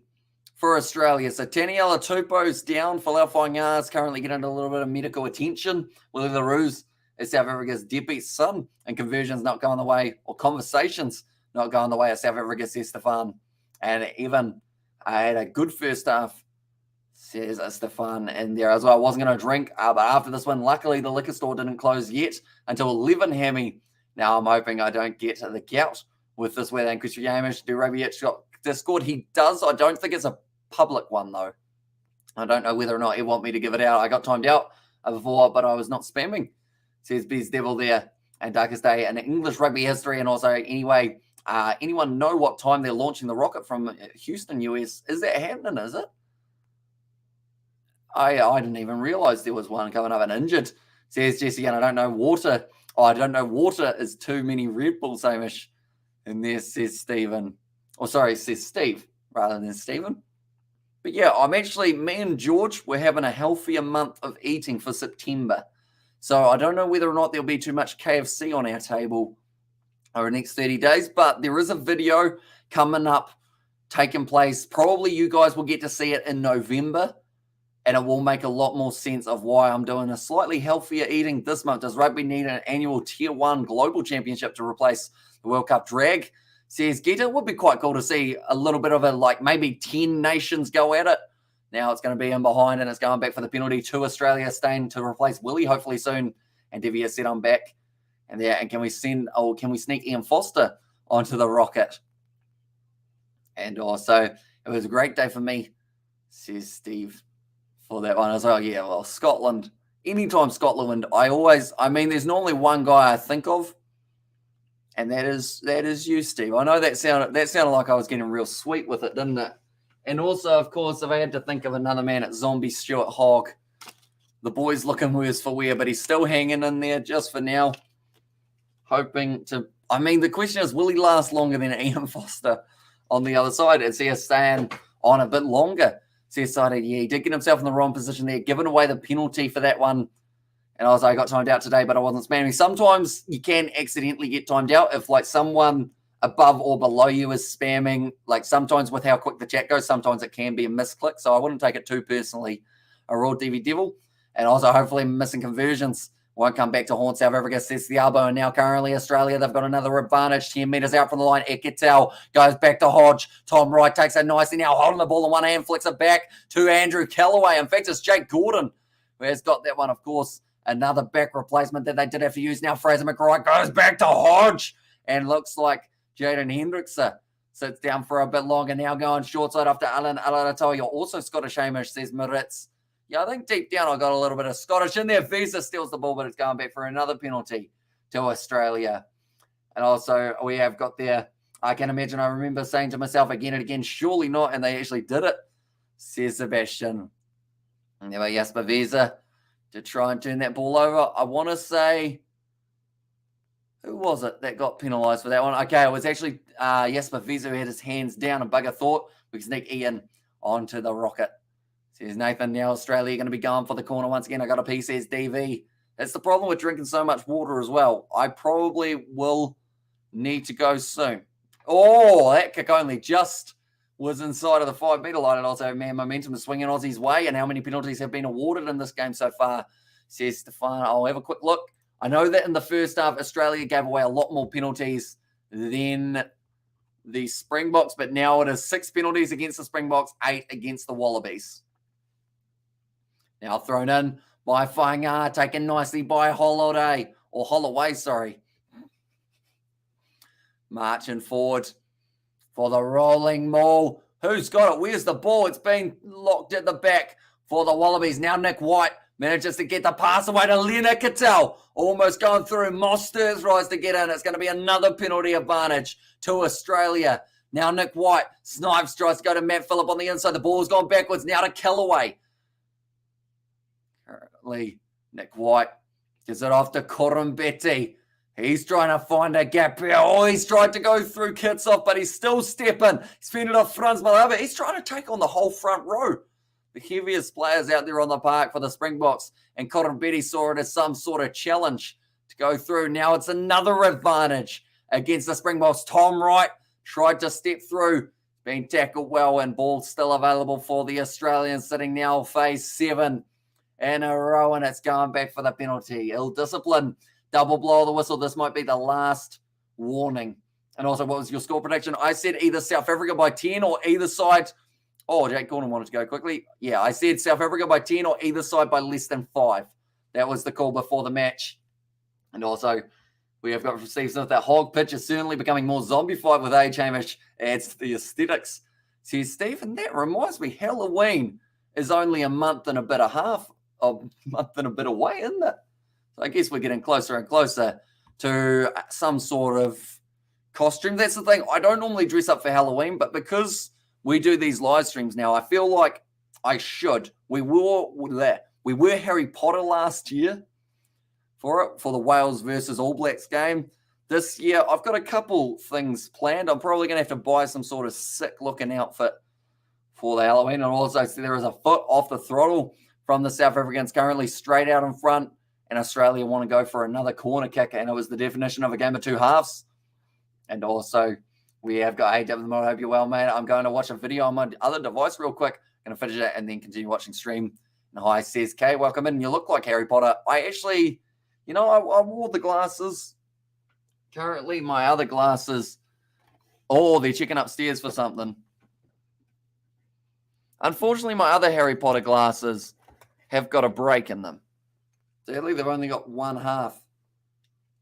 for Australia. So Taniela Tupou's down. Folau Fainga'a is currently getting a little bit of medical attention. Willie LaRue's is South Africa's deadbeat son, and conversions not going the way, or conversations not going the way of South Africa's Stefan. And even I had a good first half, says Stefan in there as well. I wasn't going to drink, but after this one, luckily the liquor store didn't close yet until 11 hammy. Now I'm hoping I don't get the gout with this weather. And Christian Yamish, do Rugby got Discord? He does. I don't think it's a public one, though. I don't know whether or not he want me to give it out. I got timed out before, but I was not spamming. Says Biz Devil there. And Darkest Day and English rugby history. And also, anyway, anyone know what time they're launching the rocket from Houston, US? Is that happening, is it? I didn't even realize there was one coming up and injured. Says Jesse, and I don't know water. Oh, I don't know water is too many Red Bulls, Hamish. And there says Stephen. Or sorry, says Steve rather than Stephen. But yeah, me and George, we're having a healthier month of eating for September. So I don't know whether or not there'll be too much KFC on our table over the next 30 days. But there is a video coming up, taking place. Probably you guys will get to see it in November. And it will make a lot more sense of why I'm doing a slightly healthier eating this month. Does rugby need an annual Tier 1 global championship to replace the World Cup drag? Says Gita, it would be quite cool to see a little bit of a, like, maybe 10 nations go at it. Now it's going to be in behind and it's going back for the penalty to Australia, staying to replace Willie hopefully soon. And Devia said I'm back. And there, and can we sneak Ian Foster onto the rocket? And also, it was a great day for me, says Steve, for that one as well. Yeah, well, Scotland, anytime Scotland win, there's normally one guy I think of, and that is you, Steve. I know that sounded like I was getting real sweet with it, didn't it? And also, of course, if I had to think of another man, it's Zombie Stuart Hogg. The boy's looking worse for wear, but he's still hanging in there just for now, hoping to I mean, the question is, will he last longer than Ian Foster on the other side? Is he staying on a bit longer? So he decided, yeah, he did get himself in the wrong position there, giving away the penalty for that one. And I was like, I got timed out today, but I wasn't spamming. Sometimes you can accidentally get timed out if like someone above or below you is spamming. Like sometimes with how quick the chat goes, sometimes it can be a misclick. So I wouldn't take it too personally. A raw DV Devil. And also hopefully missing conversions won't come back to haunt South Africa, says the elbow. And now currently Australia, they've got another advantage. 10 metres out from the line. Eketel goes back to Hodge. Tom Wright takes it nicely now, holding the ball in one hand, flicks it back to Andrew Callaway. In fact, it's Jake Gordon who has got that one, of course. Another back replacement that they did have to use. Now Fraser McRae goes back to Hodge. And looks like Jaden Hendrickson sits down for a bit longer. Now going short side after Alan Alaratoa. You're also Scottish Hamish, says Maritz. Yeah, I think deep down I got a little bit of Scottish in there. Visa steals the ball, but it's going back for another penalty to Australia. And also we have got there, I can imagine, I remember saying to myself again and again, surely not, and they actually did it, says Sebastian. And there were Jasper Visa to try and turn that ball over. I want to say, who was it that got penalised for that one? Okay, it was actually Jasper Visa who had his hands down, and bugger thought we could sneak Ian onto the rocket. Says Nathan, now Australia going to be going for the corner once again. I got a piece, says DV. That's the problem with drinking so much water as well. I probably will need to go soon. Oh, that kick only just was inside of the 5 metre line. And also, man, momentum is swinging Aussie's way. And how many penalties have been awarded in this game so far, says Stefan. I'll have a quick look. I know that in the first half, Australia gave away a lot more penalties than the Springboks, but now it is 6 penalties against the Springboks, 8 against the Wallabies. Now thrown in by Whainga, taken nicely by Holloway, sorry. Marching forward for the rolling maul. Who's got it? Where's the ball? It's been locked at the back for the Wallabies. Now Nick White manages to get the pass away to Leonard Cattell. Almost going through. Mustert tries to get in. It's going to be another penalty advantage to Australia. Now Nick White. Snipes tries to go to Matt Phillip on the inside. The ball's gone backwards. Now to Callaway. Currently, Nick White gives it off to Corumbeti. He's trying to find a gap here. Oh, he's tried to go through Kitsoff, but he's still stepping. He's fended off Franz Malaba. He's trying to take on the whole front row. The heaviest players out there on the park for the Springboks. And Corumbeti saw it as some sort of challenge to go through. Now it's another advantage against the Springboks. Tom Wright tried to step through. Being tackled well, and ball still available for the Australians, sitting now phase 7 in a row, and it's going back for the penalty. Ill discipline. Double blow of the whistle. This might be the last warning. And also, what was your score prediction? I said either South Africa by 10 or either side. Oh, Jake Gordon wanted to go quickly. Yeah, I said South Africa by 10 or either side by less than 5. That was the call before the match. And also, we have got from Steve Smith that hog pitch is certainly becoming more zombified with age. Hamish adds to the aesthetics. Says Stephen, that reminds me, Halloween is only a month and a bit away, isn't it? So I guess we're getting closer and closer to some sort of costume. That's the thing. I don't normally dress up for Halloween, but because we do these live streams now, I feel like I should. We were Harry Potter last year for the Wales versus All Blacks game. This year, I've got a couple things planned. I'm probably going to have to buy some sort of sick-looking outfit for the Halloween. And also, there is a foot off the throttle from the South Africans, currently straight out in front. And Australia want to go for another corner kick. And it was the definition of a game of two halves. And also, we have got AW. I hope you're well, mate. I'm going to watch a video on my other device real quick. I'm going to finish it and then continue watching stream. And hi, says Kay. Welcome in. You look like Harry Potter. I actually, I wore the glasses. Currently, my other glasses, they're checking upstairs for something. Unfortunately, my other Harry Potter glasses have got a break in them. Sadly, they've only got one half.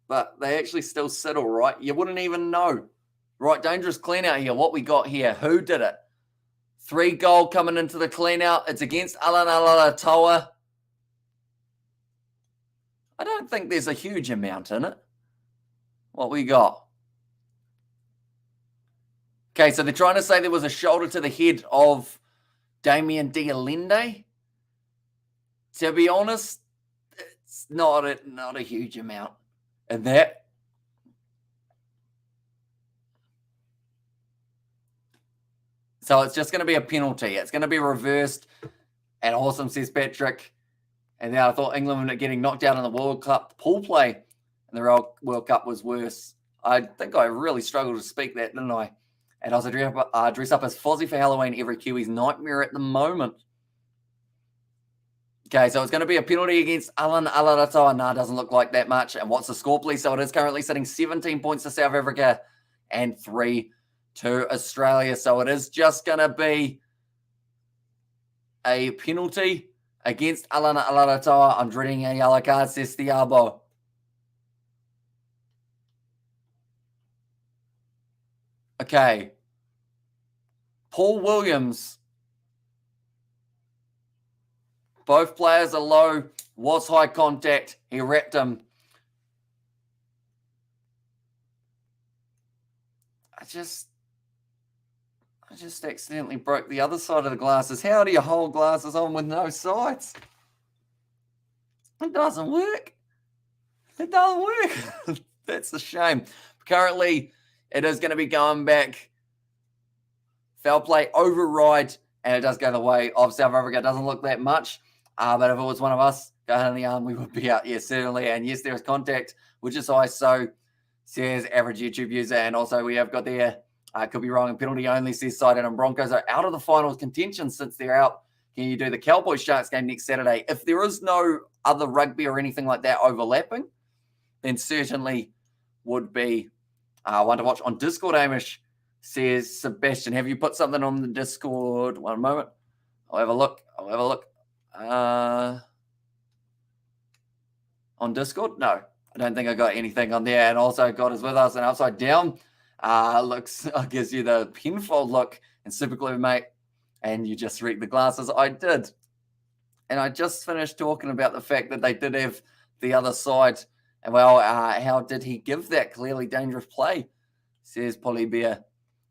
But they actually still sit all right. You wouldn't even know. Right, dangerous clean out here. What we got here. Who did it? 3 goal coming into the clean out. It's against Alan Alalatoa. I don't think there's a huge amount in it. What we got? Okay, so they're trying to say there was a shoulder to the head of Damien Dialende. To be honest, it's not a huge amount. And that, So it's just going to be a penalty. It's going to be reversed. And awesome, says Patrick. And then I thought England were getting knocked out in the World Cup pool play. And the World Cup was worse. I think I really struggled to speak that, didn't I? And also dress up as Fozzie for Halloween, every Kiwi's nightmare at the moment. Okay, so it's going to be a penalty against Alan Alaratoa. No, it doesn't look like that much. And what's the score, please? So it is currently sitting 17 points to South Africa and 3 to Australia. So it is just going to be a penalty against Alan Alaratoa. I'm dreading a yellow card, says Thiabo. Okay. Paul Williams. Both players are low. Was high contact. He wrapped him. I just accidentally broke the other side of the glasses. How do you hold glasses on with no sides? It doesn't work. It doesn't work. That's a shame. Currently, it is going to be going back. Foul play, override, and it does go the way of South Africa. It doesn't look that much, but if it was one of us, go ahead on the arm, we would be out. Yes, certainly. And yes, there is contact, which is ISO, says average YouTube user. And also we have got there, could be wrong, and penalty only, says Sidon, and Broncos are out of the finals contention since they're out. Can you do the Cowboys Sharks game next Saturday? If there is no other rugby or anything like that overlapping, then certainly would be one to watch on Discord. Amish, says Sebastian. Have you put something on the Discord? One moment. I'll have a look. On Discord? No, I don't think I got anything on there. And also God is with us and upside down. Looks, gives you the pinfold look and super glue, mate. And you just read the glasses. I did. And I just finished talking about the fact that they did have the other side. And well, how did he give that clearly dangerous play? Says Polybear.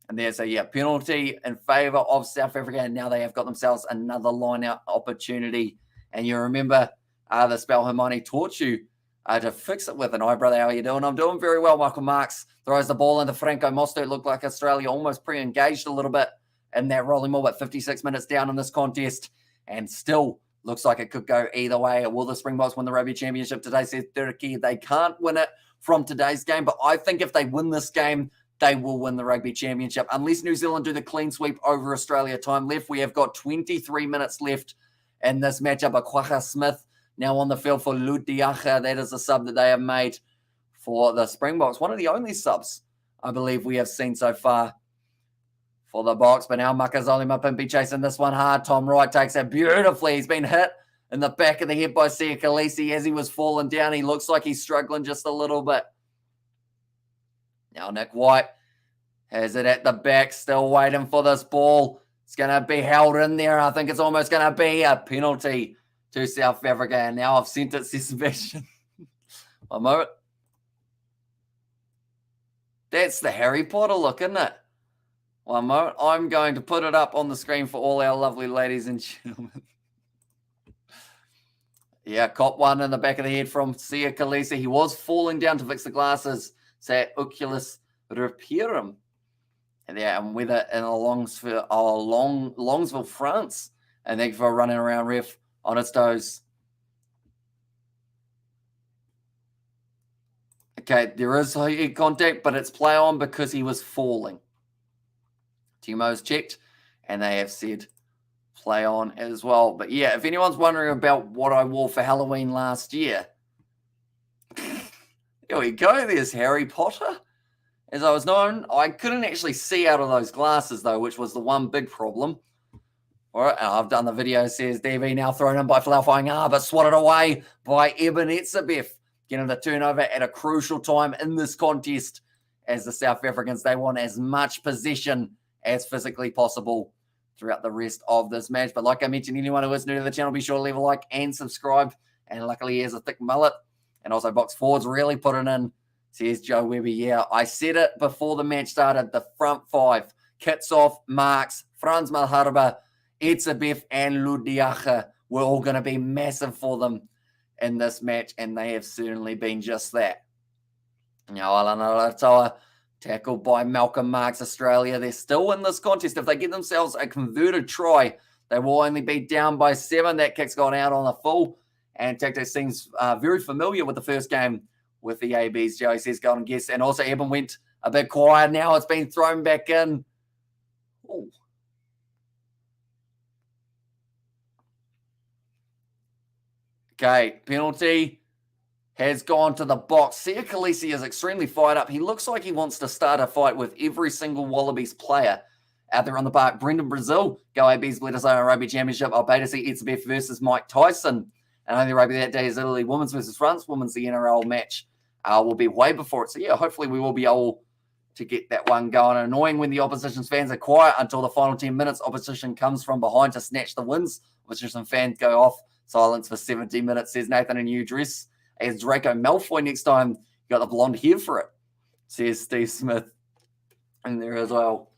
And there's a penalty in favour of South Africa. And now they have got themselves another line-out opportunity. And you remember the spell Hermione taught you to fix it with. And hi, brother, how are you doing? I'm doing very well. Michael Marks throws the ball into Franco Mustert. Looked like Australia almost pre-engaged a little bit in that rolling ball, but 56 minutes down in this contest. And still looks like it could go either way. Will the Springboks win the Rugby Championship today? Says Turkey. They can't win it from today's game. But I think if they win this game, they will win the Rugby Championship. Unless New Zealand do the clean sweep over Australia. Time left. We have got 23 minutes left in this matchup. Aquaha Smith now on the field for Ludiacha. That is a sub that they have made for the Springboks. One of the only subs I believe we have seen so far for the Boks. But now Makazole Mapimpi chasing this one hard. Tom Wright takes it beautifully. He's been hit in the back of the head by Sia Khaleesi as he was falling down. He looks like he's struggling just a little bit. Now Nick White has it at the back, still waiting for this ball. It's going to be held in there. I think it's almost going to be a penalty to South Africa. And now I've sent it, says Sebastian. One moment. That's the Harry Potter look, isn't it? One moment. I'm going to put it up on the screen for all our lovely ladies and gentlemen. Yeah, cop one in the back of the head from Sia Khaleesi. He was falling down to fix the glasses. Say Oculus Repairum. And yeah, and with it in Longsville, France. And thank you for running around, ref, on its toes. Okay, there is head contact, but it's play on because he was falling. Timo's checked, and they have said play on as well. But yeah, if anyone's wondering about what I wore for Halloween last year, here we go. There's Harry Potter. As I was known, I couldn't actually see out of those glasses, though, which was the one big problem. All right, I've done the video, says DV, now thrown in by Flaufang, but swatted away by Eben Etzebeth, getting the turnover at a crucial time in this contest as the South Africans, they want as much possession as physically possible throughout the rest of this match. But like I mentioned, anyone who is new to the channel, be sure to leave a like and subscribe. And luckily, he has a thick mullet. And also, Box Forwards really put it in, says Joe Webby. Yeah, I said it before the match started. The front five, Kitshoff, Marks, Franz Malherbe, Etzebeth, and Ludiacha were all going to be massive for them in this match. And they have certainly been just that. Now, Alan Aratoa Tackled by Malcolm Marks, Australia. They're still in this contest. If they get themselves a converted try, they will only be down by 7. That kick's gone out on the full. And Tactics seems very familiar with the first game with the ABs. Joey says golden guess. And also Eben went a bit quiet. Now it's been thrown back in. Ooh. Okay, penalty has gone to the box. Sia Khaleesi is extremely fired up. He looks like he wants to start a fight with every single Wallabies player out there on the park. Brendan Brazil, go ABs, let us know on Rugby Championship. I'll pay to see Etzebeth versus Mike Tyson. And only rugby that day is Italy women's versus France. Women's, the NRL match will be way before it. So, yeah, hopefully we will be able to get that one going. Annoying when the opposition's fans are quiet until the final 10 minutes. Opposition comes from behind to snatch the wins. Opposition fans go off silence for 70 minutes, says Nathan, a new dress. As Draco Malfoy next time, you got the blonde hair for it, says Steve Smith in there as well.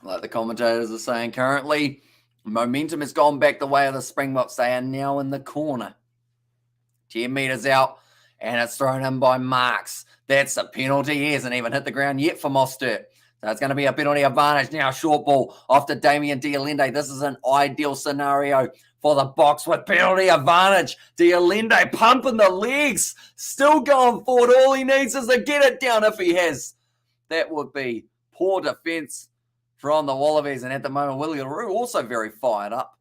Like the commentators are saying currently, momentum has gone back the way of the Springboks. They are now in the corner. 10 metres out, and it's thrown in by Marks. That's a penalty. He hasn't even hit the ground yet for Mustert. So it's going to be a penalty advantage now. Short ball off to Damien Dialende. This is an ideal scenario for the Boks with penalty advantage. Dialende pumping the legs. Still going forward. All he needs is to get it down if he has. That would be poor defence from the Wallabies. And at the moment, Willie LaRue also very fired up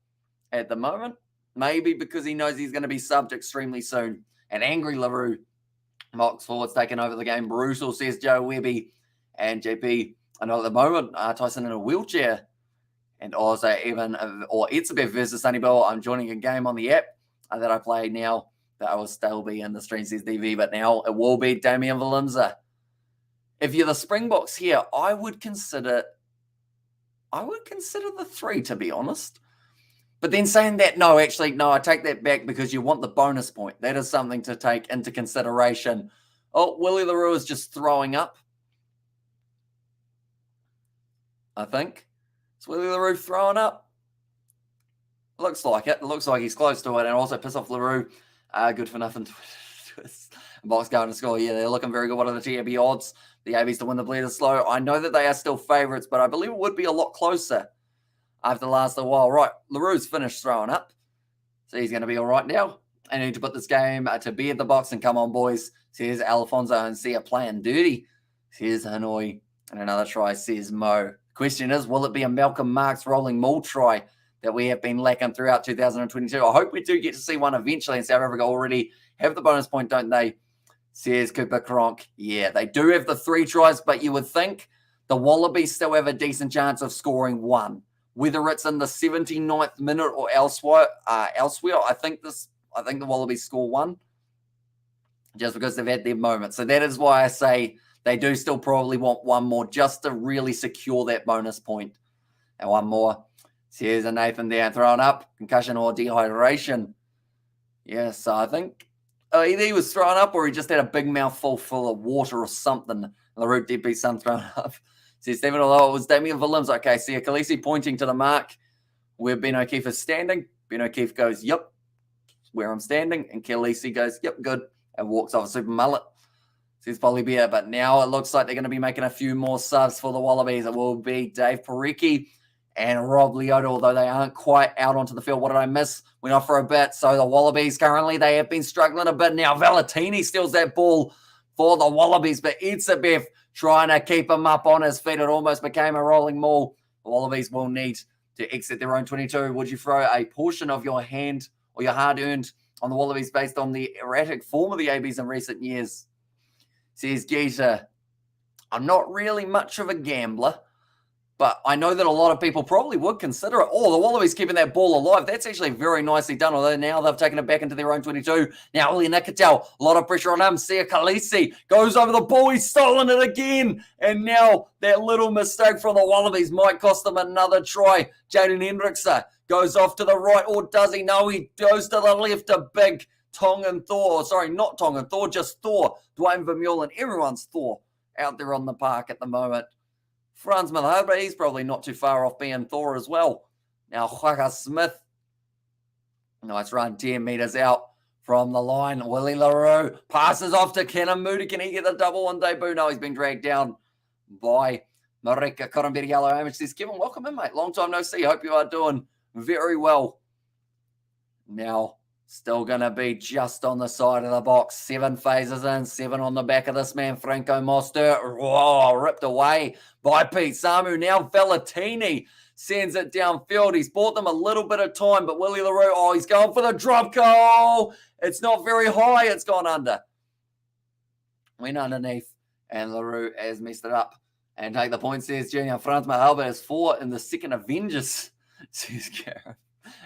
at the moment. Maybe because he knows he's going to be subbed extremely soon. And angry LaRue. Boks forwards taking over the game. Brutal, says Joe Webby. And JP, I know at the moment, Tyson in a wheelchair. And also even, or Etzebeth versus Sunny Bill. I'm joining a game on the app that I play now. That I will still be in the stream, says DV. But now it will be Damian Valimza. If you're the Springboks here, I would consider the 3, to be honest. But then saying that, no, I take that back because you want the bonus point. That is something to take into consideration. Oh, Willie LaRue is just throwing up. I think. Is Willie LaRue throwing up? Looks like it. It looks like he's close to it. And also piss off LaRue. Good for nothing. Boks going to score. Yeah, they're looking very good. What are the TAB odds? The ABs to win the bleed is slow. I know that they are still favourites, but I believe it would be a lot closer after the last little while. Right, LaRue's finished throwing up. So he's going to be all right now. I need to put this game to bed, the Boks, and come on, boys. Says Alfonso and Sia playing dirty. Says Hanoi. And another try, says Mo. Question is, will it be a Malcolm Marks rolling maul try that we have been lacking throughout 2022? I hope we do get to see one eventually. And South Africa already have the bonus point, don't they? Says Cooper Cronk. Yeah, they do have the 3 tries, but you would think the Wallabies still have a decent chance of scoring 1. Whether it's in the 79th minute or elsewhere, I think the Wallabies score 1 just because they've had their moment. So that is why I say they do still probably want 1 more just to really secure that bonus point. And 1 more. Here's a Nathan there throwing up. Concussion or dehydration. Yes, so I think either he was throwing up or he just had a big mouthful full of water or something. LaRue did be some thrown up. Says Stephen, although it was Damian Willems. Okay, Sia Khaleesi pointing to the mark where Ben O'Keefe is standing. Ben O'Keefe goes, yep, where I'm standing. And Khaleesi goes, yep, good. And walks off a super mullet. Says Polly Bear. But now it looks like they're going to be making a few more subs for the Wallabies. It will be Dave Parecki and Rob Leota, although they aren't quite out onto the field. What did I miss? Went off for a bit. So the Wallabies currently, they have been struggling a bit. Now Valentini steals that ball for the Wallabies. But Etzebeth trying to keep him up on his feet. It almost became a rolling maul. The Wallabies will need to exit their own 22. Would you throw a portion of your hand or your hard-earned on the Wallabies based on the erratic form of the ABs in recent years? Says Geeta, I'm not really much of a gambler, but I know that a lot of people probably would consider it. Oh, the Wallabies keeping that ball alive. That's actually very nicely done, although now they've taken it back into their own 22. Now, Uli Nikatel, a lot of pressure on him. Sia Khaleesi goes over the ball. He's stolen it again. And now that little mistake from the Wallabies might cost them another try. Jaden Hendrickson goes off to the right, or does he? No, he goes to the left. A big Tongan Thor. Sorry, not Tongan Thor, just Thor. Dwayne Vermeulen. Everyone's Thor out there on the park at the moment. Franz Malherbe, he's probably not too far off being Thor as well. Now, Haka Smith Nice run, 10 metres out from the line. Willie LaRue passes off to Kenamuti. Can he get the double on debut? No, he's been dragged down by Marika Koromberi. Yellow Hamish says, Kevin, welcome in, mate. Long time no see. Hope you are doing very well. Now, still going to be just on the side of the box. 7 phases in, 7 on the back of this man, Franco Mustert. Whoa, ripped away by Pete Samu. Now Valentini sends it downfield. He's bought them a little bit of time, but Willie LaRue, oh, he's going for the drop goal. It's not very high. It's gone under. Went underneath, and LaRue has messed it up. And take the point, says Junior. Franz Mahalba is 4 in the second Avengers, says Gareth.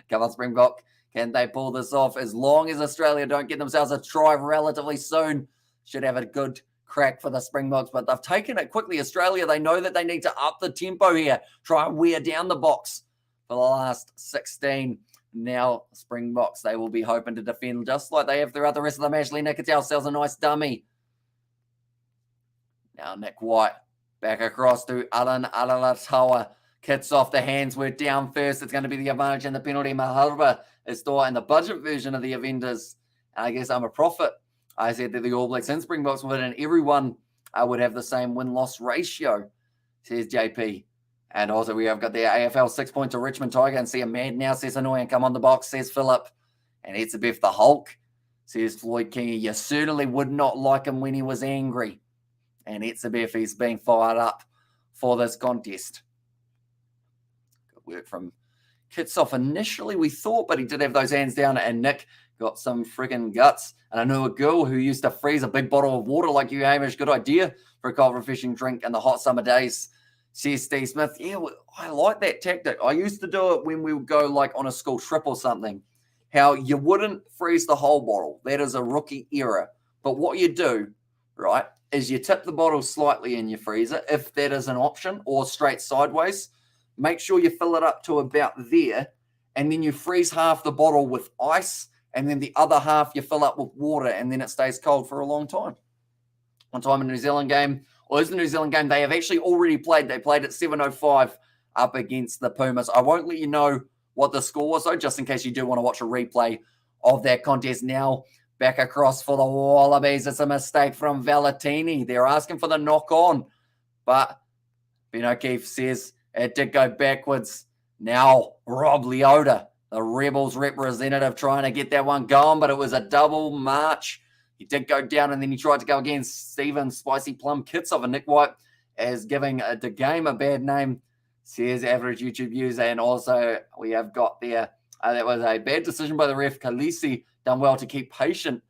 Come on, Springbok. Can they pull this off? As long as Australia don't get themselves a try relatively soon, should have a good crack for the Springboks. But they've taken it quickly. Australia, they know that they need to up the tempo here. Try and wear down the box for the last 16. Now, Springboks, they will be hoping to defend just like they have throughout the rest of the match. Lee Nicotel sells a nice dummy. Now, Nick White back across to Alan Alalatawa. Kits off the hands. We're down first. It's going to be the advantage and the penalty. Maharba is still in the budget version of the Avengers. And I guess I'm a prophet. I said that the All Blacks and Springboks would, and everyone would have the same win-loss ratio, says JP. And also we have got the AFL 6 points to Richmond Tiger and see a mad now, says Annoying. Come on the box, says Philip. And Etzebeth the Hulk, says Floyd King. You certainly would not like him when he was angry. And Etzebeth is being fired up for this contest. Work from Kitsoff initially, we thought, but he did have those hands down, and Nick got some friggin' guts. And I knew a girl who used to freeze a big bottle of water like you, Hamish. Good idea for a cold, refreshing drink in the hot summer days, says Steve Smith. Yeah, I like that tactic. I used to do it when we would go like on a school trip or something. How you wouldn't freeze the whole bottle. That is a rookie error. But what you do, right, is you tip the bottle slightly in your freezer, if that is an option, or straight sideways. Make sure you fill it up to about there, and then you freeze half the bottle with ice, and then the other half you fill up with water, and then it stays cold for a long time. One time in the New Zealand game, or is the New Zealand game, they have actually already played. They played at 7:05 up against the Pumas. I won't let you know what the score was, though, just in case you do want to watch a replay of that contest. Now, back across for the Wallabies. It's a mistake from Valentini. They're asking for the knock-on, but Ben O'Keefe says it did go backwards. Now, Rob Leota, the Rebels representative, trying to get that one going, but it was a double march. He did go down, and then he tried to go again. Stephen Spicy Plum Kitsoff and Nick White as giving the game a bad name, says average YouTube user. And also, we have got there, that was a bad decision by the ref. Khaleesi done well to keep patient,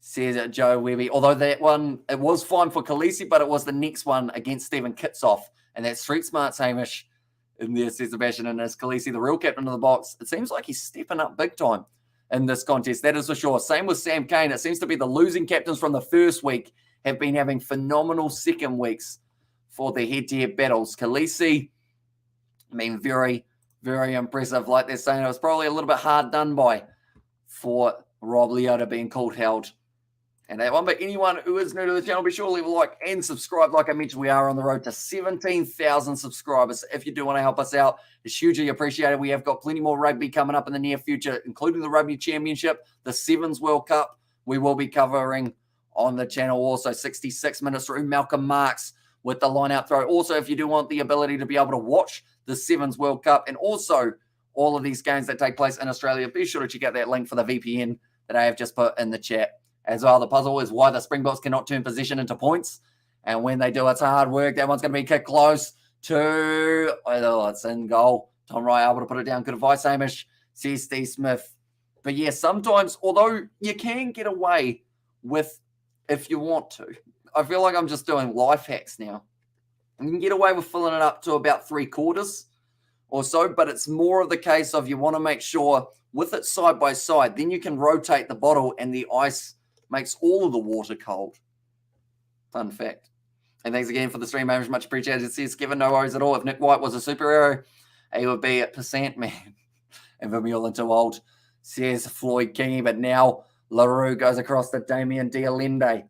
says Joe Webby. Although that one, it was fine for Khaleesi, but it was the next one against Stephen Kitsoff. And that's street smart, Hamish, in there, says Sebastian. And as Khaleesi, the real captain of the box, it seems like he's stepping up big time in this contest. That is for sure. Same with Sam Cane. It seems to be the losing captains from the first week have been having phenomenal second weeks for the head-to-head battles. Khaleesi, I mean, very, very impressive. Like they're saying, it was probably a little bit hard done by for Rob Leota being called held. And that one, but anyone who is new to the channel, be sure to leave a like and subscribe. Like I mentioned, we are on the road to 17,000 subscribers. If you do want to help us out, it's hugely appreciated. We have got plenty more rugby coming up in the near future, including the Rugby Championship, the Sevens World Cup. We will be covering on the channel also 66 minutes through Malcolm Marks with the line-out throw. Also, if you do want the ability to be able to watch the Sevens World Cup and also all of these games that take place in Australia, be sure to check out that link for the VPN that I have just put in the chat. As well, the puzzle is why the Springboks cannot turn possession into points. And when they do, it's hard work. That one's going to be kicked close to, oh, it's in goal. Tom Wright able to put it down. Good advice, Hamish, says Steve Smith. But yeah, sometimes, although you can get away with, if you want to, I feel like I'm just doing life hacks now. You can get away with filling it up to about 3/4 or so, but it's more of the case of you want to make sure with it side by side, then you can rotate the bottle and the ice makes all of the water cold. Fun fact. And thanks again for the stream, Hamish. Much appreciated. It says, Kevin, no worries at all. If Nick White was a superhero, he would be a percent man. And Vermeulen too old, says Floyd Kingy. But now LaRue goes across to Damien Dialende.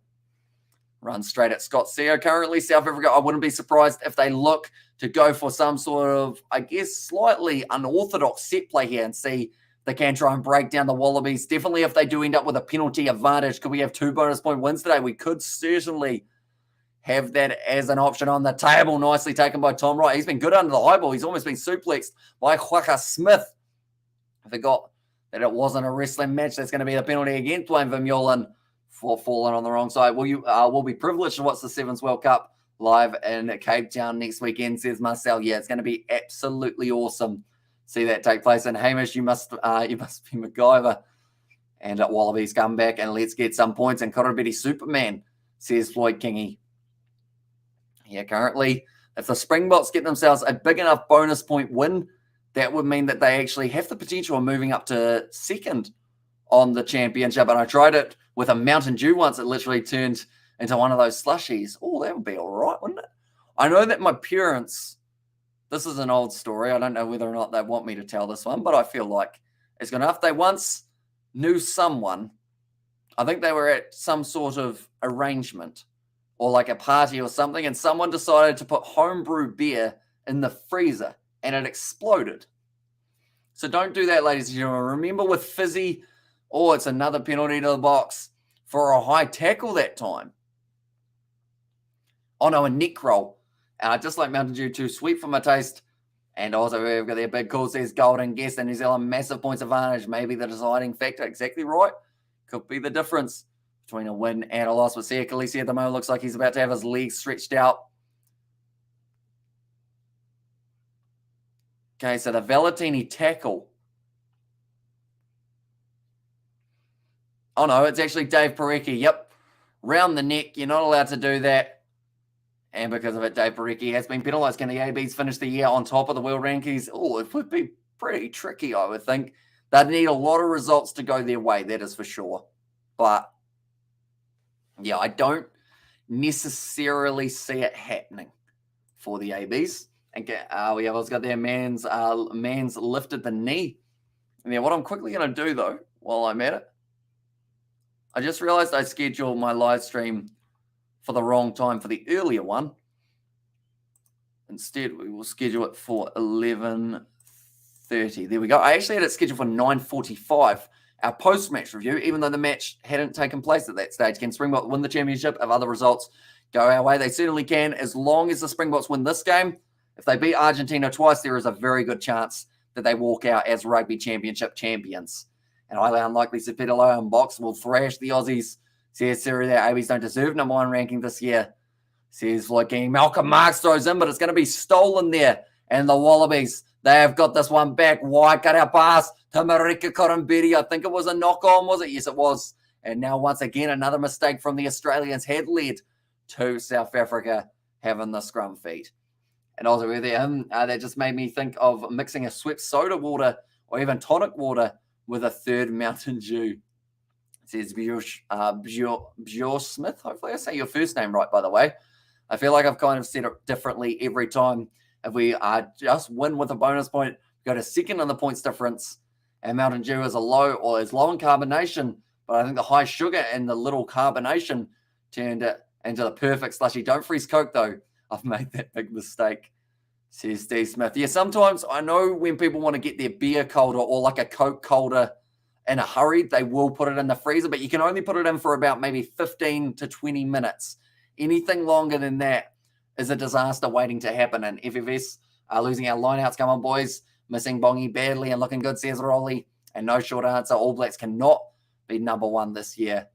Runs straight at Scott Seo. Currently, South Africa, I wouldn't be surprised if they look to go for some sort of, I guess, slightly unorthodox set play here and see they can try and break down the Wallabies. Definitely if they do end up with a penalty advantage, could we have 2 bonus point wins today? We could certainly have that as an option on the table. Nicely taken by Tom Wright. He's been good under the high ball. He's almost been suplexed by Whaka Smith. I forgot that it wasn't a wrestling match. That's going to be the penalty against Dwayne Vermeulen for falling on the wrong side. We'll be privileged to watch the Sevens World Cup live in Cape Town next weekend, says Marcel. Yeah, it's going to be absolutely awesome. See that take place. And Hamish, you must be MacGyver. And Wallabies come back and let's get some points. And Korobeti Superman, says Floyd Kingy. Yeah, currently, if the Springboks get themselves a big enough bonus point win, that would mean that they actually have the potential of moving up to second on the championship. And I tried it with a Mountain Dew once. It literally turned into one of those slushies. Oh, that would be all right, wouldn't it? I know that my parents, this is an old story. I don't know whether or not they want me to tell this one, but I feel like it's good enough. They once knew someone. I think they were at some sort of arrangement or like a party or something, and someone decided to put homebrew beer in the freezer, and it exploded. So don't do that, ladies and gentlemen. Remember with Fizzy, it's another penalty to the box for a high tackle that time. Oh, no, a neck roll. Just like Mountain Dew, too sweet for my taste. And also, we've got their big call, says Golden Guest and New Zealand, massive points advantage. Maybe the deciding factor. Exactly right. Could be the difference between a win and a loss. But see, Khaleesi at the moment looks like he's about to have his legs stretched out. Okay, so the Valentini tackle. Oh, no, it's actually Dave Parecki. Yep, round the neck. You're not allowed to do that. And because of it, Dave Parecki has been penalised. Can the ABs finish the year on top of the world rankings? Oh, it would be pretty tricky, I would think. They'd need a lot of results to go their way, that is for sure. But yeah, I don't necessarily see it happening for the ABs. And we have also got their man's lifted the knee. And yeah, what I'm quickly going to do though, while I'm at it, I just realized I scheduled my live stream for the wrong time for the earlier one. Instead, we will schedule it for 11:30. There we go. I actually had it scheduled for 9:45. Our post-match review, even though the match hadn't taken place at that stage. Can Springboks win the championship if other results go our way? They certainly can, as long as the Springboks win this game. If they beat Argentina twice, there is a very good chance that they walk out as Rugby Championship champions. And highly unlikely Sapitalo and Box will thrash the Aussies. Says Sarah that ABs don't deserve number 1 ranking this year. Says Floyd King. Malcolm Marks throws in, but it's going to be stolen there. And the Wallabies, they have got this one back. Wide cut out pass to Marika Korobeti. I think it was a knock-on, was it? Yes, it was. And now, once again, another mistake from the Australians had led to South Africa having the scrum feed. And also with him, that just made me think of mixing a swept soda water or even tonic water with a third Mountain Dew. It says Bjor Smith. Hopefully I say your first name right, by the way. I feel like I've kind of said it differently every time. If we just win with a bonus point, go to second in the points difference, and Mountain Dew is low in carbonation, but I think the high sugar and the little carbonation turned it into the perfect slushy. Don't freeze Coke, though. I've made that big mistake, says Steve Smith. Yeah, sometimes I know when people want to get their beer colder or like a Coke colder in a hurry, they will put it in the freezer, but you can only put it in for about maybe 15 to 20 minutes. Anything longer than that is a disaster waiting to happen. And FFS are losing our lineouts. Come on, boys. Missing Bongi badly and looking good, says Rolly. And no short answer. All Blacks cannot be number 1 this year.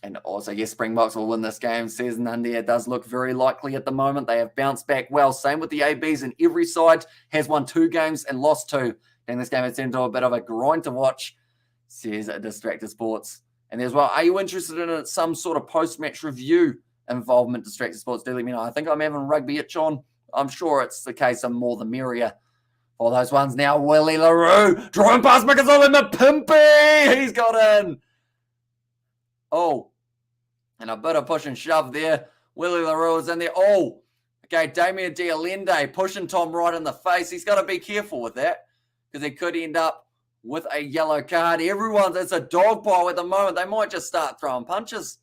And also, yes, Springboks will win this game, says Nundy. It does look very likely at the moment. They have bounced back well. Same with the ABs, and every side has won 2 games and lost 2. And this game has turned into a bit of a grind to watch, says Distracted Sports. And as well, are you interested in some sort of post-match review involvement, Distracted Sports? Do let me know. I think I'm having rugby itch on. I'm sure it's the case of more the merrier. All those ones now. Willie LaRue drawing past Makazola Mapimpi. He's got in. Oh, and a bit of push and shove there. Willie LaRue is in there. Oh, okay. Damien Dialende pushing Tom right in the face. He's got to be careful with that because he could end up with a yellow card. It's a dog pile at the moment. They might just start throwing punches.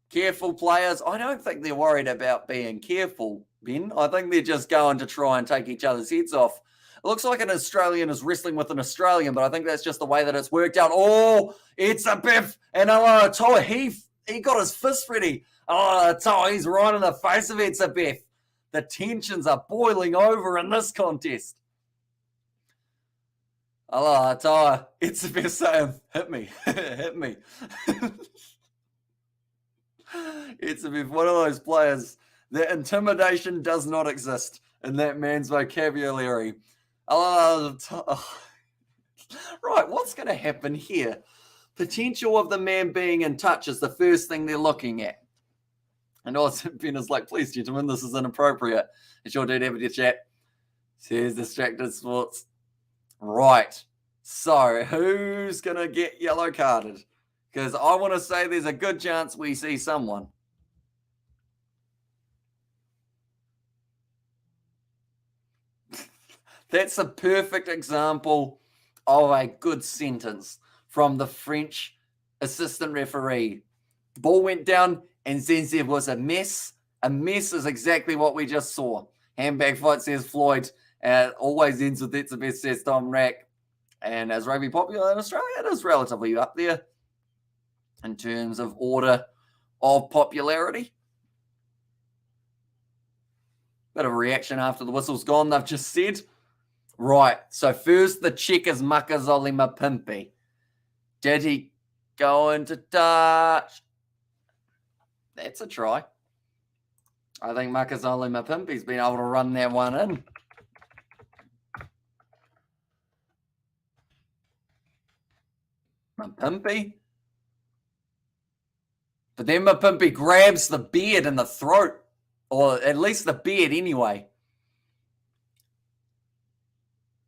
Careful, players. I don't think they're worried about being careful, Ben. I think they're just going to try and take each other's heads off. It looks like an Australian is wrestling with an Australian, but I think that's just the way that it's worked out. Oh, it's a biff. And Toa, he got his fist ready. Toa, he's right in the face of it's a biff. The tensions are boiling over in this contest. Toa, it's a biff saying, hit me, hit me. It's a biff, one of those players. The intimidation does not exist in that man's vocabulary. Right, what's going to happen here? Potential of the man being in touch is the first thing they're looking at. And also, Ben is like, please, gentlemen, this is inappropriate. And sure, dude, have a chat. Says Distracted Sports. Right. So, who's going to get yellow carded? Because I want to say there's a good chance we see someone. That's a perfect example of a good sentence from the French assistant referee. Ball went down and Zenzev was a mess. A mess is exactly what we just saw. Handbag fight, says Floyd. Always ends with that's the best, says Tom Rack. And as rugby popular in Australia, it is relatively up there in terms of order of popularity. Bit of a reaction after the whistle's gone, they've just said. Right, so first the check is Makazole Mapimpi. Did he go into touch? That's a try. I think Makazole Mapimpi's been able to run that one in. Mapimpi. But then Mapimpi grabs the beard in the throat. Or at least the beard anyway.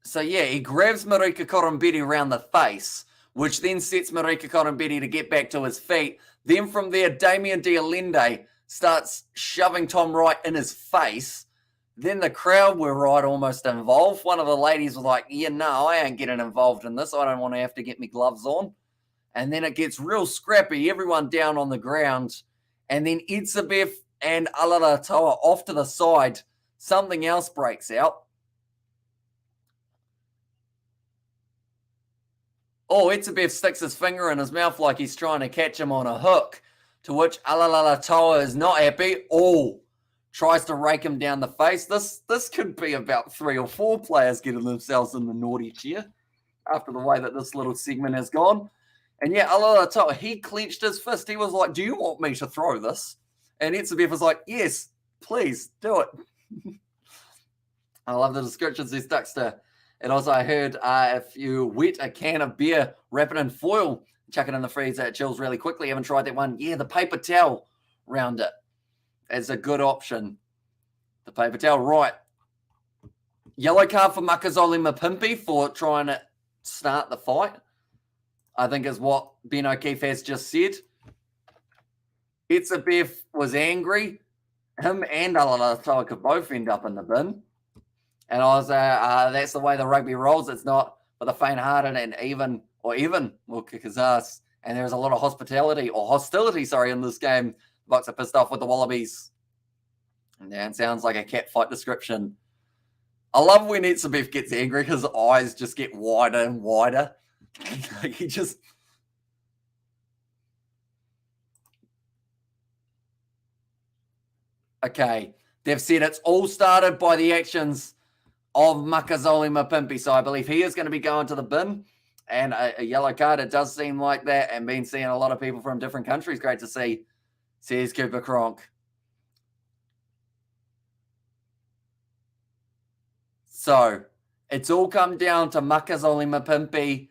So yeah, he grabs Marika Korombedi around the face, which then sets Marika Korombedi to get back to his feet. Then from there, Damien Dialende starts shoving Tom Wright in his face. Then the crowd were right almost involved. One of the ladies was like, yeah, no, I ain't getting involved in this. I don't want to have to get my gloves on. And then it gets real scrappy, everyone down on the ground. And then Itzabev and Alalatoa off to the side. Something else breaks out. Oh, Itzabev sticks his finger in his mouth like he's trying to catch him on a hook, to which Alalatoa is not happy. Oh, tries to rake him down the face. This could be about 3 or 4 players getting themselves in the naughty chair after the way that this little segment has gone. And yeah, Alalatoa, he clenched his fist. He was like, do you want me to throw this? And Itzabev was like, yes, please, do it. I love the descriptions he stuck to. And also I heard if you wet a can of beer, wrap it in foil, chuck it in the freezer, it chills really quickly. Haven't tried that one. Yeah, the paper towel around it is a good option. The paper towel, right. Yellow card for Makazole Mapimpi for trying to start the fight, I think is what Ben O'Keefe has just said. Itzabev was angry. Him and Alalatoa could both end up in the bin. And I was, that's the way the rugby rolls. It's not for the faint-hearted, and even will kick his ass. And there's a lot of hostility in this game. The Bucks are pissed off with the Wallabies. And it sounds like a cat fight description. I love when Itzabev gets angry. His eyes just get wider and wider. Like he just... Okay. They've said it's all started by the actions of Makazole Mapimpi. So I believe he is going to be going to the bin. And a yellow card, it does seem like that. And been seeing a lot of people from different countries. Great to see, says Cooper Cronk. So it's all come down to Makazole Mapimpi.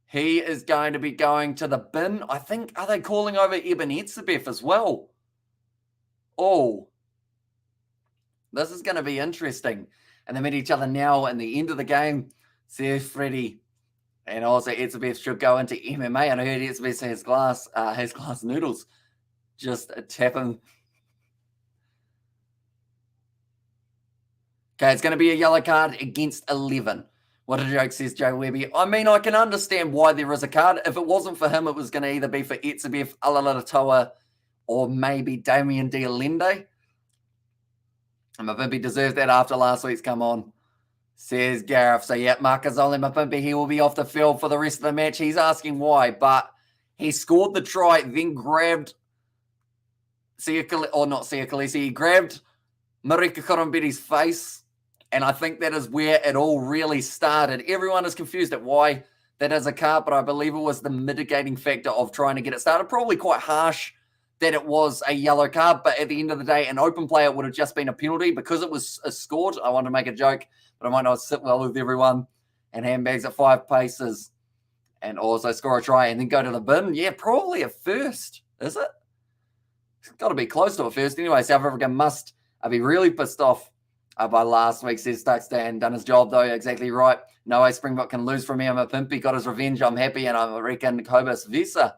He is going to be going to the bin. I think, are they calling over Eben Itzabev as well? Oh, this is going to be interesting. And they meet each other now in the end of the game. Says Freddie. And also Itzabev should go into MMA. And I heard Itzabev say his glass noodles. Just tap him. Okay, it's going to be a yellow card against 11. What a joke, says Joe Webby. I mean, I can understand why there is a card. If it wasn't for him, it was going to either be for Itzabev, Alalatoa, or maybe Damien Dialende. And Mapimpi deserves that after last week's come on. says Gareth. So, yeah, Marcus only Mapimpi, he will be off the field for the rest of the match. He's asking why, but he scored the try, then grabbed he grabbed Marika Korombiri's face, and I think that is where it all really started. Everyone is confused at why that is a card, but I believe it was the mitigating factor of trying to get it started. Probably quite harsh that it was a yellow card, but at the end of the day, an open play, it would have just been a penalty because it was scored. I want to make a joke, but I might not sit well with everyone. And handbags at 5 paces and also score a try and then go to the bin. Yeah, probably a first, is it? It's got to be close to a first. Anyway, South Africa must be really pissed off by last week, says Stuxton. Done his job, though. Exactly right. No way Springbok can lose from me. I'm a Pimpy. Got his revenge. I'm happy. And I reckon Kobus Visa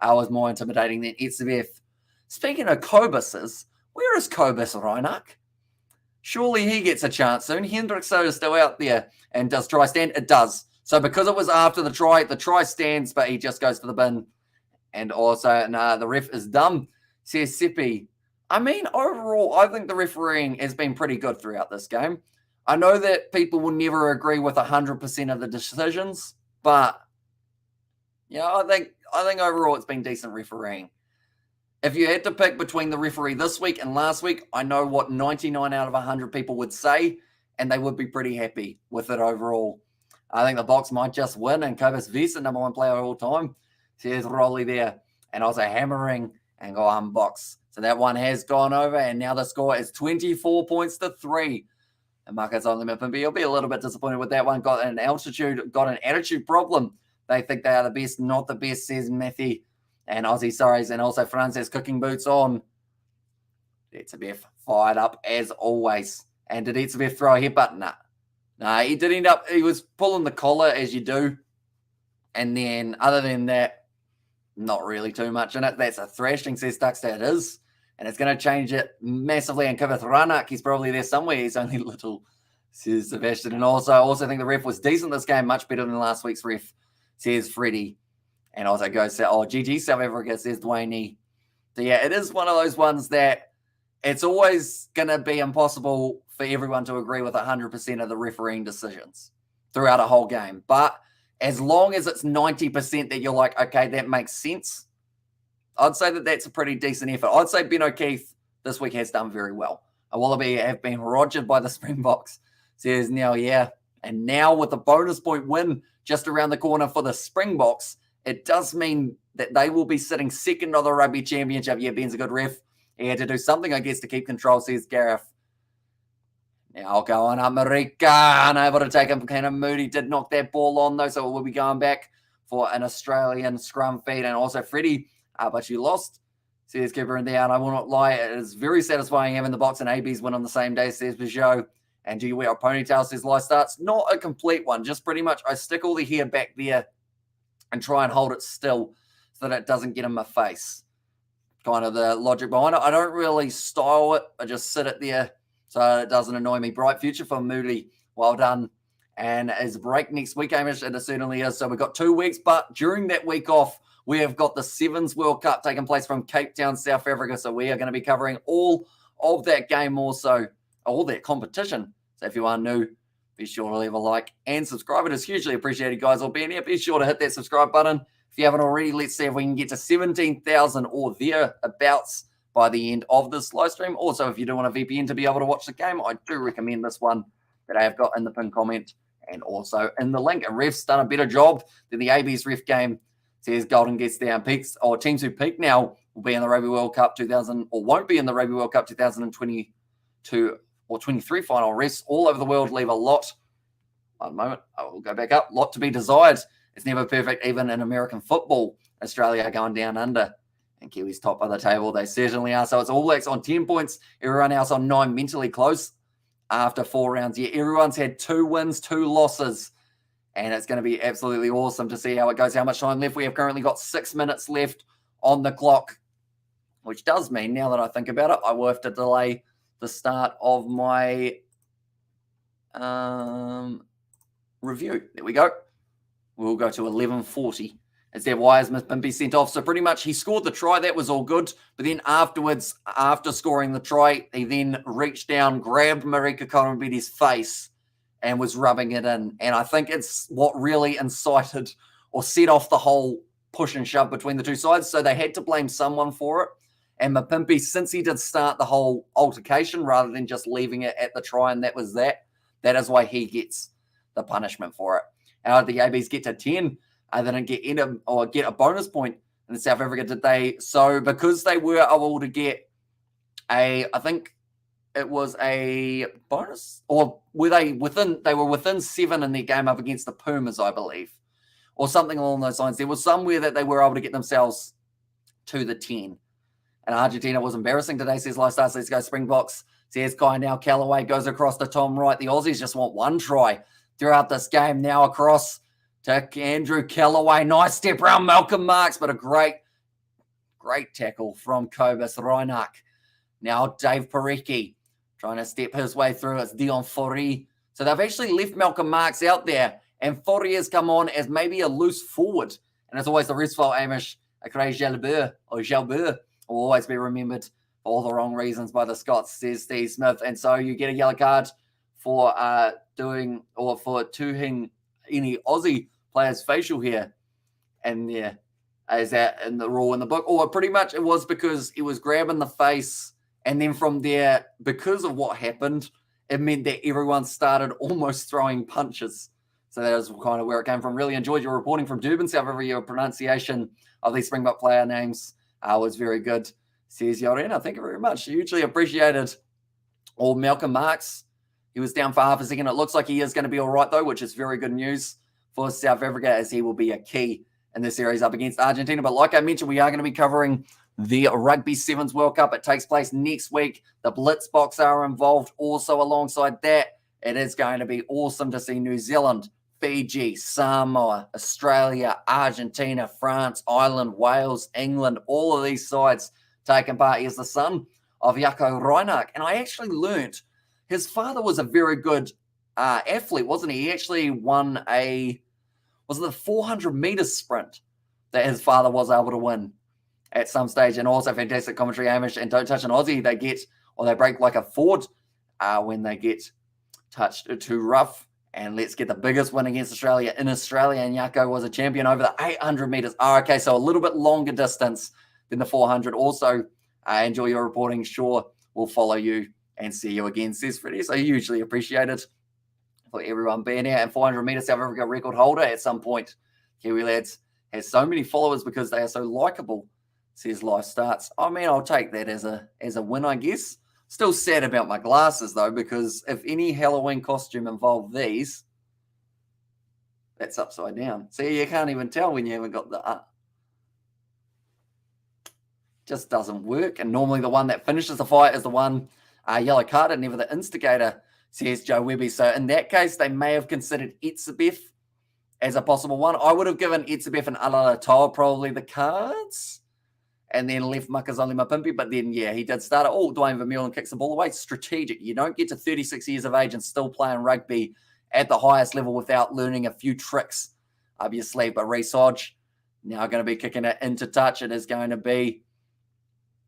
was more intimidating than Etzebeth. Speaking of Kobuses, where is Kobus Reinach? Surely he gets a chance soon. Hendrickson is still out there. And does try stand? It does. So because it was after the try stands, but he just goes to the bin. And also, the ref is dumb, says Sippy. I mean, overall, I think the refereeing has been pretty good throughout this game. I know that people will never agree with 100% of the decisions, but I think overall it's been decent refereeing. If you had to pick between the referee this week and last week, I know what 99 out of 100 people would say, and they would be pretty happy with it overall. I think the Boks might just win, and Kobus Visa, number 1 player of all time, says Rolly there, and also hammering and go Boks. So that one has gone over, and now the score is 24 points to 3. And Marcus only Mapimpi, he'll be a little bit disappointed with that one. Got an attitude problem. They think they are the best, not the best, says Matthew. And Aussie Sorries, and also Franz has cooking boots on. Etzebeth fired up as always. And did Etzebeth throw a headbutt? Nah, he did end up, he was pulling the collar as you do. And then, other than that, not really too much in it. That's a thrashing, says Duckster. It is. And it's going to change it massively. And Kibith Ranak, he's probably there somewhere. He's only little, says Sebastian. And I also think the ref was decent this game, much better than last week's ref, says Freddie. And also goes, GG South Africa, says Dwayne. So, yeah, it is one of those ones that it's always going to be impossible for everyone to agree with 100% of the refereeing decisions throughout a whole game. But as long as it's 90% that you're like, okay, that makes sense, I'd say that that's a pretty decent effort. I'd say Ben O'Keefe this week has done very well. A Wallaby have been rogered by the Springboks, says now, yeah. And now with the bonus point win just around the corner for the Springboks, it does mean that they will be sitting second on the Rugby Championship. Yeah, Ben's a good ref. He had to do something, I guess, to keep control, says Gareth. Now I'll go on up. Marika, unable to take him. Kind of Moody did knock that ball on, though, so we'll be going back for an Australian scrum feed. And also Freddie, but you lost, says Keeper in there. And I will not lie, it is very satisfying having the Boks and ABs win on the same day, says Peugeot. And do you wear a ponytail, says Life Starts. Not a complete one, just pretty much I stick all the hair back there and try and hold it still so that it doesn't get in my face. Kind of the logic behind it. I don't really style it. I just sit it there so it doesn't annoy me. Bright future for Moody. Well done. And as a break next week, Amish, it certainly is. So we've got 2 weeks, but during that week off, we have got the Sevens World Cup taking place from Cape Town, South Africa. So we are going to be covering all of that game also, all that competition. So if you are new, be sure to leave a like and subscribe. It is hugely appreciated, guys, all being here. Be sure to hit that subscribe button. If you haven't already, let's see if we can get to 17,000 or thereabouts by the end of this live stream. Also, if you do want a VPN to be able to watch the game, I do recommend this one that I have got in the pinned comment and also in the link. And ref's done a better job than the AB's ref game, says Golden gets down. Peaks, or teams who peak now will be in the Rugby World Cup 2000, or won't be in the Rugby World Cup 2022 or 23 final. Refs all over the world leave a lot. One moment, I will go back up. Lot to be desired. It's never perfect, even in American football. Australia going down under. And Kiwis top of the table. They certainly are. So it's All Blacks on 10 points. Everyone else on 9, mentally close after 4 rounds. Yeah, everyone's had 2 wins, 2 losses. And it's going to be absolutely awesome to see how it goes, how much time left. We have currently got 6 minutes left on the clock, which does mean, now that I think about it, I will have to delay the start of my review. There we go. We'll go to 11:40. Instead, why is Mapimpi sent off? So pretty much he scored the try. That was all good. But then afterwards, after scoring the try, he then reached down, grabbed Marika Korombiri's face, and was rubbing it in. And I think it's what really incited or set off the whole push and shove between the two sides. So they had to blame someone for it. And Mapimpi, since he did start the whole altercation rather than just leaving it at the try, and that was that is why he gets the punishment for it. How did the ABs get to 10? They didn't get a bonus point in South Africa, did they? So because they were able to get I think it was a bonus, or were they were within 7 in their game up against the Pumas, I believe, or something along those lines. There was somewhere that they were able to get themselves to the 10. And Argentina was embarrassing today, says Lifestyle. Let's go Springboks. Says Kai now. Callaway goes across to Tom Wright. The Aussies just want one try throughout this game. Now across to Andrew Callaway. Nice step around Malcolm Marks, but a great tackle from Cobus Reinach. Now Dave Parecki trying to step his way through. It's Dion Fourie. So they've actually left Malcolm Marks out there, and Fourie has come on as maybe a loose forward. And it's always the restful Amish Craig Jalbert will always be remembered for all the wrong reasons by the Scots, says Steve Smith. And so you get a yellow card for doing any Aussie player's facial hair. And yeah, is that in the rule in the book? Or pretty much it was because he was grabbing the face. And then from there, because of what happened, it meant that everyone started almost throwing punches. So that was kind of where it came from. Really enjoyed your reporting from Durban, South Africa. Your pronunciation of these Springbok player names was very good, says Yorena. Thank you very much. Hugely appreciated. Or Malcolm Marks, he was down for half a second. It looks like he is going to be all right, though, which is very good news for South Africa, as he will be a key in the series up against Argentina. But like I mentioned, we are going to be covering the Rugby Sevens World Cup. It takes place next week. The Blitzboks are involved also alongside that. It is going to be awesome to see New Zealand, Fiji, Samoa, Australia, Argentina, France, Ireland, Wales, England, all of these sides taking part. He is the son of Jaco Reinach. And I actually learnt his father was a very good athlete, wasn't he? He actually won was it the 400 meter sprint that his father was able to win at some stage? And also fantastic commentary, Amish, and don't touch an Aussie. They break like a Ford when they get touched too rough. And let's get the biggest win against Australia in Australia. And Jaco was a champion over the 800 meters. Okay, so a little bit longer distance than the 400. Also, enjoy your reporting. Sure, we'll follow you and see you again, says Freddie. So hugely appreciated for everyone being here. And 400 meters South Africa record holder at some point. Kiwi Lads has so many followers because they are so likable, says Life Starts. I mean, I'll take that as a win, I guess. Still sad about my glasses, though, because if any Halloween costume involved these, that's upside down. See, you can't even tell when you haven't got the... just doesn't work. And normally the one that finishes the fight is the one yellow carded, never the instigator, says Joe Webby. So in that case, they may have considered Etzebeth as a possible one. I would have given Etzebeth and Alatoa probably the cards, and then left Makazole Mapimpi. But then, yeah, he did start it. Oh, Dwayne Vermeulen kicks the ball away. Strategic. You don't get to 36 years of age and still playing rugby at the highest level without learning a few tricks up your sleeve. But Reece Hodge now going to be kicking it into touch. It is going to be,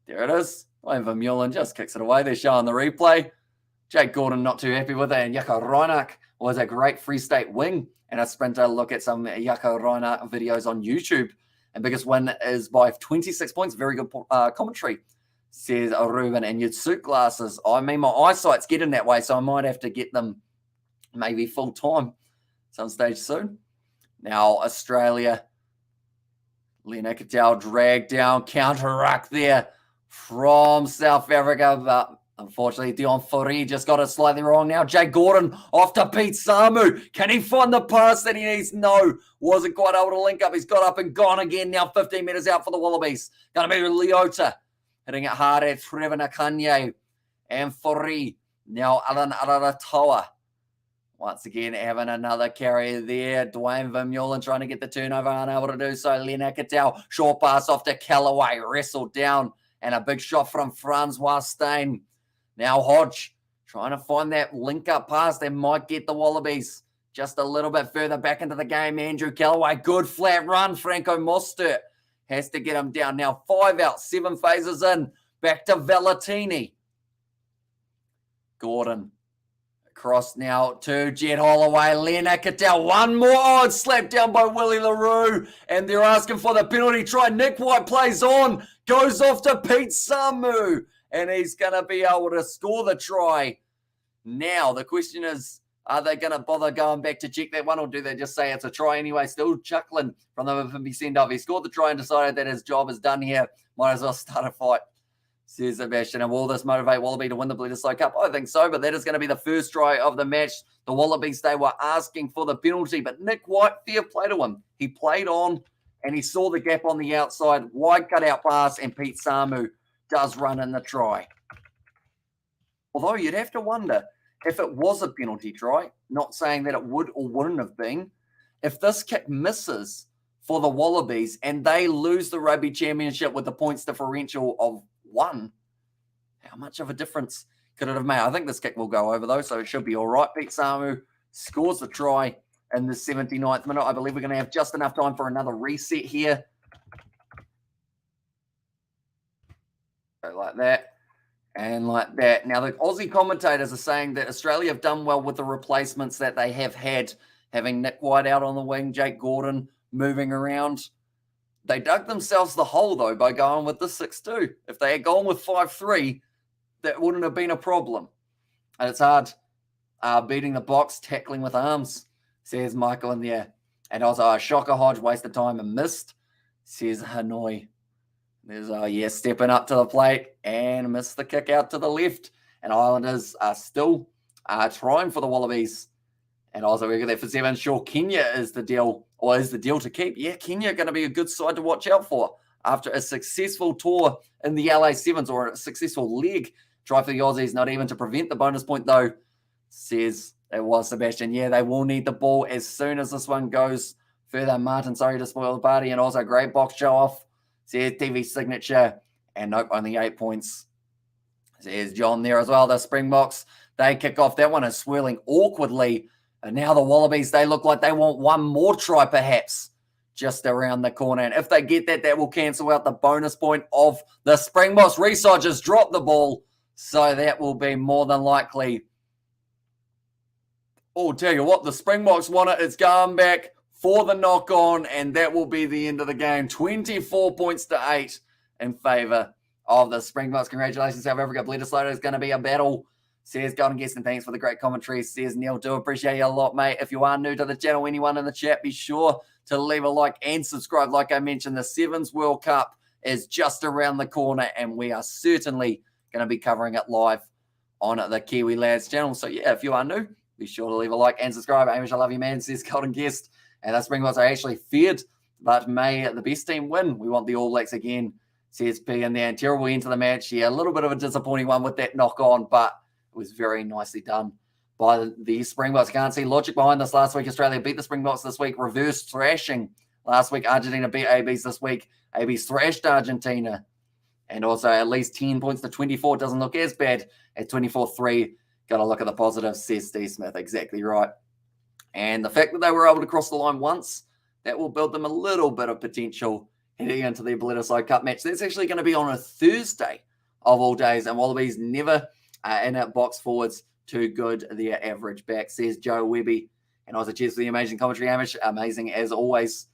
there it is. Dwayne Vermeulen just kicks it away. They're showing the replay. Jake Gordon not too happy with it. And Jaco Reinach was a great Free State wing and a sprinter. Look at some Jaco Reinach videos on YouTube. And biggest win is by 26 points. Very good commentary, says Ruben. And your suit glasses. I mean, my eyesight's getting that way, so I might have to get them maybe full time some stage soon. Now, Australia. Lena Cattell dragged down, counter-ruck there from South Africa. But unfortunately, Dion Fourie just got it slightly wrong now. Jay Gordon off to Pete Samu. Can he find the pass that he needs? No. Wasn't quite able to link up. He's got up and gone again. Now 15 metres out for the Wallabies. Going to be Leota. Hitting it hard at Trevor Nakanye. And Fourie. Now Alan Araratoa. Once again, having another carry there. Dwayne Vermeulen trying to get the turnover. Unable to do so. Lena Cattell. Short pass off to Callaway. Wrestled down. And a big shot from Francois Steyn. Now Hodge trying to find that link-up pass that might get the Wallabies just a little bit further back into the game. Andrew Callaway, good flat run. Franco Mustert has to get him down. Now 5 out, 7 phases in. Back to Valentini. Gordon Cross now to Jed Holloway, Leonard Cattell, one more. Oh, it's slapped down by Willie LaRue, and they're asking for the penalty try. Nick White plays on, goes off to Pete Samu, and he's going to be able to score the try. Now, the question is, are they going to bother going back to check that one, or do they just say it's a try anyway? Still chuckling from the Mapimpi send-off. He scored the try and decided that his job is done here. Might as well start a fight, says Sebastian. And will this motivate Wallaby to win the Bledisloe Cup? I think so, but that is going to be the first try of the match. The Wallabies, they were asking for the penalty, but Nick White, fair play to him. He played on, and he saw the gap on the outside. Wide cut-out pass, and Pete Samu does run in the try. Although you'd have to wonder, if it was a penalty try, not saying that it would or wouldn't have been, if this kick misses for the Wallabies and they lose the Rugby Championship with the points differential of 1, how much of a difference could it have made? I think this kick will go over, though, so it should be all right. Pete Samu scores the try in the 79th minute. I believe we're going to have just enough time for another reset here. Go like that. And like that. Now, the Aussie commentators are saying that Australia have done well with the replacements that they have had, having Nick White out on the wing, Jake Gordon moving around. They dug themselves the hole, though, by going with the 6-2. If they had gone with 5-3, that wouldn't have been a problem. And it's hard beating the box, tackling with arms, says Michael in there. And also, Shocker Hodge wasted time and missed, says Hanoi. There's, stepping up to the plate and missed the kick out to the left. And Islanders are still trying for the Wallabies. And also, we get that for 7. Sure, Kenya is the deal, or is the deal to keep. Yeah, Kenya are going to be a good side to watch out for after a successful tour in the LA Sevens, or a successful leg try for the Aussies, not even to prevent the bonus point, though, says it was Sebastian. Yeah, they will need the ball as soon as this one goes further. Martin, sorry to spoil the party. And also, great box show off. Says TV signature, and nope, only 8 points. Says John there as well. The Springboks, they kick off. That one is swirling awkwardly. And now the Wallabies, they look like they want one more try perhaps just around the corner. And if they get that, that will cancel out the bonus point of the Springboks. Reside just dropped the ball, so that will be more than likely. Oh, tell you what, the Springboks want it. It's going back for the knock-on, and that will be the end of the game. 24 points to 8 in favour of the Springboks. Congratulations, South Africa. Bledisloe is going to be a battle, says Golden Guest, and thanks for the great commentary, says Neil. Do appreciate you a lot, mate. If you are new to the channel, anyone in the chat, be sure to leave a like and subscribe. Like I mentioned, the Sevens World Cup is just around the corner, and we are certainly going to be covering it live on the Kiwi Lads channel. So, yeah, if you are new, be sure to leave a like and subscribe. Hamish, I love you, man, says Golden Guest. And the Springboks are actually feared, but may the best team win. We want the All Blacks again, says P in there. And terrible end to the match. Yeah, a little bit of a disappointing one with that knock-on, but it was very nicely done by the Springboks. Can't see logic behind this. Last week, Australia beat the Springboks this week. Reverse thrashing. Last week, Argentina beat ABs this week. ABs thrashed Argentina. And also at least 10 points to 24. Doesn't look as bad at 24-3. Got to look at the positives, says Steve Smith. Exactly right. And the fact that they were able to cross the line once, that will build them a little bit of potential heading into the Bledisloe Cup match. That's actually going to be on a Thursday of all days. And Wallabies never in at box forwards too good. Their average back, says Joe Webby. And also cheers for the amazing commentary, Hamish. Amazing as always,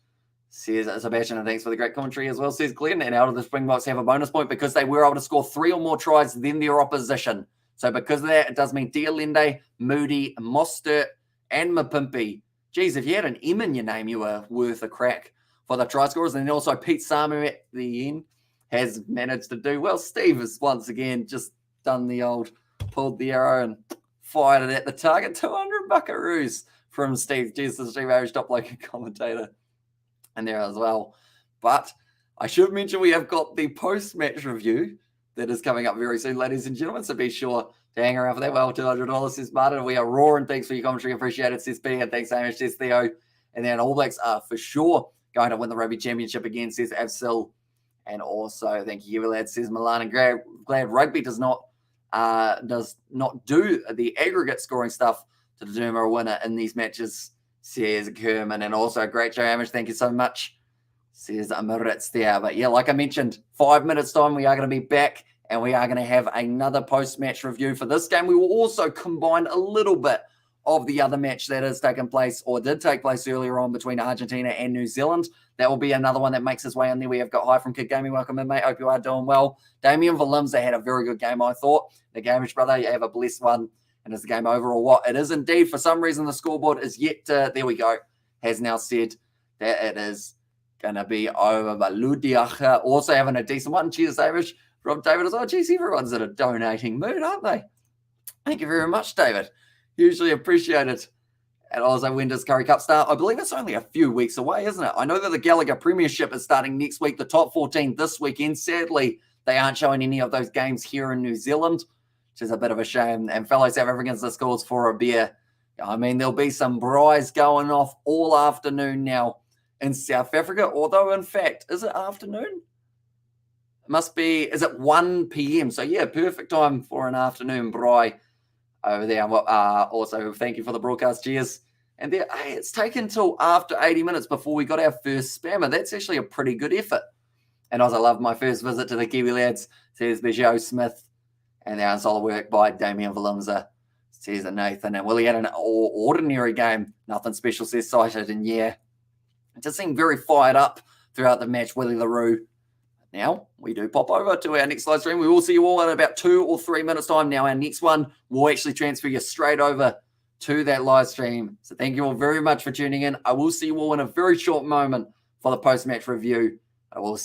says Sebastian. And thanks for the great commentary as well, says Glenn. And out of the Springboks have a bonus point because they were able to score 3 or more tries than their opposition. So because of that, it does mean Dialende, Moody, Mustert, and Mapimpi. Geez, if you had an M in your name, you were worth a crack for the try scorers. And then also Pete Samu at the end has managed to do well. Steve has once again just done the old, pulled the arrow and fired it at the target. 200 buckaroos from Steve. Geez, the Steve Irish top local commentator in there as well. But I should mention we have got the post-match review that is coming up very soon, ladies and gentlemen. So be sure to hang around for that. Well, $200, says Martin. We are roaring. Thanks for your commentary. Appreciate it, says B. And thanks, Hamish, says Theo. And then All Blacks are for sure going to win the Rugby Championship again, says Avsil. And also, thank you, lad, says Milan. And glad Rugby does not do the aggregate scoring stuff to determine a winner in these matches, says Kerman. And also, great show, Hamish. Thank you so much, says Amiritz there. But yeah, like I mentioned, 5 minutes time, we are going to be back and we are going to have another post-match review for this game. We will also combine a little bit of the other match that has taken place or did take place earlier on between Argentina and New Zealand. That will be another one that makes its way in there. We have got Hi from Kid Gaming. Welcome in, mate. Hope you are doing well. Damien Valimza had a very good game, I thought. The Gamish brother, you have a blessed one. And is the game over or what? It is indeed. For some reason, the scoreboard is yet to, there we go, has now said that it is going to be over. But Ludiacha also having a decent one. Cheers, David. From David as well. Geez, everyone's in a donating mood, aren't they? Thank you very much, David. Hugely appreciated. And also, when does Curry Cup start? I believe it's only a few weeks away, isn't it? I know that the Gallagher Premiership is starting next week, the top 14 this weekend. Sadly, they aren't showing any of those games here in New Zealand, which is a bit of a shame. And fellow South Africans, this calls for a beer. I mean, there'll be some braais going off all afternoon now in South Africa. Although, in fact, is it afternoon? It must be, is it 1 p.m.? So, yeah, perfect time for an afternoon braai over there. Also, thank you for the broadcast. Cheers. And there, hey, it's taken till after 80 minutes before we got our first spammer. That's actually a pretty good effort. And also, I love my first visit to the Kiwi lads. Says Joe Smith. And the solid work by Damien Valimza. Says Nathan. And Willie had an ordinary game. Nothing special, says Cited. And yeah, it just seemed very fired up throughout the match, Willie LaRue. Now, we do pop over to our next live stream. We will see you all in about 2 or 3 minutes' time. Now, our next one will actually transfer you straight over to that live stream. So thank you all very much for tuning in. I will see you all in a very short moment for the post-match review. I will